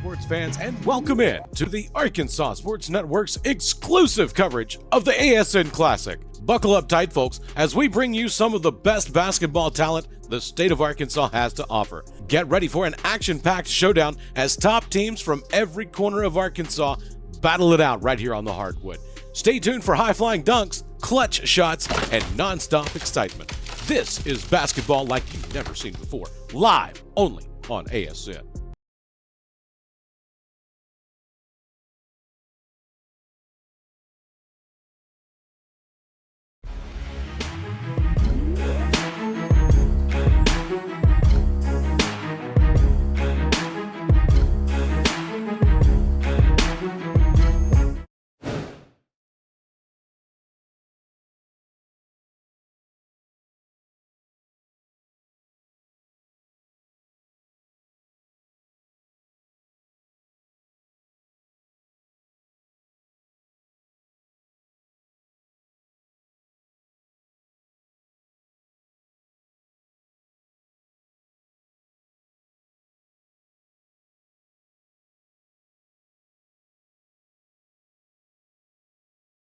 sports fans, and welcome in to the Arkansas Sports Network's exclusive coverage of the ASN Classic. Buckle up tight, folks, as we bring you some of the best basketball talent the state of Arkansas has to offer. Get ready for an action-packed showdown as top teams from every corner of Arkansas battle it out right here on the hardwood. Stay tuned for high-flying dunks, clutch shots, and non-stop excitement. This is basketball like you've never seen before, live only on ASN.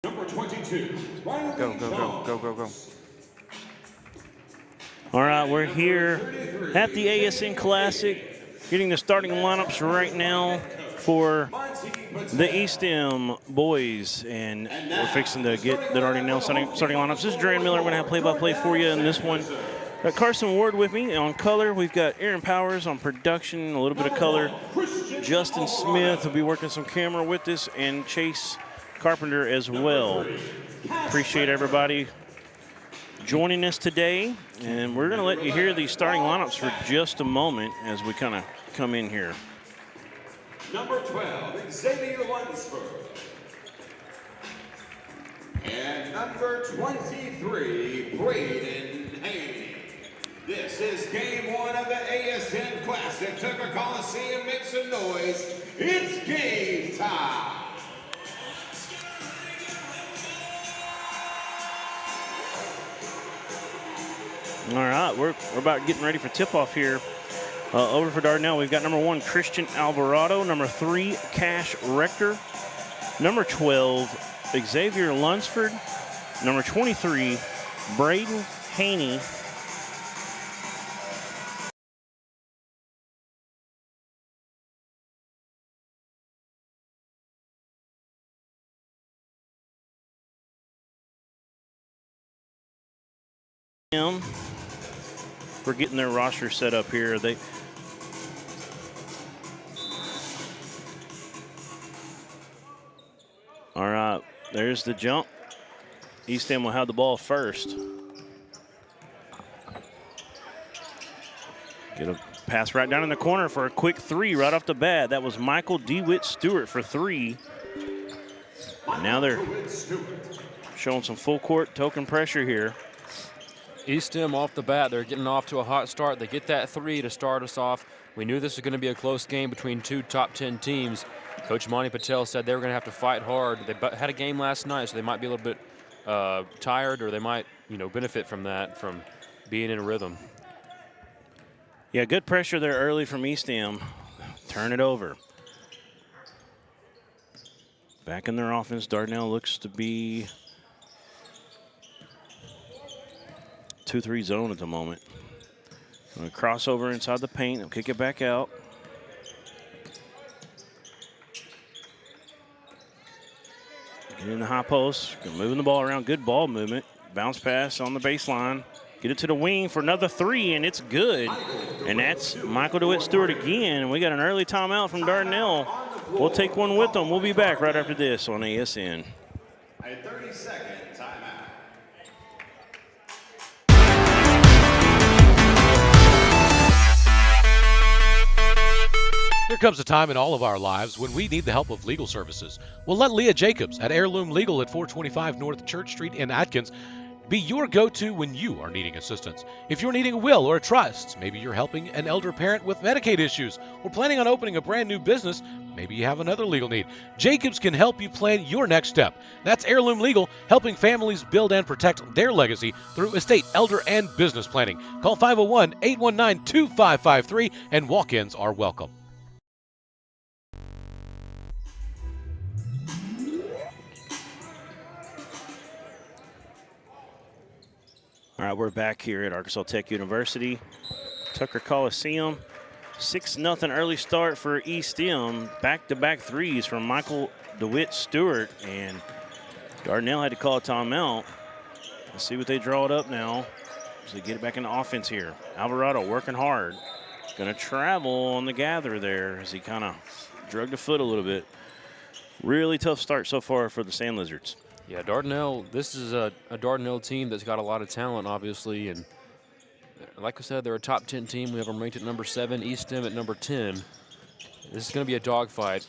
Number 22. Go. All right, we're here at the ASN Classic, getting the starting lineups right now for the EStem boys, and we're fixing to get the Dardanelle starting lineups. This is Dre Miller. We're going to have play-by-play for you in this one. Got Carson Ward with me on color. We've got Aaron Powers on production, a little bit of color. Justin Smith will be working some camera with us, and Chase Carpenter as well. Appreciate everybody joining us today, and we're going to let you hear these starting lineups for just a moment as we kind of come in here. Number 12, Xavier Lunsford. And number 23, Braden Haney. This is game one of the ASN Classic. Tucker Colosseum, make some noise. It's game time. All right, we're about getting ready for tip-off here. Over for Dardanelle, we've got number 1, Christian Alvarado. Number 3, Cash Rector. Number 12, Xavier Lunsford. Number 23, Braden Haney. We're getting their roster set up here. All right, there's the jump. EStem will have the ball first. Get a pass right down in the corner for a quick three right off the bat. That was Michael DeWitt Stewart for three. And now they're showing some full court token pressure here. EStem off the bat, they're getting off to a hot start. They get that three to start us off. We knew this was going to be a close game between two top 10 teams. Coach Monty Patel said they were going to have to fight hard. They had a game last night, so they might be a little bit tired, or they might, benefit from that, from being in a rhythm. Yeah, good pressure there early from EStem. Turn it over. Back in their offense, Dardanelle looks to be 2-3 zone at the moment. Gonna cross over inside the paint. They'll kick it back out. Get in the high post. Moving the ball around. Good ball movement. Bounce pass on the baseline. Get it to the wing for another three, and it's good. And that's Michael DeWitt Stewart again. We got an early timeout from Dardanelle. We'll take one with them. We'll be back right after this on ASN. A 30-second timeout. There comes a time in all of our lives when we need the help of legal services. Well, let Leah Jacobs at Heirloom Legal at 425 North Church Street in Atkins be your go-to when you are needing assistance. If you're needing a will or a trust, maybe you're helping an elder parent with Medicaid issues, or planning on opening a brand new business, maybe you have another legal need. Jacobs can help you plan your next step. That's Heirloom Legal, helping families build and protect their legacy through estate, elder, and business planning. Call 501-819-2553, and walk-ins are welcome. All right, we're back here at Arkansas Tech University, Tucker Colosseum. 6-0 early start for EStem. Back-to-back threes from Michael DeWitt Stewart, and Dardanelle had to call a timeout. Let's see what they draw it up now as they get it back into offense here. Alvarado working hard. Going to travel on the gather there as he kind of drugged the foot a little bit. Really tough start so far for the Sand Lizards. Yeah, Dardanelle, this is a Dardanelle team that's got a lot of talent, obviously, and like I said, they're a top 10 team. We have them ranked at number 7, EStem at number 10. This is going to be a dogfight.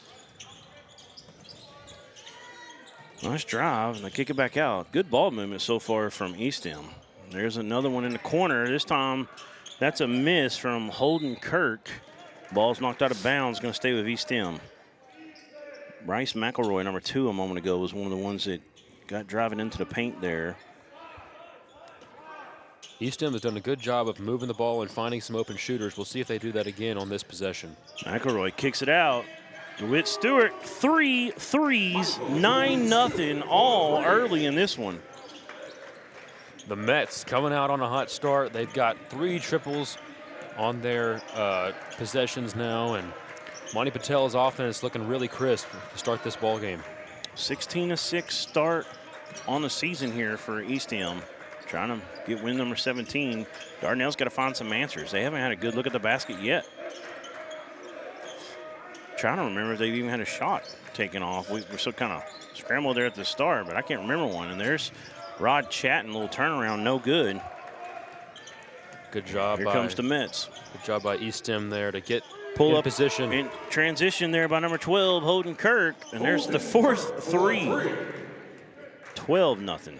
Nice drive, and they kick it back out. Good ball movement so far from EStem. There's another one in the corner. This time, that's a miss from Holden Kirk. Ball's knocked out of bounds, going to stay with EStem. Bryce McElroy, number 2 a moment ago, was one of the ones that got driving into the paint there. EStem has done a good job of moving the ball and finding some open shooters. We'll see if they do that again on this possession. McElroy kicks it out. DeWitt Stewart, 3 threes, 9-0, all early in this one. The Mets coming out on a hot start. They've got 3 triples on their possessions now, and Monty Patel's offense looking really crisp to start this ball game. 16-6 start on the season here for EStem. Trying to get win number 17. Dardanelle's got to find some answers. They haven't had a good look at the basket yet. Trying to remember if they've even had a shot taken off. We're still kind of scrambled there at the start, but I can't remember one. And there's Rod Chatton, little turnaround, no good. Good job. Here comes the Mets. Good job by EStem there to get Pull in up position. In transition there by number 12, Holden Kirk. And there's the 4th three. 12-0.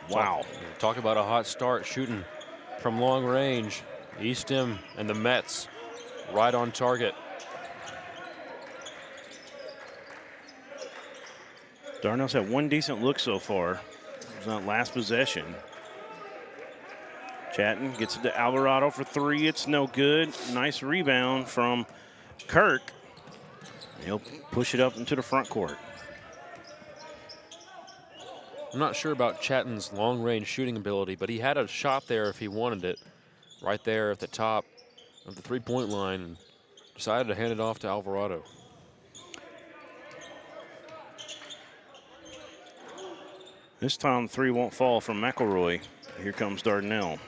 Wow. Talk about a hot start shooting from long range. EStem and the Mets right on target. Dardanelle's had one decent look so far. It was that last possession. Chatton gets it to Alvarado for 3. It's no good. Nice rebound from Kirk. He'll push it up into the front court. I'm not sure about Chatton's long-range shooting ability, but he had a shot there if he wanted it, right there at the top of the three-point line, and decided to hand it off to Alvarado. This time, 3 won't fall from McElroy. Here comes Dardanelle.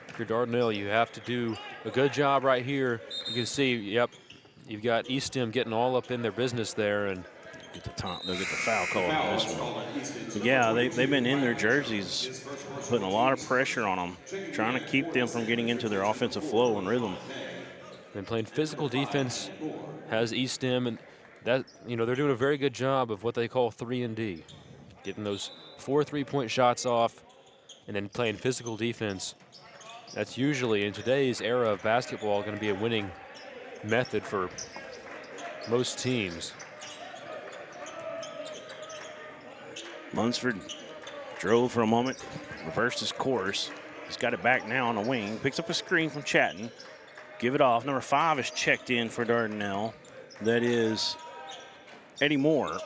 If you're Dardanelle, you have to do a good job right here. You can see, yep, you've got EStem getting all up in their business there, and They'll get the foul call on this one. But yeah, they've been in their jerseys, putting a lot of pressure on them, trying to keep them from getting into their offensive flow and rhythm. been playing physical defense, has EStem, and that, they're doing a very good job of what they call 3-and-D, getting those 4 3-point shots off and then playing physical defense. That's usually, in today's era of basketball, going to be a winning method for most teams. Lunsford drove for a moment, reversed his course. He's got it back now on the wing. Picks up a screen from Chatton. Give it off. Number 5 is checked in for Dardanelle. That is Eddie Moore.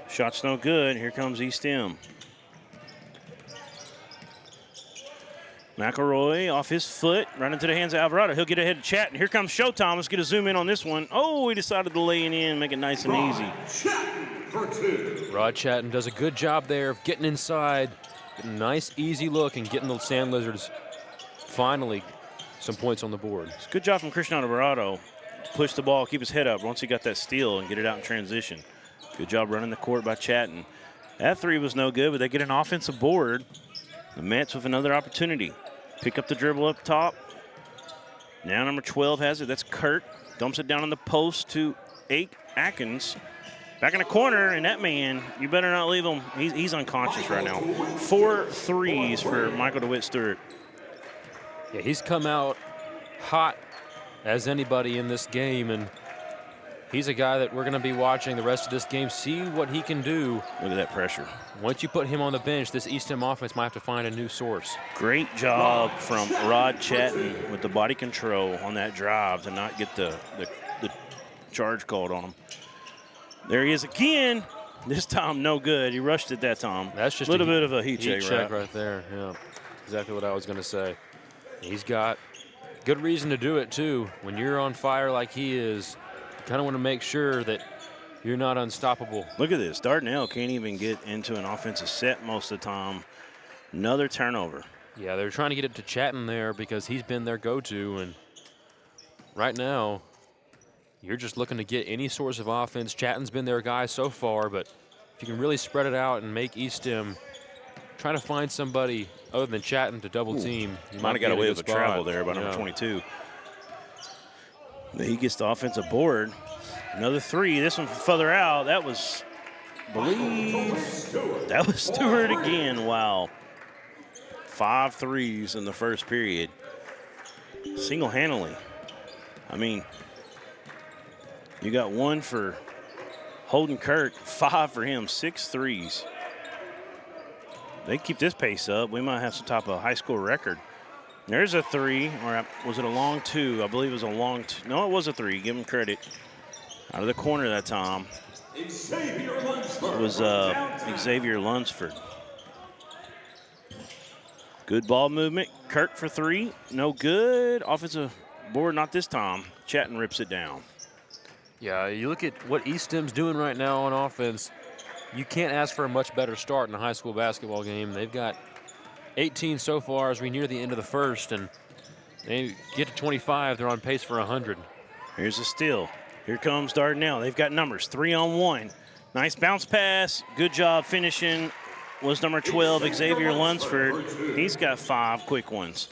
Shot's no good. Here comes EStem. McElroy off his foot, right into the hands of Alvarado. He'll get ahead of Chatton. Here comes Showtime. Let's get a zoom in on this one. Oh, he decided to lay it in, make it nice and easy. Rod Chatton does a good job there of getting inside, getting a nice, easy look, and getting the Sand Lizards finally some points on the board. It's a good job from Christian Alvarado to push the ball, keep his head up once he got that steal and get it out in transition. Good job running the court by Chatton. That 3 was no good, but they get an offensive board. The Mets with another opportunity. Pick up the dribble up top. Now number 12 has it. That's Kurt. Dumps it down on the post to Atkins. Back in the corner, and that man, you better not leave him. He's unconscious right now. 4 threes for Michael DeWitt Stewart. Yeah, he's come out hot as anybody in this game, and he's a guy that we're going to be watching the rest of this game, see what he can do. Look at that pressure. Once you put him on the bench, this EStem offense might have to find a new source. Great job from Rod Chatton with the body control on that drive to not get the charge called on him. There he is again. This time, no good. He rushed it that time. That's just a little bit of a heat check, right there. Yeah, exactly what I was going to say. He's got good reason to do it, too. When you're on fire like he is, you kind of want to make sure that you're not unstoppable. Look at this. Dardanelle can't even get into an offensive set most of the time. Another turnover. Yeah, they're trying to get it to Chatton there because he's been their go-to. And right now, you're just looking to get any source of offense. Chatton's been their guy so far, but if you can really spread it out and make EStem trying to find somebody other than Chatton to double team, you might have got away with a travel there by number 22. He gets the offensive board. Another three. This one further out. That was, I believe, that was Stewart again. Wow. 5 threes in the first period. Single-handedly. I mean, you got 1 for Holden Kirk, 5 for him, 6 threes. They keep this pace up, we might have some type of high school record. There's a 3, or was it a long 2? I believe it was a long 2. No, it was a 3. Give him credit. Out of the corner that time. It was Xavier Lunsford. Good ball movement. Kirk for 3. No good. Offensive board, not this time. Chatton rips it down. Yeah, you look at what EStem's doing right now on offense. You can't ask for a much better start in a high school basketball game. They've got 18 so far as we near the end of the first, and they get to 25. They're on pace for 100. Here's a steal. Here comes Dardanelle. They've got numbers, 3-on-1. Nice bounce pass. Good job finishing. Was number 12, Xavier Lunsford. He's got 5 quick ones.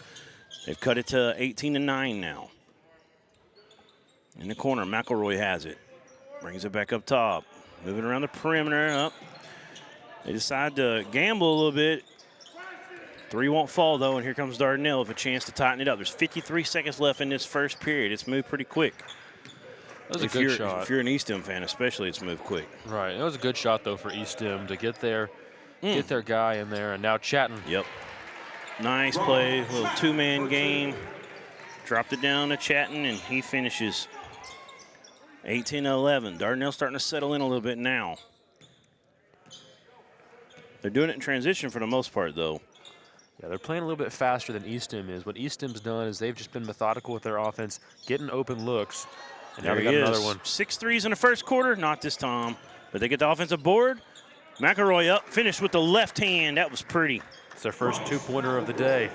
They've cut it to 18-9 now. In the corner, McElroy has it. Brings it back up top. Moving around the perimeter. Up. They decide to gamble a little bit. 3 won't fall, though, and here comes Dardanelle with a chance to tighten it up. There's 53 seconds left in this first period. It's moved pretty quick. That was a good shot. If you're an EStem fan, especially, it's moved quick. Right. That was a good shot, though, for EStem to get there, get their guy in there, and now Chatton. Yep. Nice play. Little 2-man game. Dropped it down to Chatton, and he finishes 18-11. Dardanelle starting to settle in a little bit now. They're doing it in transition for the most part, though. Yeah, they're playing a little bit faster than EStem is. What EStem's done is they've just been methodical with their offense, getting open looks. And now they got another one. 6 threes in the first quarter, not this time. But they get the offensive board. McElroy up, finished with the left hand. That was pretty. It's their first 2-pointer of the day.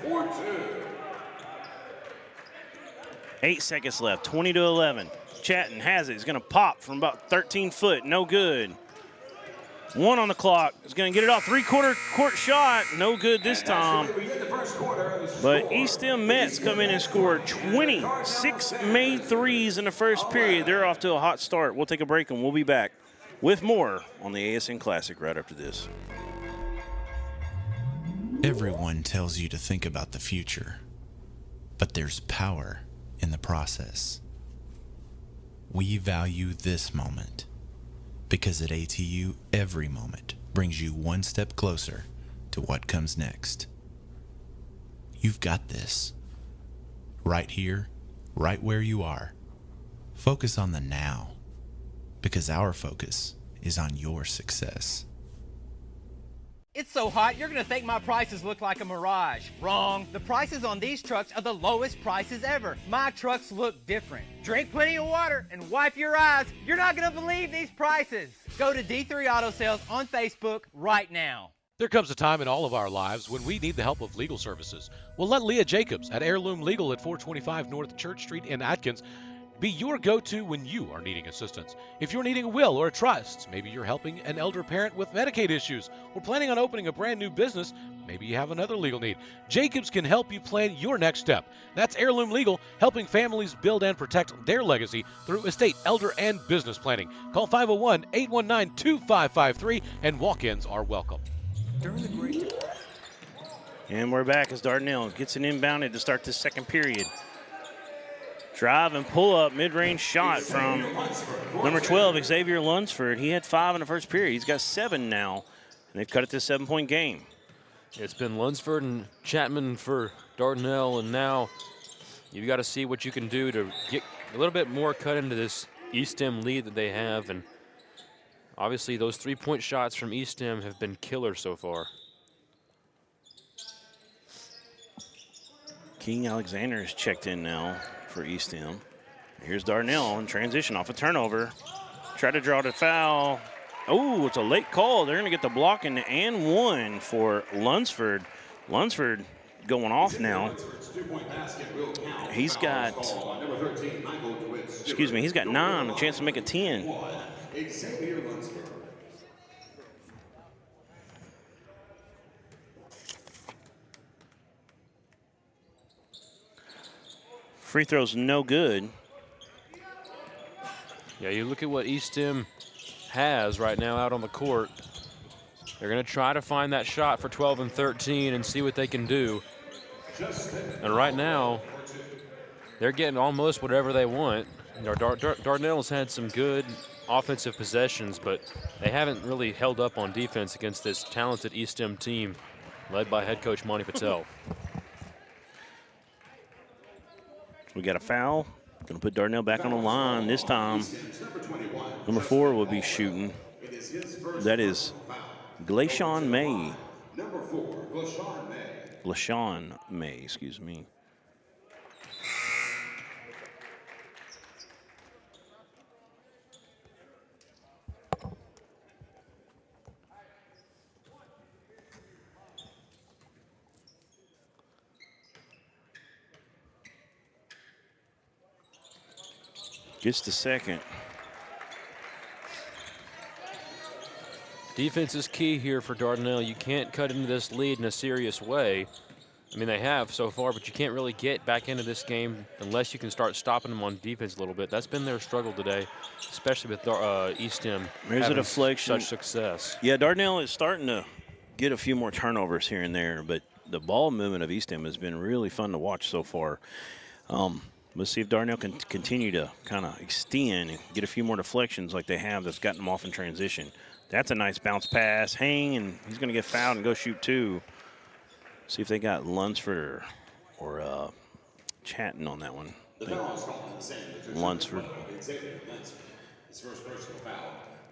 8 seconds left, 20-11. Chatton has it. He's going to pop from about 13 foot. No good. 1 on the clock. He's going to get it off. 3-quarter court shot. No good this time. But EStem Mets come in and score 26 made threes in the first period. They're off to a hot start. We'll take a break and we'll be back with more on the ASN Classic right after this. Everyone tells you to think about the future, but there's power in the process. We value this moment because at ATU, every moment brings you one step closer to what comes next. You've got this. Right here, right where you are. Focus on the now, because our focus is on your success. It's so hot, you're going to think my prices look like a mirage. Wrong. The prices on these trucks are the lowest prices ever. My trucks look different. Drink plenty of water and wipe your eyes. You're not going to believe these prices. Go to D3 Auto Sales on Facebook right now. There comes a time in all of our lives when we need the help of legal services. Well, let Leah Jacobs at Heirloom Legal at 425 North Church Street in Atkins be your go-to when you are needing assistance. If you're needing a will or a trust, maybe you're helping an elder parent with Medicaid issues, or planning on opening a brand new business, maybe you have another legal need. Jacobs can help you plan your next step. That's Heirloom Legal, helping families build and protect their legacy through estate, elder, and business planning. Call 501-819-2553, and walk-ins are welcome. And we're back as Dardanelle gets an inbounded to start this second period. Drive and pull up, mid-range shot from number 12, Xavier Lunsford. He had 5 in the first period. He's got 7 now, and they've cut it to a 7-point game. It's been Lunsford and Chapman for Dardanelle, and now you've got to see what you can do to get a little bit more cut into this EStem lead that they have. And Obviously, those three-point shots from EStem have been killer so far. King Alexander is checked in now for EStem. Here's Dardanelle in transition off a turnover. Try to draw the foul. Oh, it's a late call. They're going to get the block and one for Lunsford. Lunsford going off now. He's got, he's got 9, a chance to make it 10. Free throw's no good. Yeah, you look at what EStem has right now out on the court. They're going to try to find that shot for 12 and 13 and see what they can do. And right now, they're getting almost whatever they want. Dardanelle's had some good offensive possessions, but they haven't really held up on defense against this talented EStem team led by head coach Monty Patel. We got a foul. Going to put Dardanelle back on the line this time. Number 4 will be shooting. That is Glacian May. Number 4, Glacian May, excuse me. Gets the second. Defense is key here for Dardanelle. You can't cut into this lead in a serious way. I mean, they have so far, but you can't really get back into this game unless you can start stopping them on defense a little bit. That's been their struggle today, especially with EStem. There's a deflection. Such success. Yeah, Dardanelle is starting to get a few more turnovers here and there, but the ball movement of EStem has been really fun to watch so far. Let's see if Dardanelle can continue to kind of extend and get a few more deflections like they have that's gotten them off in transition. That's a nice bounce pass. Hang, and he's going to get fouled and go shoot 2. See if they got Lunsford or Chatton on that one. Lunsford.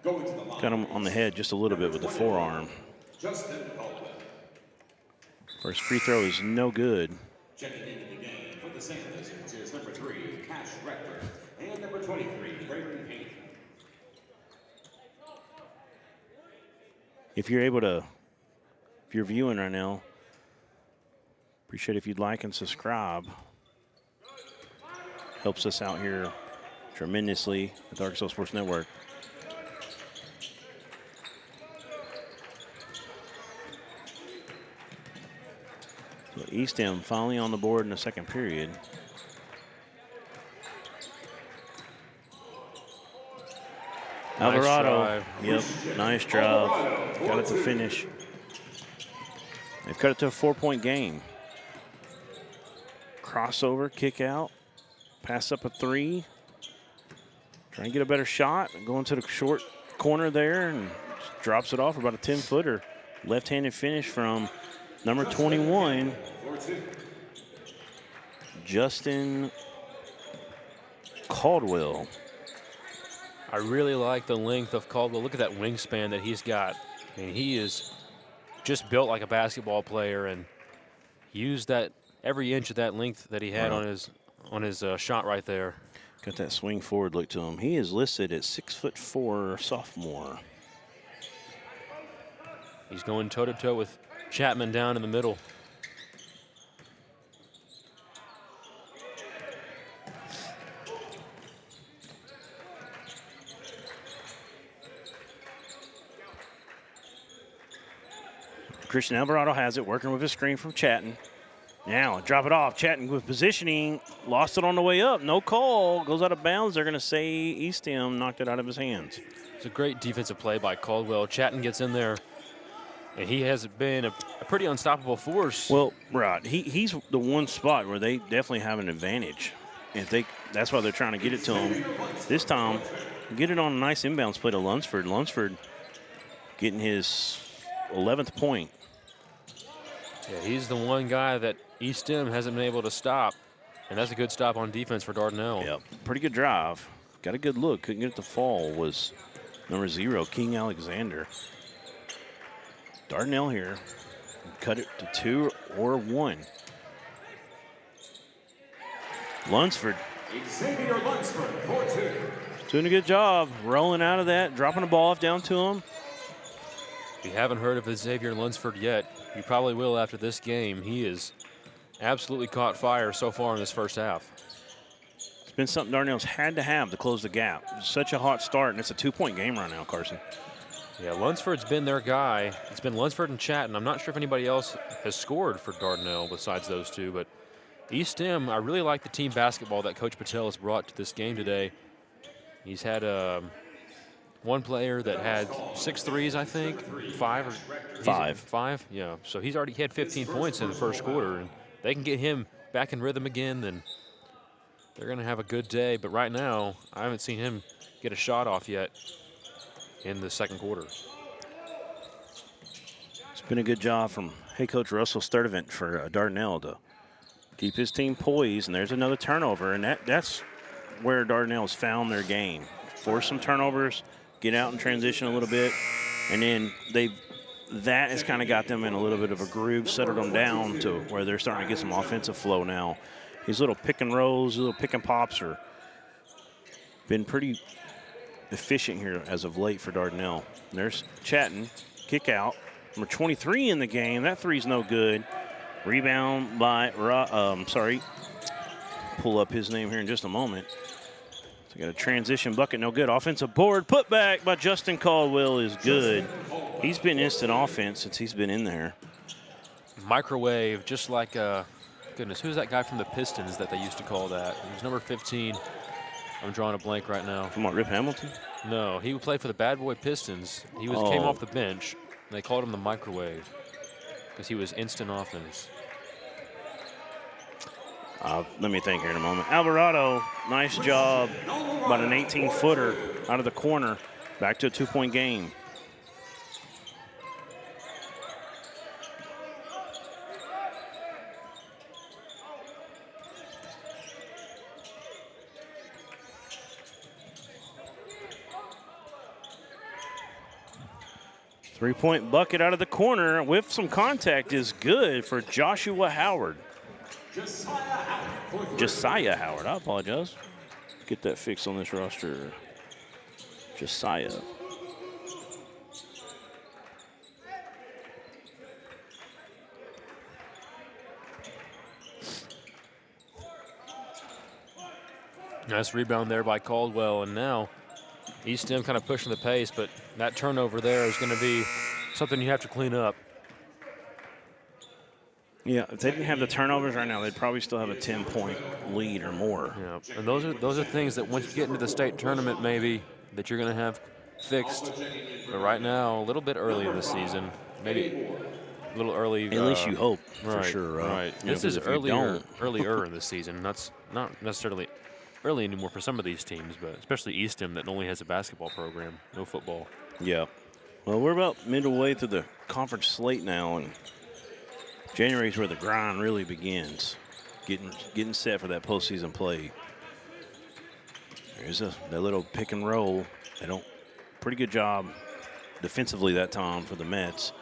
Got him on the head just a little bit with the forearm. First free throw is no good. Checking into the game for the Sand Lizards is number 3, Cash Rector, and number 23, Braden Payne. If you're able to, if you're viewing right now, appreciate if you'd like and subscribe. Helps us out here tremendously with Arkansas Sports Network. So EStem finally on the board in the second period. Nice Alvarado, drive. yep, nice drive. Got it to finish. They've cut it to a 4-point game. Crossover, kick out, pass up a 3. Try and get a better shot. Going to the short corner there and just drops it off about a 10-footer. Left-handed finish from number 21, Justin Caldwell. I really like the length of Caldwell. Look at that wingspan that he's got. I mean, he is just built like a basketball player and used that every inch of that length that he had on his shot right there. Got that swing forward look to him. He is listed at 6'4" sophomore. He's going toe-to-toe with Chapman down in the middle. Christian Alvarado has it, working with a screen from Chatton. Now, drop it off. Chatton with positioning, lost it on the way up. No call, goes out of bounds. They're going to say EStem knocked it out of his hands. It's a great defensive play by Caldwell. Chatton gets in there, and he has been a pretty unstoppable force. Well, right, he's the one spot where they definitely have an advantage. If that's why they're trying to get it to him. This time, get it on a nice inbounds play to Lunsford. Lunsford getting his 11th point. Yeah, he's the one guy that EStem hasn't been able to stop, and that's a good stop on defense for Dardanelle. Yep, pretty good drive. Got a good look. Couldn't get it to fall. Was Number 0, King Alexander. Dardanelle here. Cut it to 2 or 1. Lunsford. Xavier Lunsford for 2. Doing a good job rolling out of that, dropping the ball off down to him. If you haven't heard of Xavier Lunsford yet, you probably will after this game. He is absolutely caught fire so far in this first half. It's been something Dardanelle's had to have to close the gap. It's such a hot start, and it's a 2-point game right now, Carson. Yeah, Lunsford's been their guy. It's been Lunsford and Chatton. I'm not sure if anybody else has scored for Dardanelle besides those two, but EStem, I really like the team basketball that Coach Patel has brought to this game today. He's had one player that had 6 threes, I think, 5 or 5. Yeah, so he's already had 15 points in the first quarter, and they can get him back in rhythm again, then they're going to have a good day. But right now, I haven't seen him get a shot off yet in the second quarter. It's been a good job from head coach Russell Sturdivant for Dardanelle to keep his team poised, and there's another turnover, and that's where Dardanelle's found their game. Force some turnovers, get out in transition a little bit, and then that has kind of got them in a little bit of a groove, settled them down to where they're starting to get some offensive flow now. These little pick and rolls, little pick and pops are been pretty efficient here as of late for Dardanelle. There's Chatton, kick out. Number 23 in the game, that three's no good. Rebound by, pull up his name here in just a moment. So got a transition bucket, no good. Offensive board, put back by Justin Caldwell is good. He's been instant offense since he's been in there. Microwave, just like, goodness, who's that guy from the Pistons that they used to call that? He was number 15. I'm drawing a blank right now. From what, Rip Hamilton? No, he would play for the Bad Boy Pistons. He came off the bench, and they called him the Microwave because he was instant offense. Let me think here in a moment. Alvarado, nice job. About an 18-footer out of the corner. Back to a 2-point game. Three-point bucket out of the corner with some contact is good for Joshua Howard. Josiah Howard, I apologize. Get that fixed on this roster. Josiah. Nice rebound there by Caldwell, and now EStem kind of pushing the pace, but that turnover there is going to be something you have to clean up. Yeah, if they didn't have the turnovers right now, they'd probably still have a 10-point lead or more. Yeah, and those are things that once you get into the state tournament, maybe that you're going to have fixed. But right now, a little bit early in the season, maybe a little early. At least you hope, right, for sure. Right. This is earlier in the season. That's not necessarily early anymore for some of these teams, but especially EStem that only has a basketball program, no football. Yeah. Well, we're about midway through the conference slate now, and January is where the grind really begins, getting set for that postseason play. There's that little pick and roll. They don't pretty good job defensively that time for the Mets.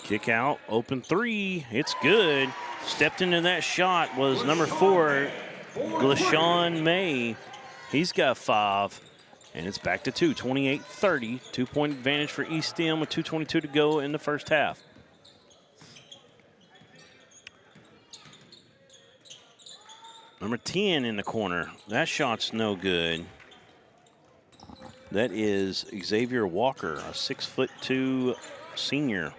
Kick out, open three. It's good. Stepped into that shot was number 4, Glashawn May. He's got 5, and it's back to 2, 28-30. 2-point advantage for EStem with 2:22 to go in the first half. Number 10 in the corner. That shot's no good. That is Xavier Walker, a 6'2" senior.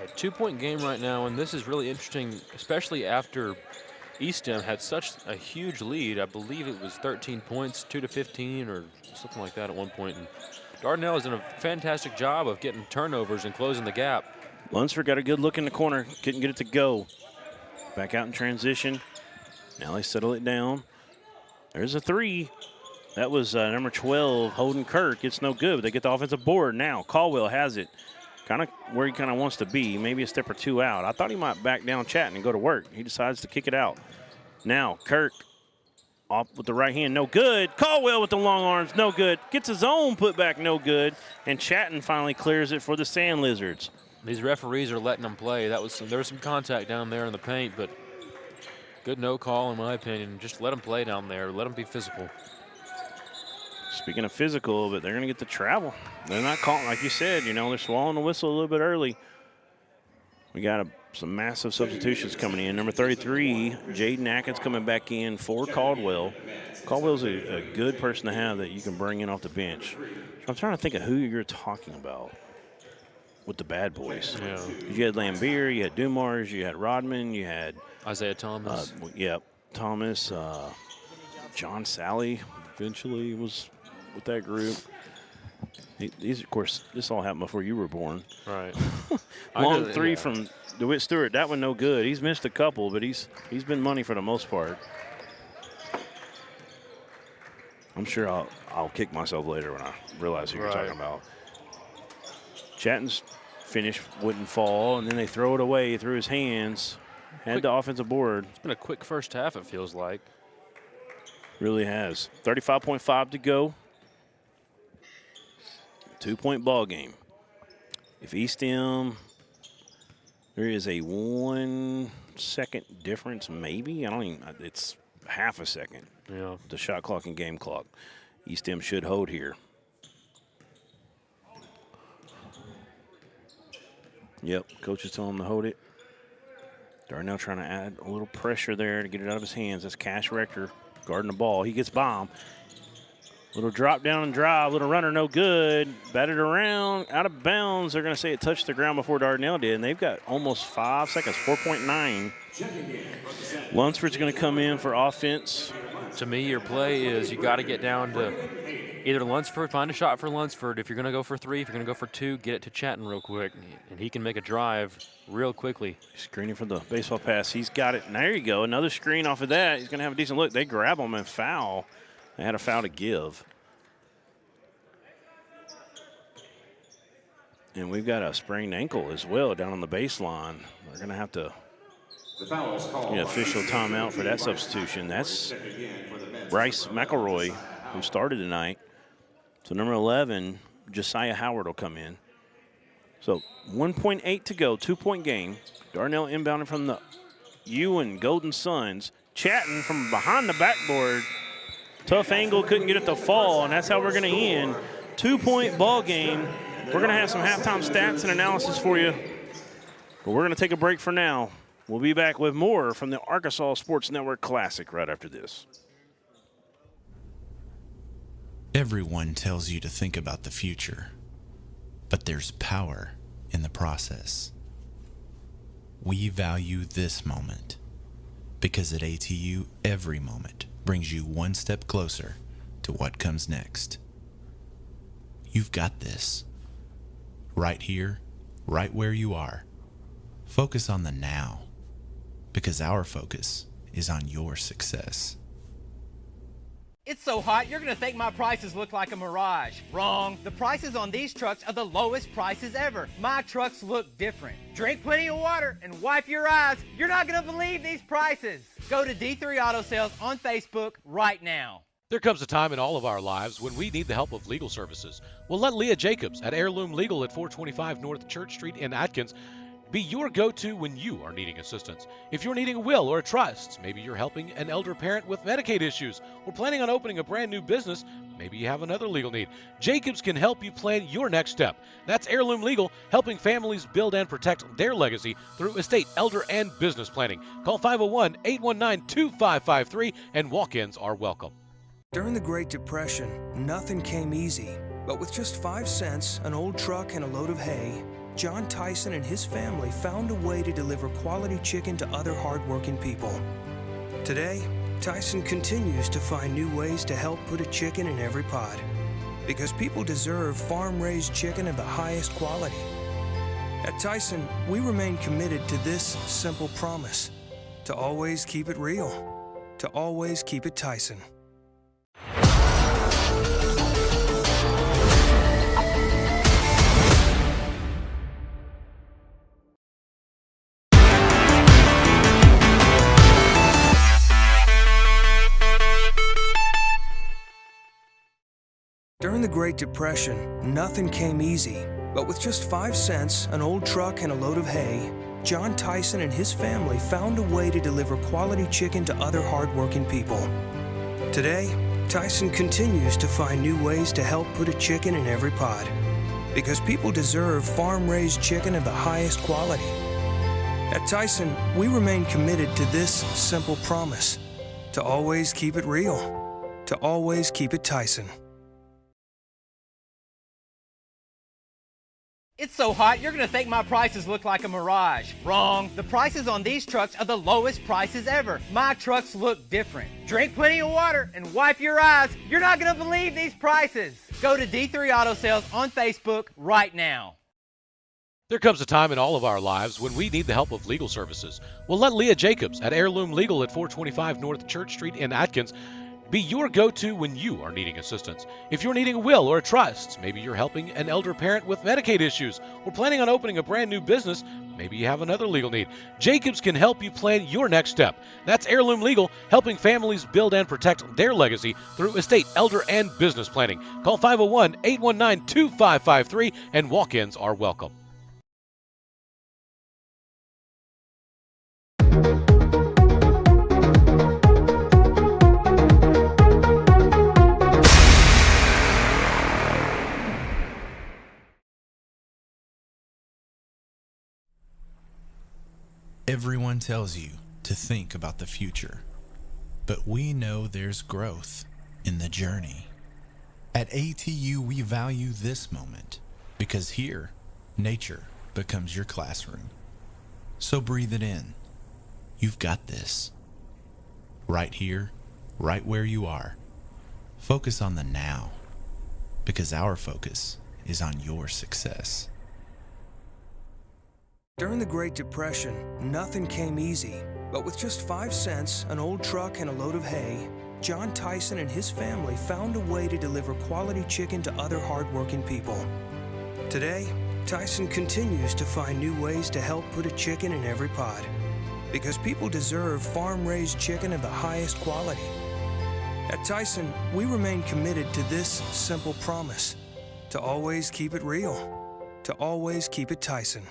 A 2-point game right now, and this is really interesting, especially after EStem had such a huge lead. I believe it was 13 points, 2-15 or something like that at one point. And Dardanelle has done a fantastic job of getting turnovers and closing the gap. Lunsford got a good look in the corner, couldn't get it to go. Back out in transition. Now they settle it down. There's a 3. That was number 12, Holden Kirk. It's no good, but they get the offensive board now. Caldwell has it. Kind of where he kind of wants to be, maybe a step or 2 out. I thought he might back down Chatton and go to work. He decides to kick it out. Now Kirk Off with the right hand, no good. Caldwell with the long arms, no good. Gets his own putback, no good. And Chatton finally clears it for the Sand Lizards. These referees are letting them play. There was some contact down there in the paint, but good no call in my opinion. Just let them play down there. Let them be physical. Speaking of physical, but they're going to get the travel. They're not calling, like you said, they're swallowing the whistle a little bit early. We got some massive substitutions coming in. Number 33, Jaden Atkins coming back in for Caldwell. Caldwell's a good person to have that you can bring in off the bench. I'm trying to think of who you're talking about with the bad boys. Yeah. You had Lambier, you had Dumas, you had Rodman, you had Isaiah Thomas. Thomas. John Sally eventually was with that group. These, of course, this all happened before you were born. Right. Long three from DeWitt Stewart. That one no good. He's missed a couple, but he's been money for the most part. I'm sure I'll kick myself later when I realize who you're talking about. Chatton's finish wouldn't fall, and then they throw it away through his hands. Had the offensive board. It's been a quick first half, it feels like. Really has. 35.5 to go. 2-point ball game. If EStem, there is a 1 second difference, maybe. It's half a second. Yeah. The shot clock and game clock. EStem should hold here. Yep, coach is telling him to hold it. Dardanelle trying to add a little pressure there to get it out of his hands. That's Cash Rector guarding the ball. He gets bombed. Little drop down and drive, little runner, no good. Batted around, out of bounds. They're going to say it touched the ground before Dardanelle did, and they've got almost 5 seconds, 4.9. Lunsford's going to come in for offense. To me, your play is you got to get down to either Lunsford, find a shot for Lunsford. If you're going to go for 3, if you're going to go for 2, get it to Chatton real quick, and he can make a drive real quickly. Screening for the baseball pass. He's got it. And there you go. Another screen off of that. He's going to have a decent look. They grab him and foul. They had a foul to give. And we've got a sprained ankle as well down on the baseline. We're going to have to get official timeout for that substitution. That's Bryce McElroy, who started tonight. So number 11, Josiah Howard will come in. So 1.8 to go, 2-point game. Dardanelle inbounding from the Ewan Golden Suns. Chatton from behind the backboard. Tough angle, couldn't get it to fall, and that's how we're going to end. 2-point ball game. We're going to have some halftime stats and analysis for you, but we're going to take a break for now. We'll be back with more from the Arkansas Sports Network Classic right after this. Everyone tells you to think about the future, but there's power in the process. We value this moment because at ATU, every moment brings you one step closer to what comes next. You've got this. Right here, right where you are. Focus on the now, because our focus is on your success. It's so hot, you're going to think my prices look like a mirage. Wrong. The prices on these trucks are the lowest prices ever. My trucks look different. Drink plenty of water and wipe your eyes. You're not going to believe these prices. Go to D3 Auto Sales on Facebook right now. There comes a time in all of our lives when we need the help of legal services. Well, let Leah Jacobs at Heirloom Legal at 425 North Church Street in Atkins be your go-to when you are needing assistance. If you're needing a will or a trust, maybe you're helping an elder parent with Medicaid issues, or planning on opening a brand new business, maybe you have another legal need. Jacobs can help you plan your next step. That's Heirloom Legal, helping families build and protect their legacy through estate, elder, and business planning. Call 501-819-2553, and walk-ins are welcome. During the Great Depression, nothing came easy. But with just 5 cents, an old truck, and a load of hay, John Tyson and his family found a way to deliver quality chicken to other hardworking people. Today, Tyson continues to find new ways to help put a chicken in every pot. Because people deserve farm-raised chicken of the highest quality. At Tyson, we remain committed to this simple promise: to always keep it real, to always keep it Tyson. During the Great Depression, nothing came easy. But with just 5 cents, an old truck, and a load of hay, John Tyson and his family found a way to deliver quality chicken to other hardworking people. Today, Tyson continues to find new ways to help put a chicken in every pot. Because people deserve farm-raised chicken of the highest quality. At Tyson, we remain committed to this simple promise: to always keep it real, to always keep it Tyson. It's so hot, you're gonna think my prices look like a mirage. Wrong. The prices on these trucks are the lowest prices ever. My trucks look different. Drink plenty of water and wipe your eyes. You're not gonna believe these prices. Go to D3 Auto Sales on Facebook right now. There comes a time in all of our lives when we need the help of legal services. Well, let Leah Jacobs at Heirloom Legal at 425 North Church Street in Atkins be your go-to when you are needing assistance. If you're needing a will or a trust, maybe you're helping an elder parent with Medicaid issues, or planning on opening a brand new business, maybe you have another legal need. Jacobs can help you plan your next step. That's Heirloom Legal, helping families build and protect their legacy through estate, elder, and business planning. Call 501-819-2553, and walk-ins are welcome. Everyone tells you to think about the future, but we know there's growth in the journey. At ATU, we value this moment because here, nature becomes your classroom. So breathe it in. You've got this. Right here, right where you are. Focus on the now, because our focus is on your success. During the Great Depression, nothing came easy. But with just 5 cents, an old truck, and a load of hay, John Tyson and his family found a way to deliver quality chicken to other hardworking people. Today, Tyson continues to find new ways to help put a chicken in every pot. Because people deserve farm-raised chicken of the highest quality. At Tyson, we remain committed to this simple promise: to always keep it real, to always keep it Tyson.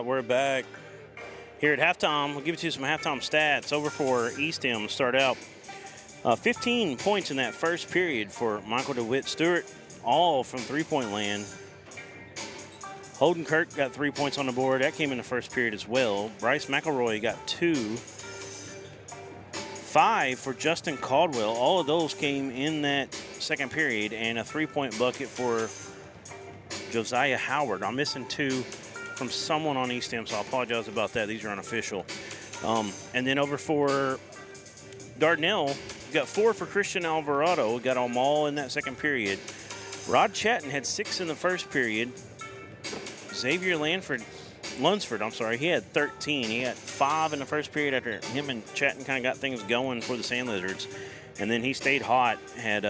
We're back here at halftime. We'll give it to you some halftime stats over for EStem to start out. 15 points in that first period for Michael DeWitt Stewart, all from three-point land. Holden Kirk got 3 points on the board. That came in the first period as well. Bryce McElroy got 2. 5 for Justin Caldwell. All of those came in that second period, and a 3-point bucket for Josiah Howard. I'm missing 2 from someone on EStem, so I apologize about that. These are unofficial. And then over for Dardanelle, we got 4 for Christian Alvarado. We got them all in that second period. Rod Chatton had 6 in the first period. Xavier Lunsford, he had 13. He had 5 in the first period after him and Chatton kind of got things going for the Sand Lizards. And then he stayed hot, had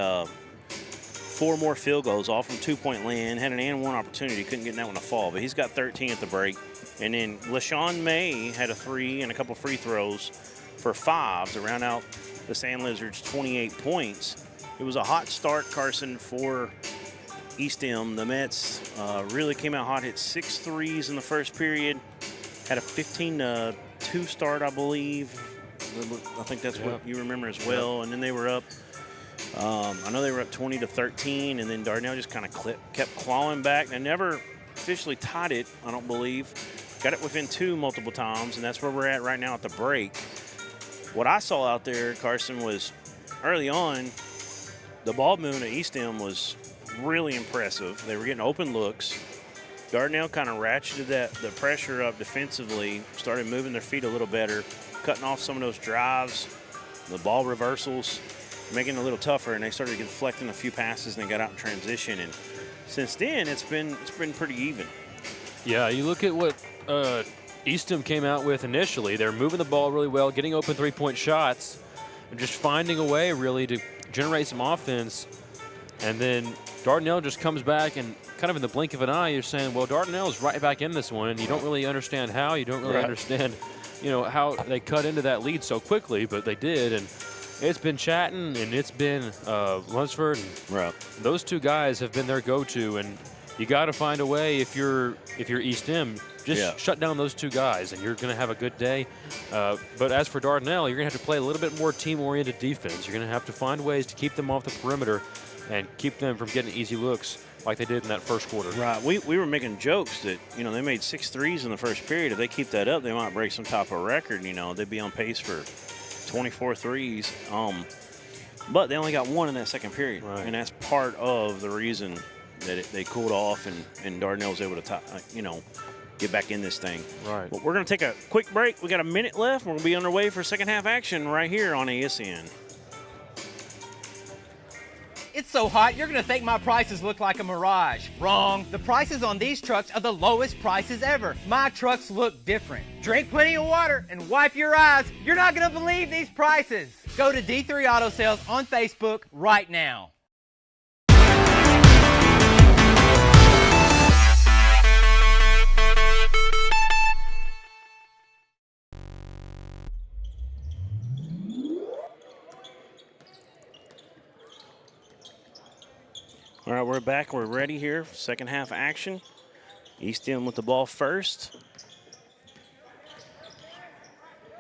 4 more field goals, all from 2-point land, had an and one opportunity, couldn't get that one to fall, but he's got 13 at the break. And then LaShawn May had a 3 and a couple free throws for 5 to round out the Sand Lizards' 28 points. It was a hot start, Carson, for EStem. The Mets really came out hot, hit 6 threes in the first period, had a 15-2 start, I believe. I think that's what you remember as well. And then they were up, I know they were up 20-13, and then Dardanelle just kind of kept clawing back. They never officially tied it, I don't believe. Got it within 2 multiple times, and that's where we're at right now at the break. What I saw out there, Carson, was early on, the ball movement at EStem was really impressive. They were getting open looks. Dardanelle kind of ratcheted the pressure up defensively, started moving their feet a little better, cutting off some of those drives, the ball reversals, making it a little tougher, and they started deflecting a few passes and they got out in transition. And since then, it's been pretty even. Yeah, you look at what EStem came out with initially. They're moving the ball really well, getting open 3-point shots, and just finding a way really to generate some offense. And then Dardanelle just comes back, and kind of in the blink of an eye, you're saying, well, Dardanelle's right back in this one, and you don't really understand how. You don't really understand, how they cut into that lead so quickly, but they did. And it's been Chatton and it's been Lunsford. And those 2 guys have been their go-to, and you got to find a way if you're EStem, just shut down those 2 guys, and you're going to have a good day. But as for Dardanelle, you're going to have to play a little bit more team-oriented defense. You're going to have to find ways to keep them off the perimeter and keep them from getting easy looks like they did in that first quarter. Right. We were making jokes that, they made 6 threes in the first period. If they keep that up, they might break some type of record. They'd be on pace for 24 threes. But they only got 1 in that second period. Right. And that's part of the reason that they cooled off and Dardanelle was able to, get back in this thing. Right. But we're going to take a quick break. We got a minute left. We're going to be on our way for second half action right here on ASN. It's so hot, you're going to think my prices look like a mirage. Wrong. The prices on these trucks are the lowest prices ever. My trucks look different. Drink plenty of water and wipe your eyes. You're not going to believe these prices. Go to D3 Auto Sales on Facebook right now. All right, we're back. We're ready here for second half action. EStem with the ball first.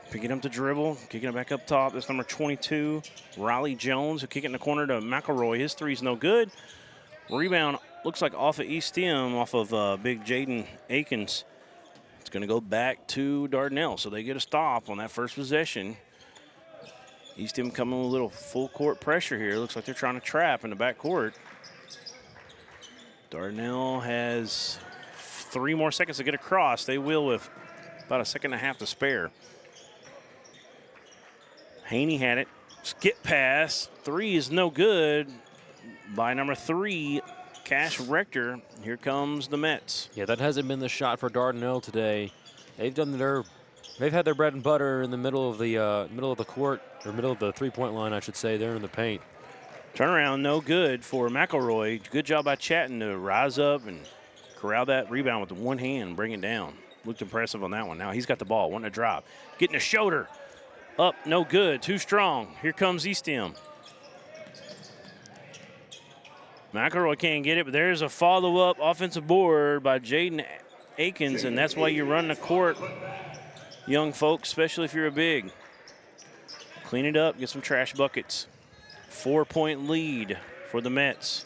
Picking up the dribble, kicking it back up top. That's number 22, Riley Jones, who kick it in the corner to McElroy. His three's no good. Rebound looks like off of EStem, off of big Jaden Akins. It's going to go back to Dardanelle, so they get a stop on that first possession. EStem coming with a little full court pressure here. Looks like they're trying to trap in the backcourt. Dardanelle has 3 more seconds to get across. They will with about a second and a half to spare. Haney had it. Skip pass. 3 is no good by number 3, Cash Rector. Here comes the Mets. Yeah, that hasn't been the shot for Dardanelle today. They've had their bread and butter in the middle of the court, or middle of the 3-point line, I should say. They're in the paint. Turnaround, no good for McElroy. Good job by Chatton to rise up and corral that rebound with the one hand and bring it down. Looked impressive on that one. Now he's got the ball, wanting to drop. Getting a shoulder. Up, no good, too strong. Here comes EStem. McElroy can't get it, but there's a follow-up offensive board by Jaden Akins, and that's why you run the court, young folks, especially if you're a big. Clean it up, get some trash buckets. 4-point lead for the Mets.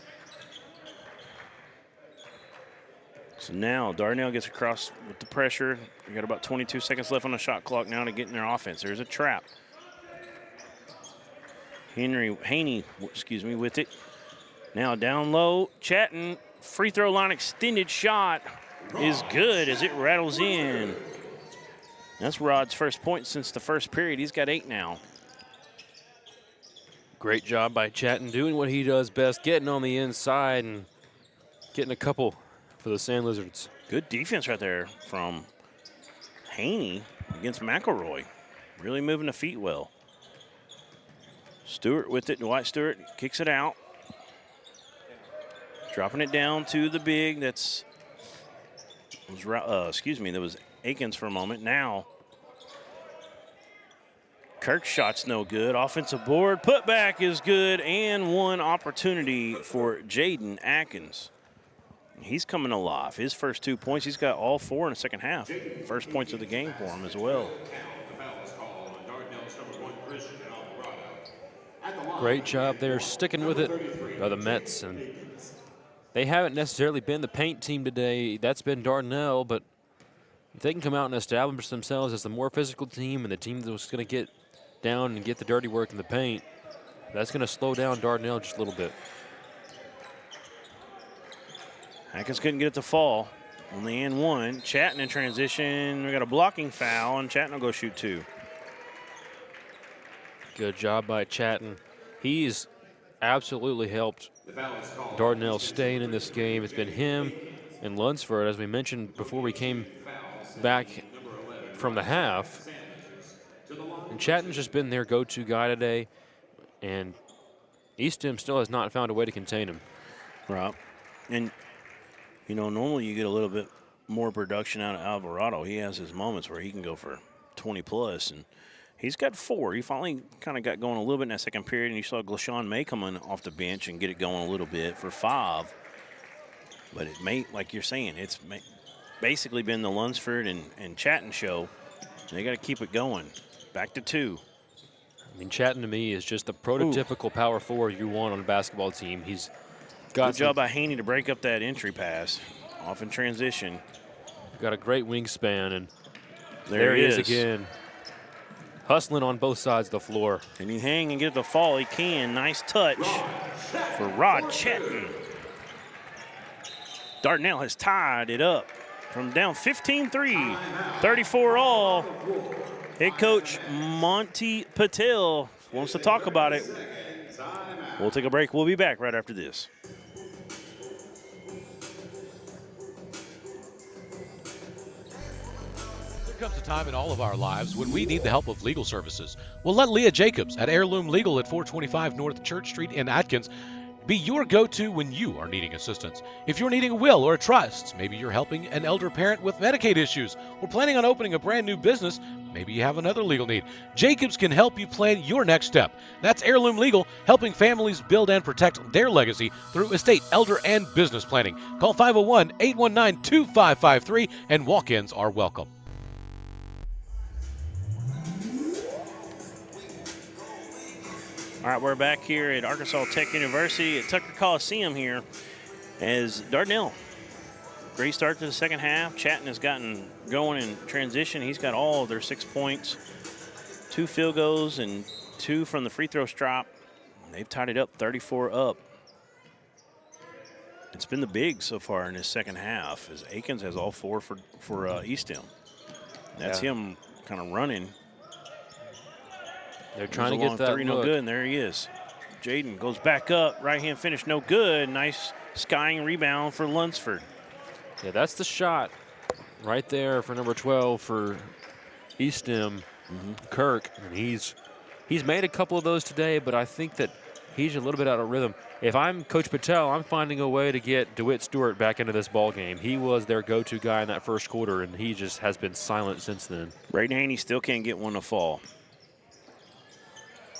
So now Dardanelle gets across with the pressure. We got about 22 seconds left on the shot clock now to get in their offense. There's a trap. Haney, with it. Now down low, Chatton, free throw line extended shot is good as it rattles in. That's Rod's first point since the first period. He's got 8 now. Great job by Chatton doing what he does best, getting on the inside and getting a couple for the Sand Lizards. Good defense right there from Haney against McElroy. Really moving the feet well. Stewart with it. Dwight Stewart kicks it out. Dropping it down to the big. That was Akins for a moment. Now, Kirk's shot's no good. Offensive board. Putback is good. And one opportunity for Jaden Atkins. He's coming alive. His first 2 points, he's got all 4 in the second half. First points of the game for him as well. Great job there sticking with it by the Mets. And they haven't necessarily been the paint team today. That's been Dardanelle, but if they can come out and establish themselves as the more physical team and the team that's going to get down and get the dirty work in the paint, that's going to slow down Dardanelle just a little bit. Atkins couldn't get it to fall on the and one. Chatton in transition. We got a blocking foul, and Chatton will go shoot 2. Good job by Chatton. He's absolutely helped Dardanelle staying in this game. It's been him and Lunsford, as we mentioned before we came back from the half. And Chatton's just been their go-to guy today, and EStem still has not found a way to contain him. Right. And, you know, normally you get a little bit more production out of Alvarado. He has his moments where he can go for 20+, and he's got 4. He finally kind of got going a little bit in that second period, and you saw Glashon May coming off the bench and get it going a little bit for 5. But it may, like you're saying, it's basically been the Lunsford and Chatton show. They got to keep it going. Back to 2. I mean, Chatton to me is just the prototypical power forward you want on a basketball team. He's got good job by Haney to break up that entry pass. Off in transition. Got a great wingspan, and there he is again. Hustling on both sides of the floor. Can he hang and get the fall? He can. Nice touch for Rod Chatton. Dardanelle has tied it up from down 15-3, 34 all. Head coach Monty Patel wants to talk about it. We'll take a break. We'll be back right after this. There comes a time in all of our lives when we need the help of legal services. Well, let Leah Jacobs at Heirloom Legal at 425 North Church Street in Atkins be your go-to when you are needing assistance. If you're needing a will or a trust, maybe you're helping an elder parent with Medicaid issues, or planning on opening a brand new business, maybe you have another legal need. Jacobs can help you plan your next step. That's Heirloom Legal, helping families build and protect their legacy through estate, elder, and business planning. Call 501-819-2553, and walk-ins are welcome. All right, we're back here at Arkansas Tech University at Tucker Colosseum here as Dardanelle. Great start to the second half. Chatton has gotten going in transition. He's got all of their 6 points, 2 field goals, and 2 from the free throw stripe. They've tied it up 34 up. It's been the big so far in this second half as Akins has all 4 for EStem. That's him kind of running. They're trying to get that 3, no good, and there he is. Jaden goes back up, right-hand finish, no good. Nice skying rebound for Lunsford. Yeah, that's the shot right there for number 12 for EStem, Kirk. And he's made a couple of those today, but I think that he's a little bit out of rhythm. If I'm Coach Patel, I'm finding a way to get DeWitt Stewart back into this ball game. He was their go-to guy in that first quarter, and he just has been silent since then. Braden Haney still can't get one to fall.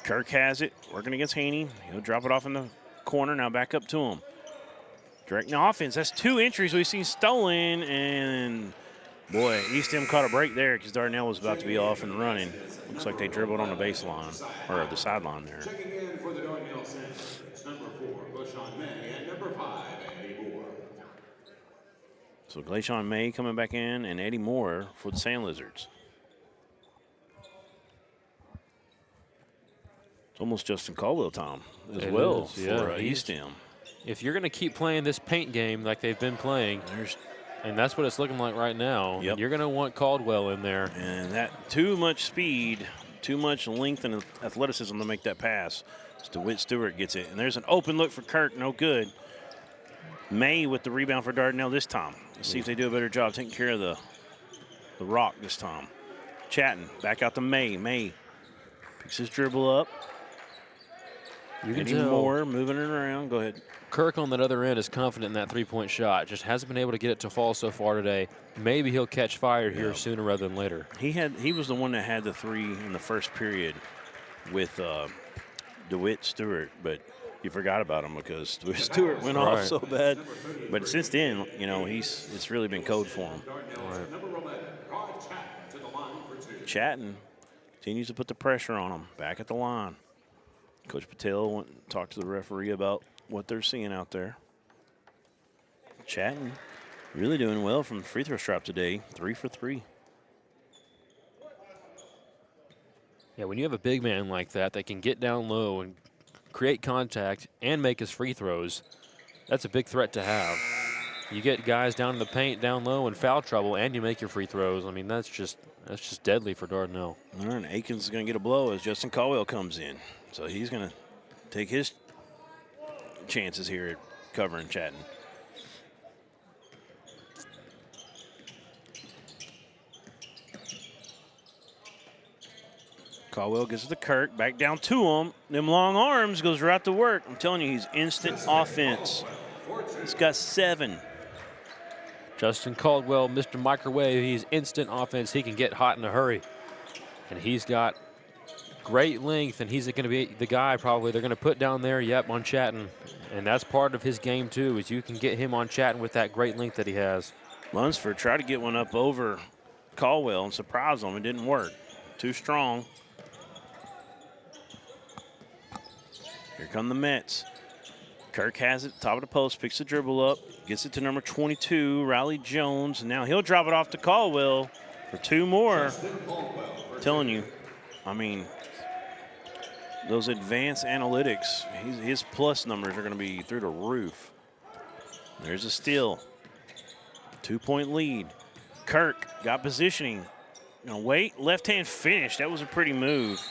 Kirk has it, working against Haney. He'll drop it off in the corner, now back up to him. Directing the offense, that's 2 entries we've seen stolen, and boy, EStem caught a break there because Dardanelle was about to be off and running. Looks like they dribbled on the baseline, or the sideline there. Checking in for the Dardanelle Sand Lizards, number 4, Glashon May, and number 5, Eddie Moore. So Glashon May coming back in, and Eddie Moore for the Sand Lizards. Almost Justin Caldwell time as well for EStem. If you're going to keep playing this paint game like they've been playing, and that's what it's looking like right now, you're going to want Caldwell in there. And that too much speed, too much length and athleticism to make that pass. So DeWitt Stewart gets it. And there's an open look for Kirk, no good. May with the rebound for Dardanelle this time. Let's see if they do a better job taking care of the rock this time. Chatting, back out to May. May picks his dribble up. You can Getting tell more, moving it around. Go ahead. Kirk on that other end is confident in that three-point shot. Just hasn't been able to get it to fall so far today. Maybe he'll catch fire here sooner rather than later. He was the one that had the three in the first period with DeWitt Stewart, but you forgot about him because DeWitt Stewart went off so bad. But since then, you know, it's really been code for him. Chatting continues to put the pressure on him. Back at the line. Coach Patel went and talked to the referee about what they're seeing out there. Chatting, really doing well from the free throw stripe today. 3 for 3. Yeah, when you have a big man like that can get down low and create contact and make his free throws, that's a big threat to have. You get guys down in the paint, down low, in foul trouble, and you make your free throws. I mean, that's just deadly for Dardanelle. All right, Akins is going to get a blow as Justin Caldwell comes in. So he's going to take his chances here at covering Chatting. Caldwell gets it to Kirk, back down to him. Them long arms goes right to work. I'm telling you, he's instant offense. He's got 7. Justin Caldwell, Mr. Microwave, he's instant offense. He can get hot in a hurry. And he's got great length, and he's going to be the guy probably they're going to put down there, on Chatting. And that's part of his game, too, is you can get him on Chatting with that great length that he has. Lunsford tried to get one up over Caldwell and surprise him. It didn't work. Too strong. Here come the Mets. Kirk has it, top of the post, picks the dribble up, gets it to number 22, Riley Jones. And now he'll drop it off to Caldwell for 2 more. I'm telling you, I mean, those advanced analytics, his plus numbers are going to be through the roof. There's a steal. 2-point lead. Kirk got positioning. Gonna wait, left-hand finish. That was a pretty move.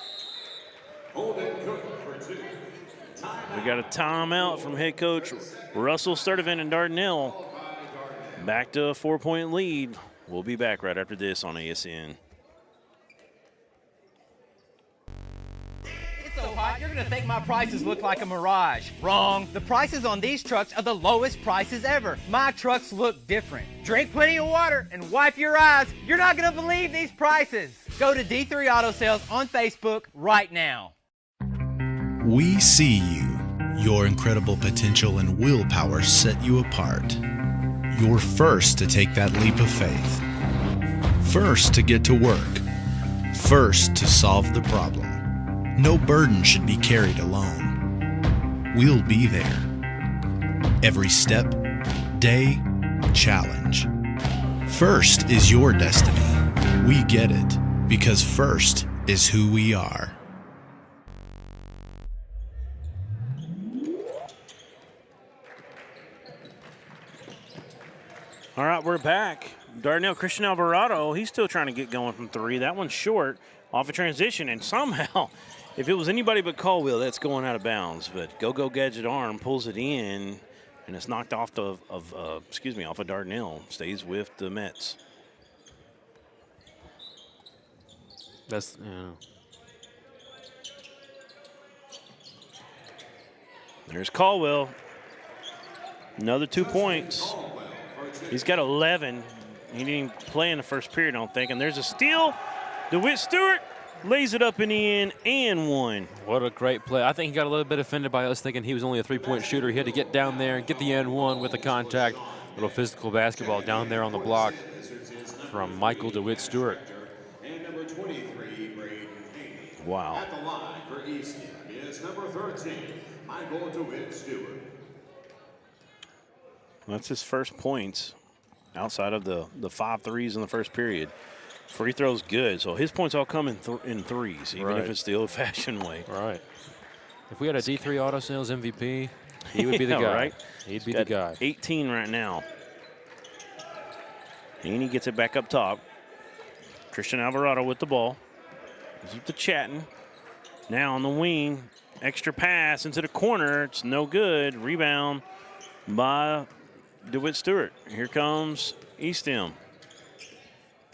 We got a timeout from head coach Russell Sturdivant and Dardanelle. Back to a 4-point lead. We'll be back right after this on ASN. So hot, you're gonna think my prices look like a mirage. Wrong. The prices on these trucks are the lowest prices ever. My trucks look different. Drink plenty of water and wipe your eyes. You're not gonna believe these prices. Go to D3 Auto Sales on Facebook right now. We see you. Your incredible potential and willpower set you apart. You're first to take that leap of faith. First to get to work. First to solve the problem. No burden should be carried alone. We'll be there. Every step, day, challenge. First is your destiny. We get it because first is who we are. All right, we're back. Dardanelle, Christian Alvarado, he's still trying to get going from 3. That one's short off a transition, and somehow, if it was anybody but Caldwell, that's going out of bounds. But Go-Go Gadget Arm pulls it in, and it's knocked off off of Dardanelle. Stays with the Mets. That's, There's Caldwell. Another 2 points. He's got 11. He didn't even play in the first period, I don't think. And there's a steal. DeWitt Stewart lays it up in the end and 1. What a great play. I think he got a little bit offended by us thinking he was only a 3-point shooter. He had to get down there and get the and 1 with the contact. Little physical basketball down there on the block from Michael DeWitt Stewart. And number 23, Braden Haynes. Wow. At the line for EStem is number 13, Michael DeWitt Stewart. That's his first points outside of the 5 threes in the first period. Free throw's good, so his points all come in threes, even if it's the old-fashioned way. Right. If we had a D3 Auto Sales MVP, he would be the guy. Right? He'd be the guy. 18 right now. And he gets it back up top. Christian Alvarado with the ball. He's with the Chatting. Now on the wing, extra pass into the corner. It's no good. Rebound by DeWitt Stewart. Here comes EStem.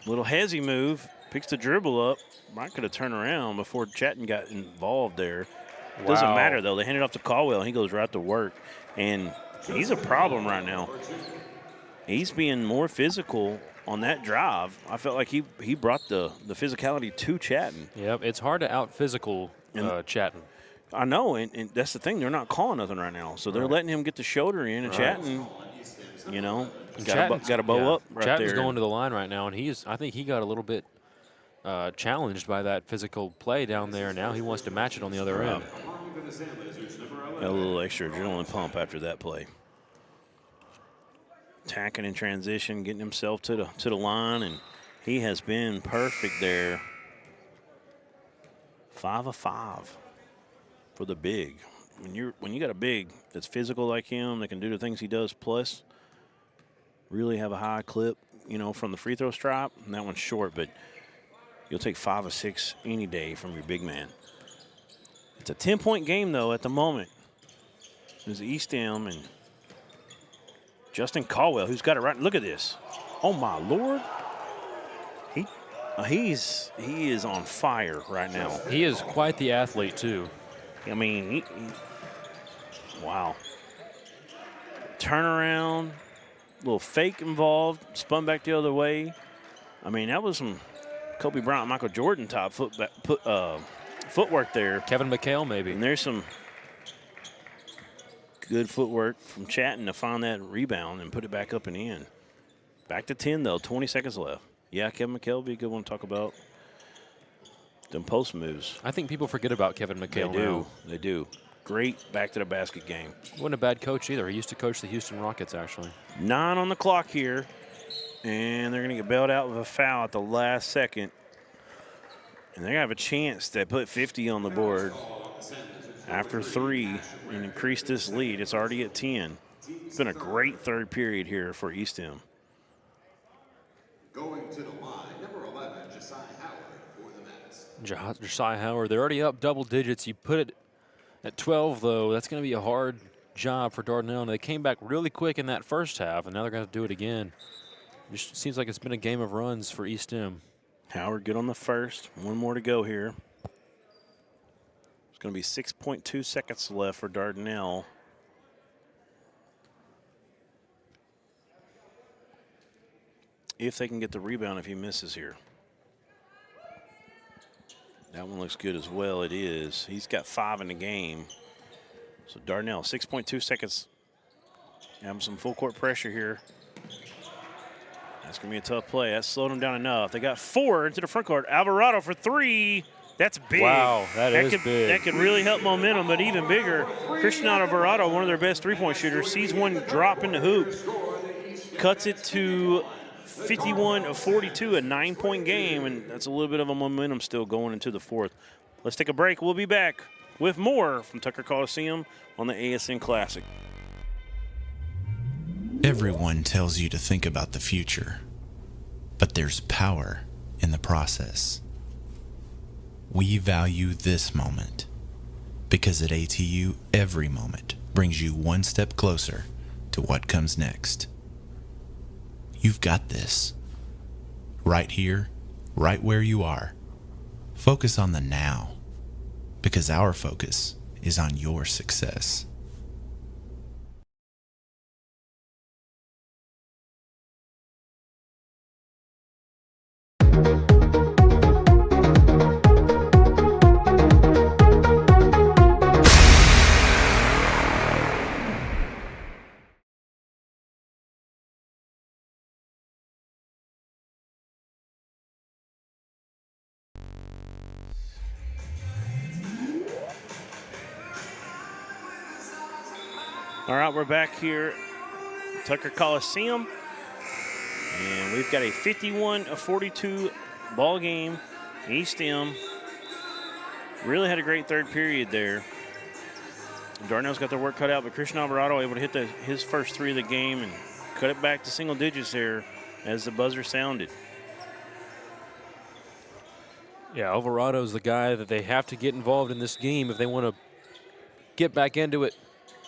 Little hezzy move. Picks the dribble up. Might could have turned around before Chatton got involved there. Wow. Doesn't matter, though. They hand it off to Caldwell, and he goes right to work. And he's a problem right now. He's being more physical on that drive. I felt like he brought the physicality to Chatton. Yep, it's hard to out-physical Chatton. I know, and that's the thing. They're not calling nothing right now. So they're letting him get the shoulder in, and Chatton, you know, got to bow up right Chatton's there. going to the line right now, and I think he got a little bit challenged by that physical play down there. Now he wants to match it on the other end. Got a little extra adrenaline pump after that play. Attacking in transition, getting himself to the line, and he has been perfect there. 5 of 5 for the big. When you got a big that's physical like him, that can do the things he does, plus really have a high clip, you know, from the free throw stripe. And that one's short, but you'll take 5 of 6 any day from your big man. It's a 10-point game though at the moment. There's EStem and Justin Caldwell, who's got it right. Look at this. Oh my Lord. He is on fire right now. He is quite the athlete too. I mean, wow. Turnaround, little fake involved, spun back the other way. I mean, that was some Kobe Bryant, Michael Jordan type footwork there. Kevin McHale maybe. And there's some good footwork from Chatton to find that rebound and put it back up and in. Back to 10 though, 20 seconds left. Yeah, Kevin McHale would be a good one to talk about. Them post moves. I think people forget about Kevin McHale now. They do. Great back to the basket game. Wasn't a bad coach either. He used to coach the Houston Rockets, actually. 9 on the clock here. And they're going to get bailed out with a foul at the last second. And they're going to have a chance to put 50 on the board after 3 and increase this lead. It's already at 10. It's been a great third period here for EStem. Going to the line, number 11, Josiah Howard for the Mets. Josiah Howard, they're already up double digits. You put it at 12, though. That's going to be a hard job for Dardanelle. And they came back really quick in that first half, and now they're going to do it again. Just seems like it's been a game of runs for EStem. Howard good on the first. One more to go here. It's going to be 6.2 seconds left for Dardanelle. If they can get the rebound if he misses here. That one looks good as well. It is. He's got 5 in the game. So Dardanelle, 6.2 seconds. Having some full court pressure here. That's going to be a tough play. That slowed him down enough. They got 4 into the front court. Alvarado for 3. That's big. Wow, that is big. That could really help momentum, but even bigger, Christian Alvarado, one of their best three-point shooters, sees one drop in the hoop, cuts it to 51 of 42, a 9-point game, and that's a little bit of a momentum still going into the fourth. Let's take a break. We'll be back with more from Tucker Colosseum on the ASN Classic. Everyone tells you to think about the future, but there's power in the process. We value this moment because at ATU, every moment brings you one step closer to what comes next. You've got this. Right here, right where you are. Focus on the now, because our focus is on your success. All right, we're back here at Tucker Colosseum, and we've got a 51 of 42 ball game. EStem really had a great third period there. Dardanelle's got their work cut out, but Christian Alvarado able to hit his first 3 of the game and cut it back to single digits there as the buzzer sounded. Yeah, Alvarado's the guy that they have to get involved in this game if they want to get back into it.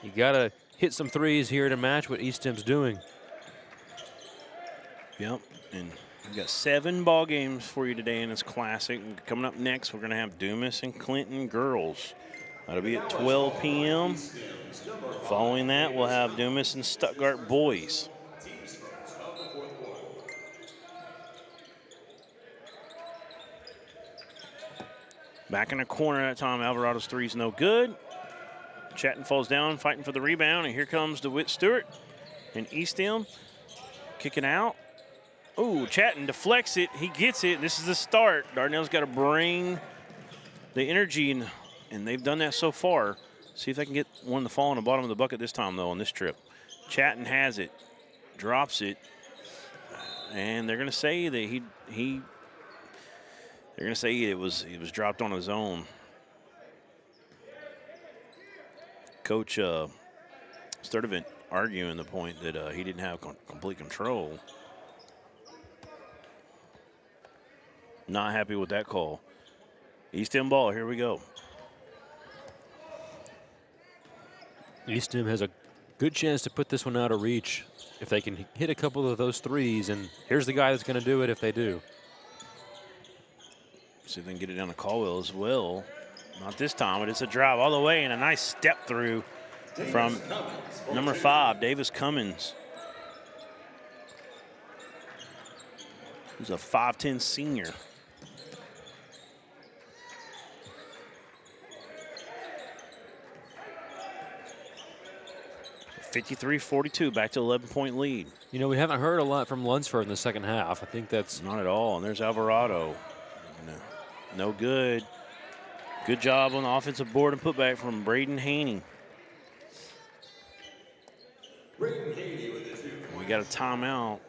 You got to hit some threes here to match what EStem's doing. Yep, and we've got 7 ball games for you today in this classic. And coming up next, we're going to have Dumas and Clinton girls. That'll be at 12 p.m. Following that, we'll have Dumas and Stuttgart boys. Back in the corner that time, Alvarado's three's no good. Chatton falls down, fighting for the rebound, and here comes DeWitt Stewart and EStem kicking out. Oh, Chatton deflects it. He gets it. This is the start. Dardanelle's got to bring the energy, and they've done that so far. See if they can get one to fall on the bottom of the bucket this time, though, on this trip. Chatton has it, drops it, and they're going to say that they're going to say it was dropped on his own. Coach Sturdivant arguing the point that he didn't have complete control. Not happy with that call. EStem ball, here we go. EStem has a good chance to put this one out of reach if they can hit a couple of those threes, and here's the guy that's going to do it if they do. See if they can get it down to Caldwell as well. Not this time, but it's a drive all the way and a nice step through from number 5, Davis Cummins. He's a 5'10" senior. (53-42), back to 11-point lead. You know, we haven't heard a lot from Lunsford in the second half. I think that's not at all. And there's Alvarado. No good. Good job on the offensive board and putback from Braden Haney. We got a timeout.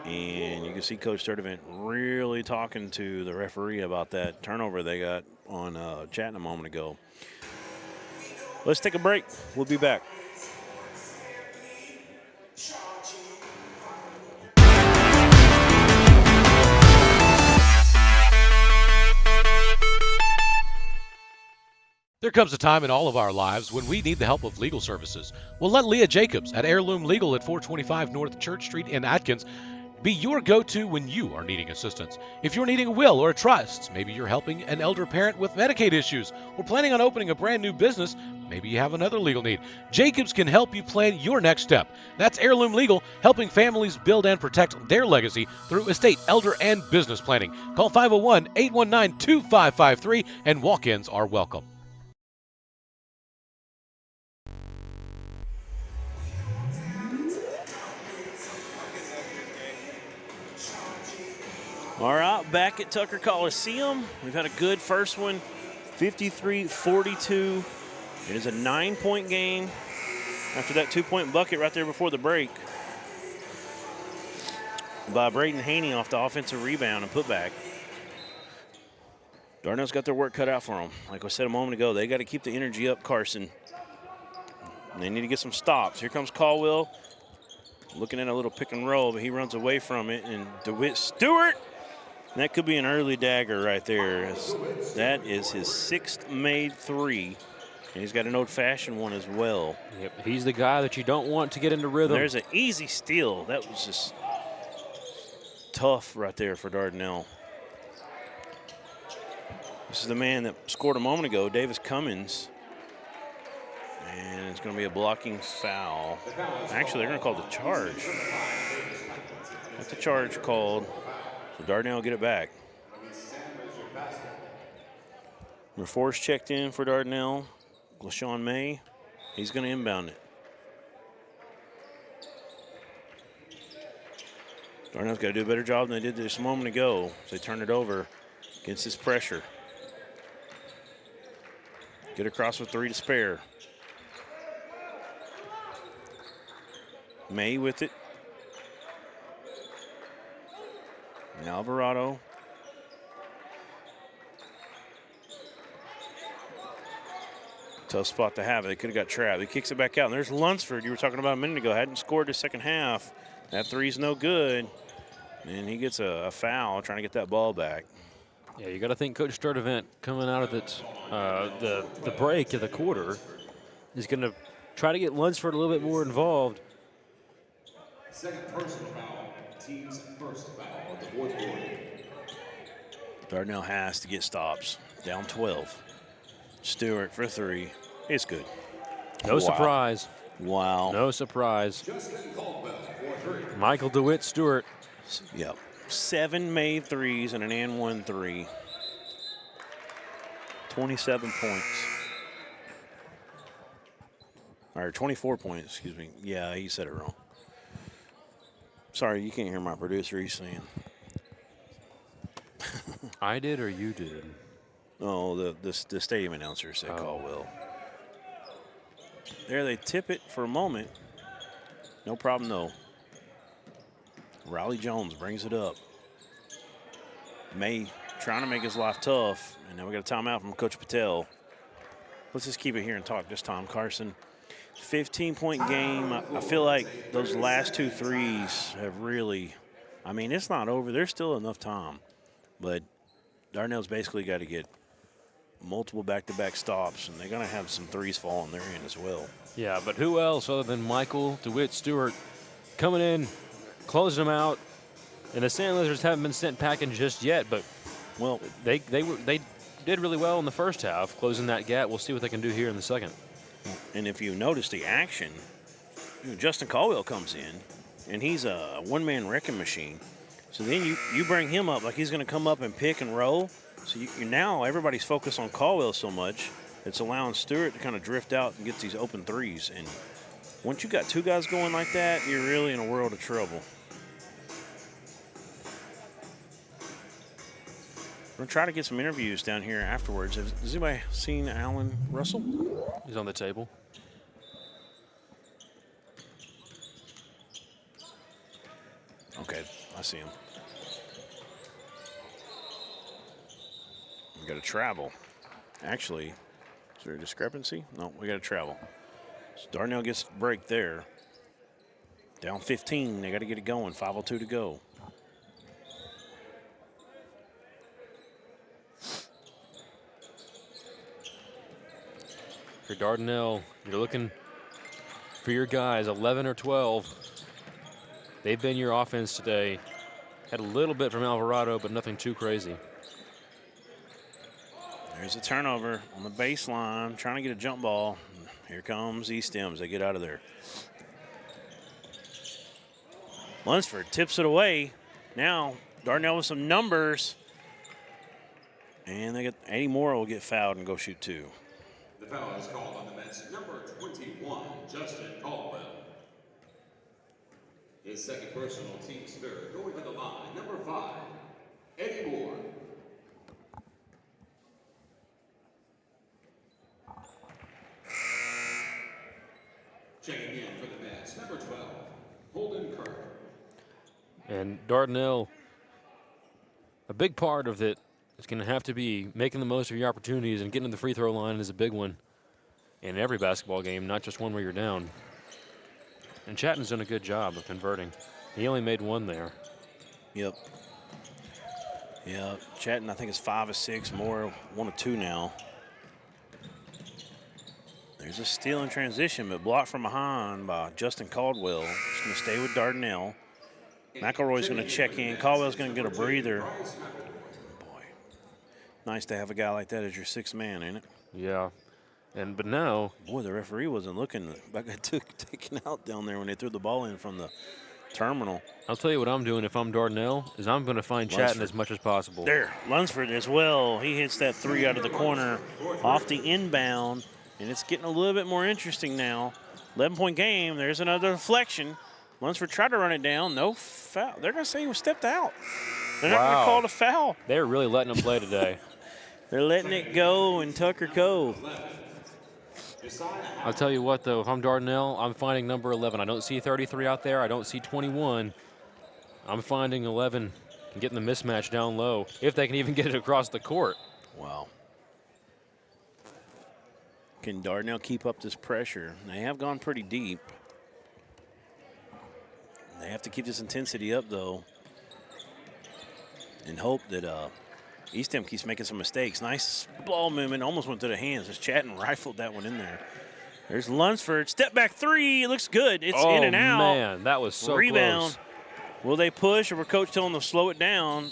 And you can see Coach Sturdivant really talking to the referee about that turnover they got on Chatton a moment ago. Let's take a break. We'll be back. There comes a time in all of our lives when we need the help of legal services. Well, let Leah Jacobs at Heirloom Legal at 425 North Church Street in Atkins be your go-to when you are needing assistance. If you're needing a will or a trust, maybe you're helping an elder parent with Medicaid issues, or planning on opening a brand new business, maybe you have another legal need. Jacobs can help you plan your next step. That's Heirloom Legal, helping families build and protect their legacy through estate, elder, and business planning. Call 501-819-2553, and walk-ins are welcome. All right, back at Tucker Colosseum. We've had a good first one, 53-42. It is a 9-point game after that 2-point bucket right there before the break by Braden Haney off the offensive rebound and putback. Dardanelle's got their work cut out for them. Like I said a moment ago, they got to keep the energy up, Carson. They need to get some stops. Here comes Caldwell looking at a little pick and roll, but he runs away from it, and DeWitt Stewart. That could be an early dagger right there. That is his 6th made 3, and he's got an old-fashioned one as well. Yep, he's the guy that you don't want to get into rhythm. There's an easy steal. That was just tough right there for Dardanelle. This is the man that scored a moment ago, Davis Cummins. And it's going to be a blocking foul. Actually, they're going to call the charge. That's the charge called. So Dardanelle will get it back. Number 4's checked in for Dardanelle. LaShawn May. He's going to inbound it. Dardanelle's got to do a better job than they did this a moment ago. So they turn it over against this pressure. Get across with 3 to spare. May with it. And Alvarado. Tough spot to have it. They could have got trapped. He kicks it back out. And there's Lunsford, you were talking about a minute ago. Hadn't scored the second half. That 3's no good. And he gets a foul trying to get that ball back. Yeah, you got to think Coach Sturdivant coming out of the break of the quarter is going to try to get Lunsford a little bit more involved. Second personal foul, team's first foul of the fourth quarter. Dardanelle has to get stops. Down 12. Stewart for 3. It's good. No surprise. Wow. No surprise. Justin Caldwell for 3. Michael DeWitt Stewart. Yep. 7 made threes and an and 1 3. 27 points. Or 24 points, excuse me. Yeah, he said it wrong. Sorry, you can't hear my producer. He's saying. I did or you did? Oh, the stadium announcer said Caldwell. There they tip it for a moment. No problem, though. Riley Jones brings it up. May trying to make his life tough, and now we got a timeout from Coach Patel. Let's just keep it here and talk this time, Carson. 15-point game. I feel like those last 2 threes have really, I mean, it's not over. There's still enough time. But Dardanelle's basically got to get multiple back-to-back stops, and they're going to have some threes fall on their end as well. Yeah, but who else other than Michael DeWitt Stewart coming in, closing them out. And the Sand Lizards haven't been sent packing just yet, but well, they did really well in the first half, closing that gap. We'll see what they can do here in the second. And if you notice the action, Justin Caldwell comes in, and he's a one-man wrecking machine. So then you bring him up like he's going to come up and pick and roll. So you now everybody's focused on Caldwell so much, it's allowing Stewart to kind of drift out and get these open threes. And once you got 2 guys going like that, you're really in a world of trouble. We're going to try to get some interviews down here afterwards. Has anybody seen Alan Russell? He's on the table. Okay, I see him. We got to travel. Actually, is there a discrepancy? No, we got to travel. So Dardanelle gets a break there. Down 15, they got to get it going. 5:02 to go. For Dardanelle, you're looking for your guys, 11 or 12. They've been your offense today. Had a little bit from Alvarado, but nothing too crazy. There's a turnover on the baseline, trying to get a jump ball. Here comes EStem. They get out of there. Lunsford tips it away. Now, Dardanelle with some numbers. And they get Eddie Moore will get fouled and go shoot 2. The foul is called on the Mets, number 21, Justin Caldwell. His second personal, team's third. Going to the line, number 5, Eddie Moore. Checking in for the Mets, number 12, Holden Kirk. And Dardanelle, a big part of it is going to have to be making the most of your opportunities, and getting to the free throw line is a big one in every basketball game, not just one where you're down. And Chatton's done a good job of converting. He only made 1 there. Yep. Yeah, Chatton, I think, is 5 of 6, more 1 of 2 now. There's a steal in transition, but blocked from behind by Justin Caldwell. He's going to stay with Dardanelle. McElroy's going to check in. Caldwell's going to get a breather. Boy, nice to have a guy like that as your 6th man, ain't it? Yeah. But now, boy, the referee wasn't looking. That got taken out down there when they threw the ball in from the terminal. I'll tell you what I'm doing if I'm Dardanelle, is I'm going to find Chatton as much as possible. There, Lunsford as well. He hits that 3 out of the corner off the inbound, and it's getting a little bit more interesting now. 11-point game. There's another deflection. Lunsford tried to run it down. No foul. They're going to say he was stepped out. They're not going to call it a foul. They're really letting him play today. They're letting it go in Tucker Cove. I'll tell you what, though, if I'm Dardanelle, I'm finding number 11. I don't see 33 out there. I don't see 21. I'm finding 11 and getting the mismatch down low, if they can even get it across the court. Wow. Can Dardanelle keep up this pressure? They have gone pretty deep. They have to keep this intensity up, though, and hope that EStem keeps making some mistakes. Nice ball movement, almost went to the hands as Chatton rifled that one in there. There's Lunsford. Step back three. It looks good. It's oh, in and out. Man, that was so Rebound. close. Will they push, or will coach tell them to slow it down?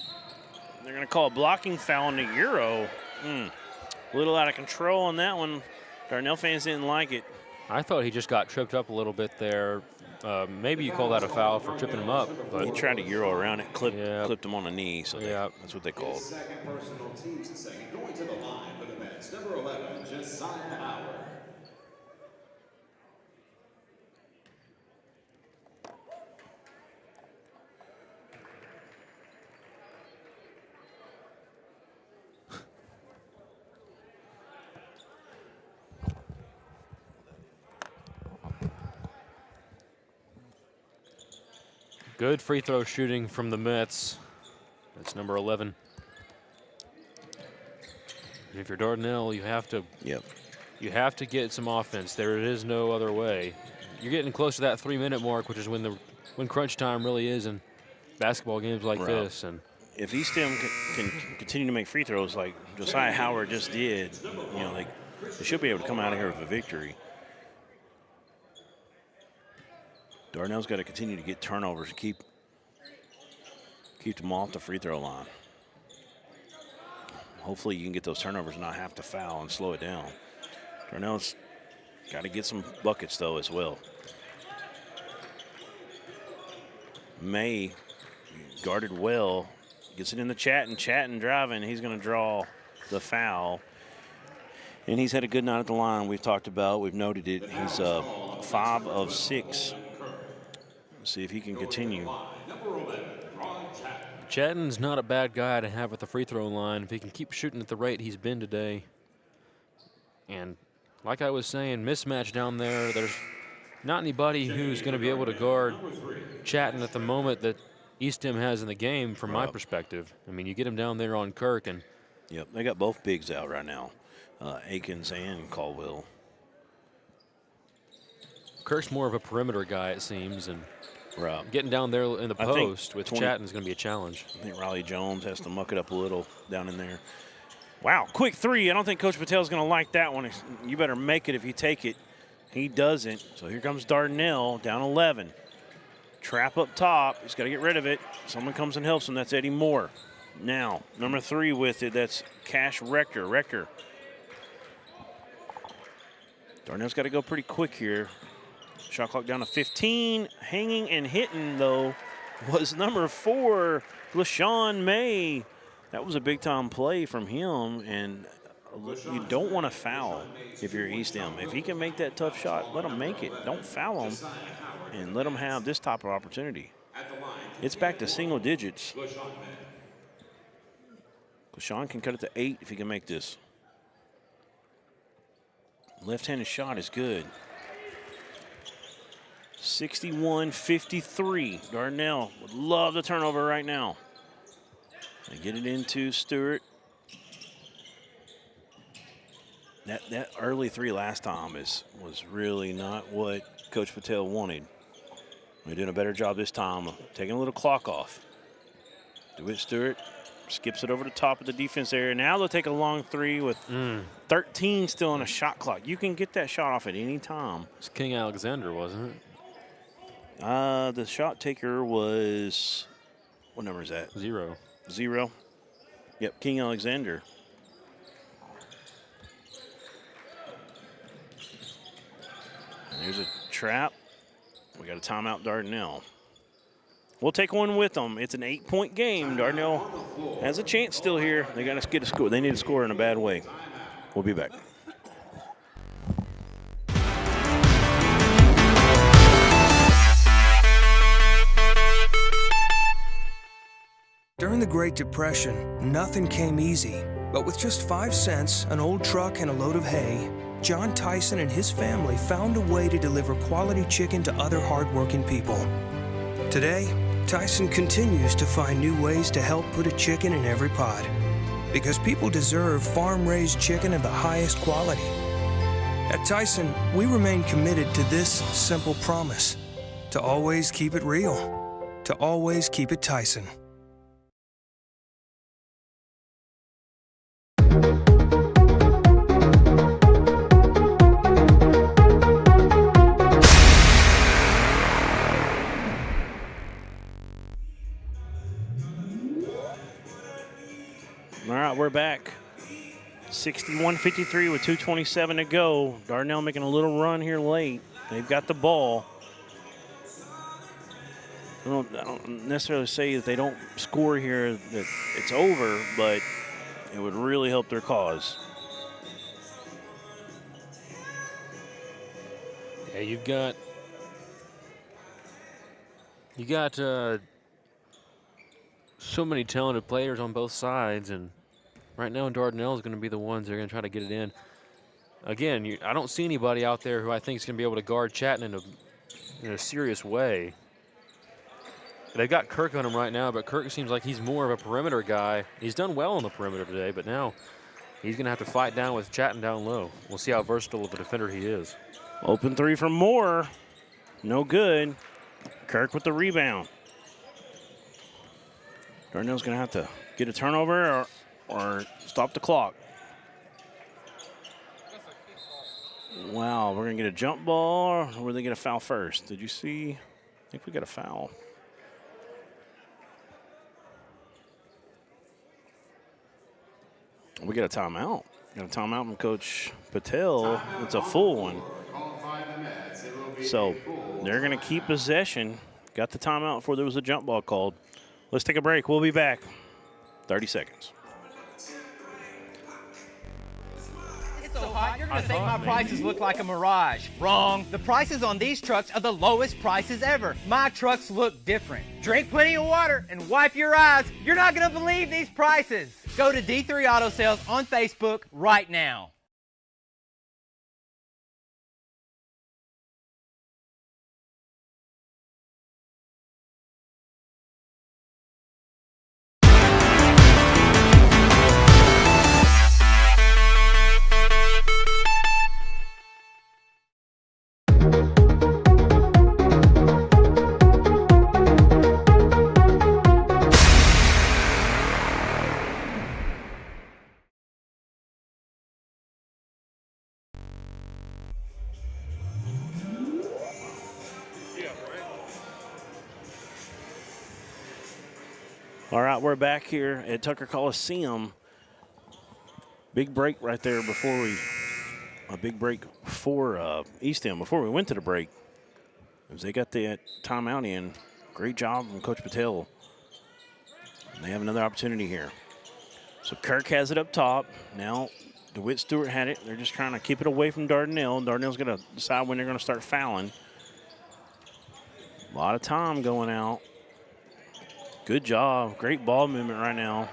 They're going to call a blocking foul on the Euro. A little out of control on that one. Dardanelle fans didn't like it. I thought he just got tripped up a little bit there. Maybe you call that a foul for tripping him up. But He tried to Euro around it, clipped him on the knee, so that's what they called. Second personal, teams second. Going to the line for the Mets, number 11, Josiah Howard. good free throw shooting from the Mets. That's number 11. And if you're Dardanelle, you have to. Yep. You have to get some offense. There is no other way. You're getting close to that 3-minute mark, which is when crunch time really is in basketball games like this. And if EStem can continue to make free throws like Josiah Howard just did, they should be able to come out of here with a victory. Dardanelle's got to continue to get turnovers and keep them off the free throw line. Hopefully you can get those turnovers and not have to foul and slow it down. Dardanelle's got to get some buckets, though, as well. May guarded well, gets it in the Chatton driving. He's going to draw the foul. And he's had a good night at the line. We've talked about, we've noted it. He's 5 of 6. Let's see if he can continue. Chatton's not a bad guy to have at the free throw line if he can keep shooting at the rate he's been today. And like I was saying, mismatch down there. There's not anybody who's going to be able to guard Chatton at the moment that EStem has in the game from my perspective. I mean, you get him down there on Kirk and. Yep, they got both bigs out right now, Akins and Caldwell. Kirk's more of a perimeter guy, it seems, and getting down there in the post with Chatton is going to be a challenge. I think Riley Jones has to muck it up a little down in there. Wow, quick three. I don't think Coach Patel's going to like that one. You better make it if you take it. He doesn't. So here comes Dardanelle, down 11. Trap up top. He's got to get rid of it. Someone comes and helps him. That's Eddie Moore. Now, number 3 with it. That's Cash Rector. Dardanelle's got to go pretty quick here. Shot clock down to 15. Hanging and hitting, though, was number 4, LaShawn May. That was a big-time play from him, and you don't want to foul if you're EStem. If he can make that tough shot, let him make it. Don't foul him, and let him have this type of opportunity. It's back to single digits. LaShawn can cut it to 8 if he can make this. Left-handed shot is good. 61-53. Dardanelle would love the turnover right now. They get it into Stewart. That early 3 last time was really not what Coach Patel wanted. They're doing a better job this time of taking a little clock off. DeWitt Stewart skips it over the top of the defense area. Now they'll take a long 3 with 13 still on a shot clock. You can get that shot off at any time. It's King Alexander, wasn't it? The shot taker was, what number is that? 0. 0. Yep, King Alexander. And there's a trap. We got a timeout, Dardanelle. We'll take one with them. It's an 8-point game. Dardanelle has a chance still here. They got to get a score. They need to score in a bad way. We'll be back. During the Great Depression, nothing came easy. But with just 5 cents, an old truck, and a load of hay, John Tyson and his family found a way to deliver quality chicken to other hardworking people. Today, Tyson continues to find new ways to help put a chicken in every pot. Because people deserve farm-raised chicken of the highest quality. At Tyson, we remain committed to this simple promise: to always keep it real, to always keep it Tyson. 61-53 with 2:27 to go. Dardanelle making a little run here late. They've got the ball. I don't necessarily say that they don't score here that it's over, but it would really help their cause. Yeah, you got so many talented players on both sides, and right now Dardanelle is going to be the ones that are going to try to get it in. Again, I don't see anybody out there who I think is going to be able to guard Chatton in a serious way. They've got Kirk on him right now, but Kirk seems like he's more of a perimeter guy. He's done well on the perimeter today, but now he's going to have to fight down with Chatton down low. We'll see how versatile of a defender he is. Open three from Moore. No good. Kirk with the rebound. Dardanelle's going to have to get a turnover or stop the clock. Wow, we're going to get a jump ball, or were they get a foul first? Did you see? I think we got a foul. We got a timeout. Got a timeout from Coach Patel. It's a full one. So they're going to keep possession. Got the timeout before there was a jump ball called. Let's take a break. We'll be back. 30 seconds. It's so hot, you're going to think my prices look like a mirage. Wrong. The prices on these trucks are the lowest prices ever. My trucks look different. Drink plenty of water and wipe your eyes. You're not going to believe these prices. Go to D3 Auto Sales on Facebook right now. All right, we're back here at Tucker Colosseum. Big break right there before a big break for EStem before we went to the break. As they got the timeout in. Great job from Coach Patel. And they have another opportunity here. So Kirk has it up top. Now DeWitt Stewart had it. They're just trying to keep it away from Dardanelle. Dardanelle's going to decide when they're going to start fouling. A lot of time going out. Good job. Great ball movement right now.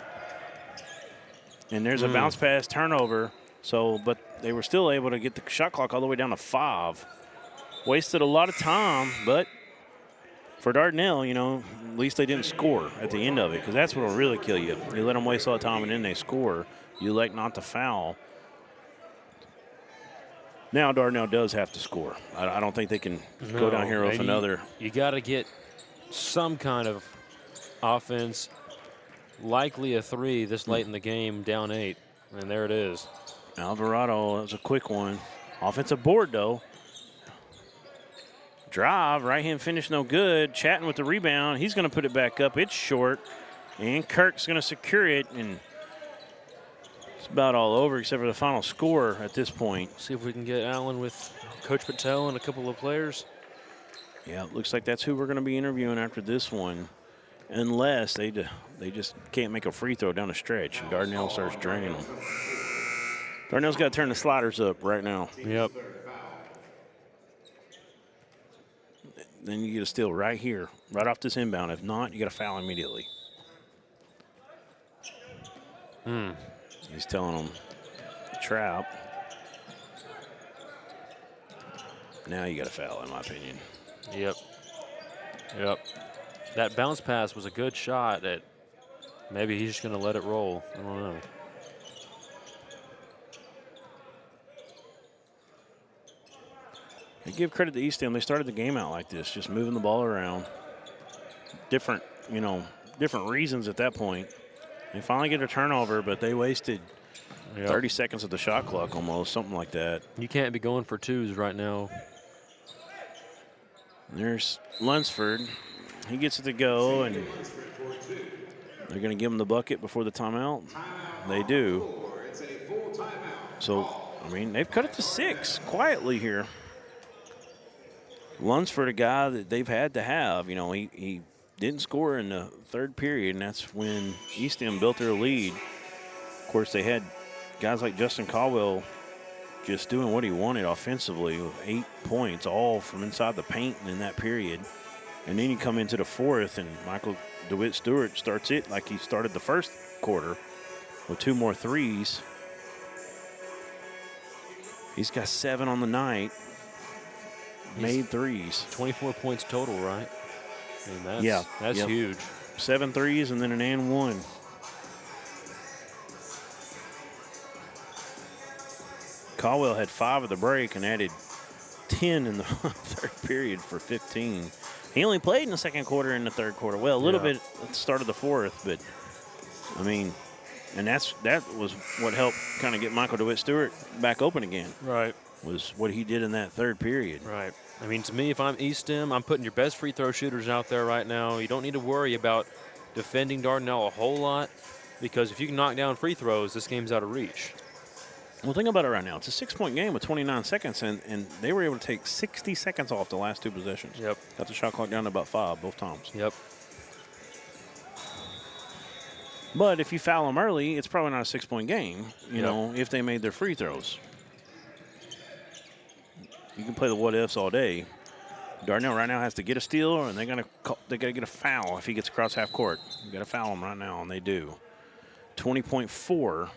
And there's a bounce pass turnover. So, but they were still able to get the shot clock all the way down to 5. Wasted a lot of time, but for Dardanelle, you know, at least they didn't score at the end of it, because that's what will really kill you. You let them waste all the time and then they score. You elect not to foul. Now Dardanelle does have to score. I don't think they can go down here with another. You got to get some kind of offense, likely a 3 this late in the game, down 8. And there it is. Alvarado, that was a quick one. Offensive board, though. Drive, right hand finish, no good. Chatting with the rebound. He's going to put it back up. It's short. And Kirk's going to secure it. And it's about all over except for the final score at this point. See if we can get Allen with Coach Patel and a couple of players. Yeah, it looks like that's who we're going to be interviewing after this one. Unless they just can't make a free throw down the stretch. And Dardanelle starts draining them. Dardanelle's got to turn the sliders up right now. Yep. Then you get a steal right here, right off this inbound. If not, you got to foul immediately. He's telling them trap. Now you got to foul, in my opinion. Yep. That bounce pass was a good shot. That maybe he's just going to let it roll. I don't know. I give credit to EStem. They started the game out like this, just moving the ball around. Different reasons at that point. They finally get a turnover, but they wasted 30 seconds of the shot clock almost, something like that. You can't be going for 2s right now. There's Lunsford. He gets it to go, and they're going to give him the bucket before the timeout. They do. So, I mean, they've cut it to 6 quietly here. Lunsford, a guy that they've had to have. You know, he didn't score in the third period, and that's when EStem built their lead. Of course, they had guys like Justin Caldwell just doing what he wanted offensively with 8 points, all from inside the paint in that period. And then you come into the fourth, and Michael DeWitt Stewart starts it like he started the first quarter with 2 more threes. He's got 7 on the night, made threes. 24 points total, right? I mean, that's yep. huge. 7 threes and then an and one. Caldwell had 5 at the break and added 10 in the third period for 15. He only played in the second quarter and the third quarter. Well, a little bit at the start of the fourth, but I mean, and that was what helped kind of get Michael DeWitt Stewart back open again. Right. Was what he did in that third period. Right. I mean, to me, if I'm EStem, I'm putting your best free throw shooters out there right now. You don't need to worry about defending Dardanelle a whole lot, because if you can knock down free throws, this game's out of reach. Well, think about it right now. It's a 6-point game with 29 seconds, and they were able to take 60 seconds off the last 2 possessions. Yep. Got the shot clock down to about 5 both times. Yep. But if you foul them early, it's probably not a 6-point game, you know, if they made their free throws. You can play the what-ifs all day. Dardanelle right now has to get a steal, and they got to get a foul if he gets across half court. You got to foul him right now, and they do. 20.4.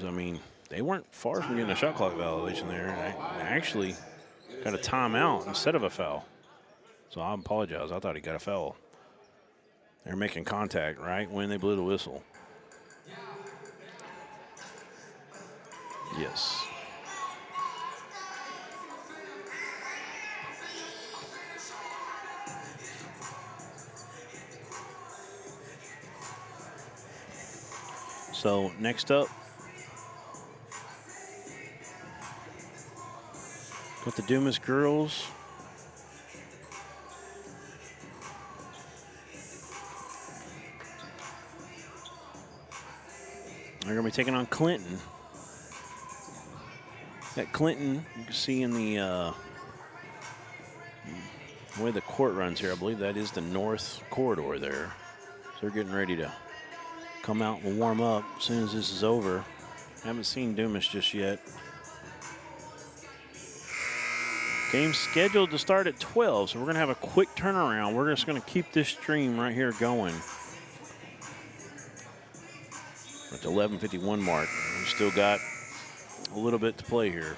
I mean, they weren't far from getting a shot clock violation there. They actually got a timeout instead of a foul. So I apologize. I thought he got a foul. They're making contact right when they blew the whistle. Yes. So next up, got the Dumas girls. They're going to be taking on Clinton. That Clinton, you can see in the way the court runs here, I believe that is the north corridor there. So they're getting ready to come out and warm up as soon as this is over. Haven't seen Dumas just yet. Game's scheduled to start at 12, so we're going to have a quick turnaround. We're just going to keep this stream right here going. At the 11:51 mark, we've still got a little bit to play here.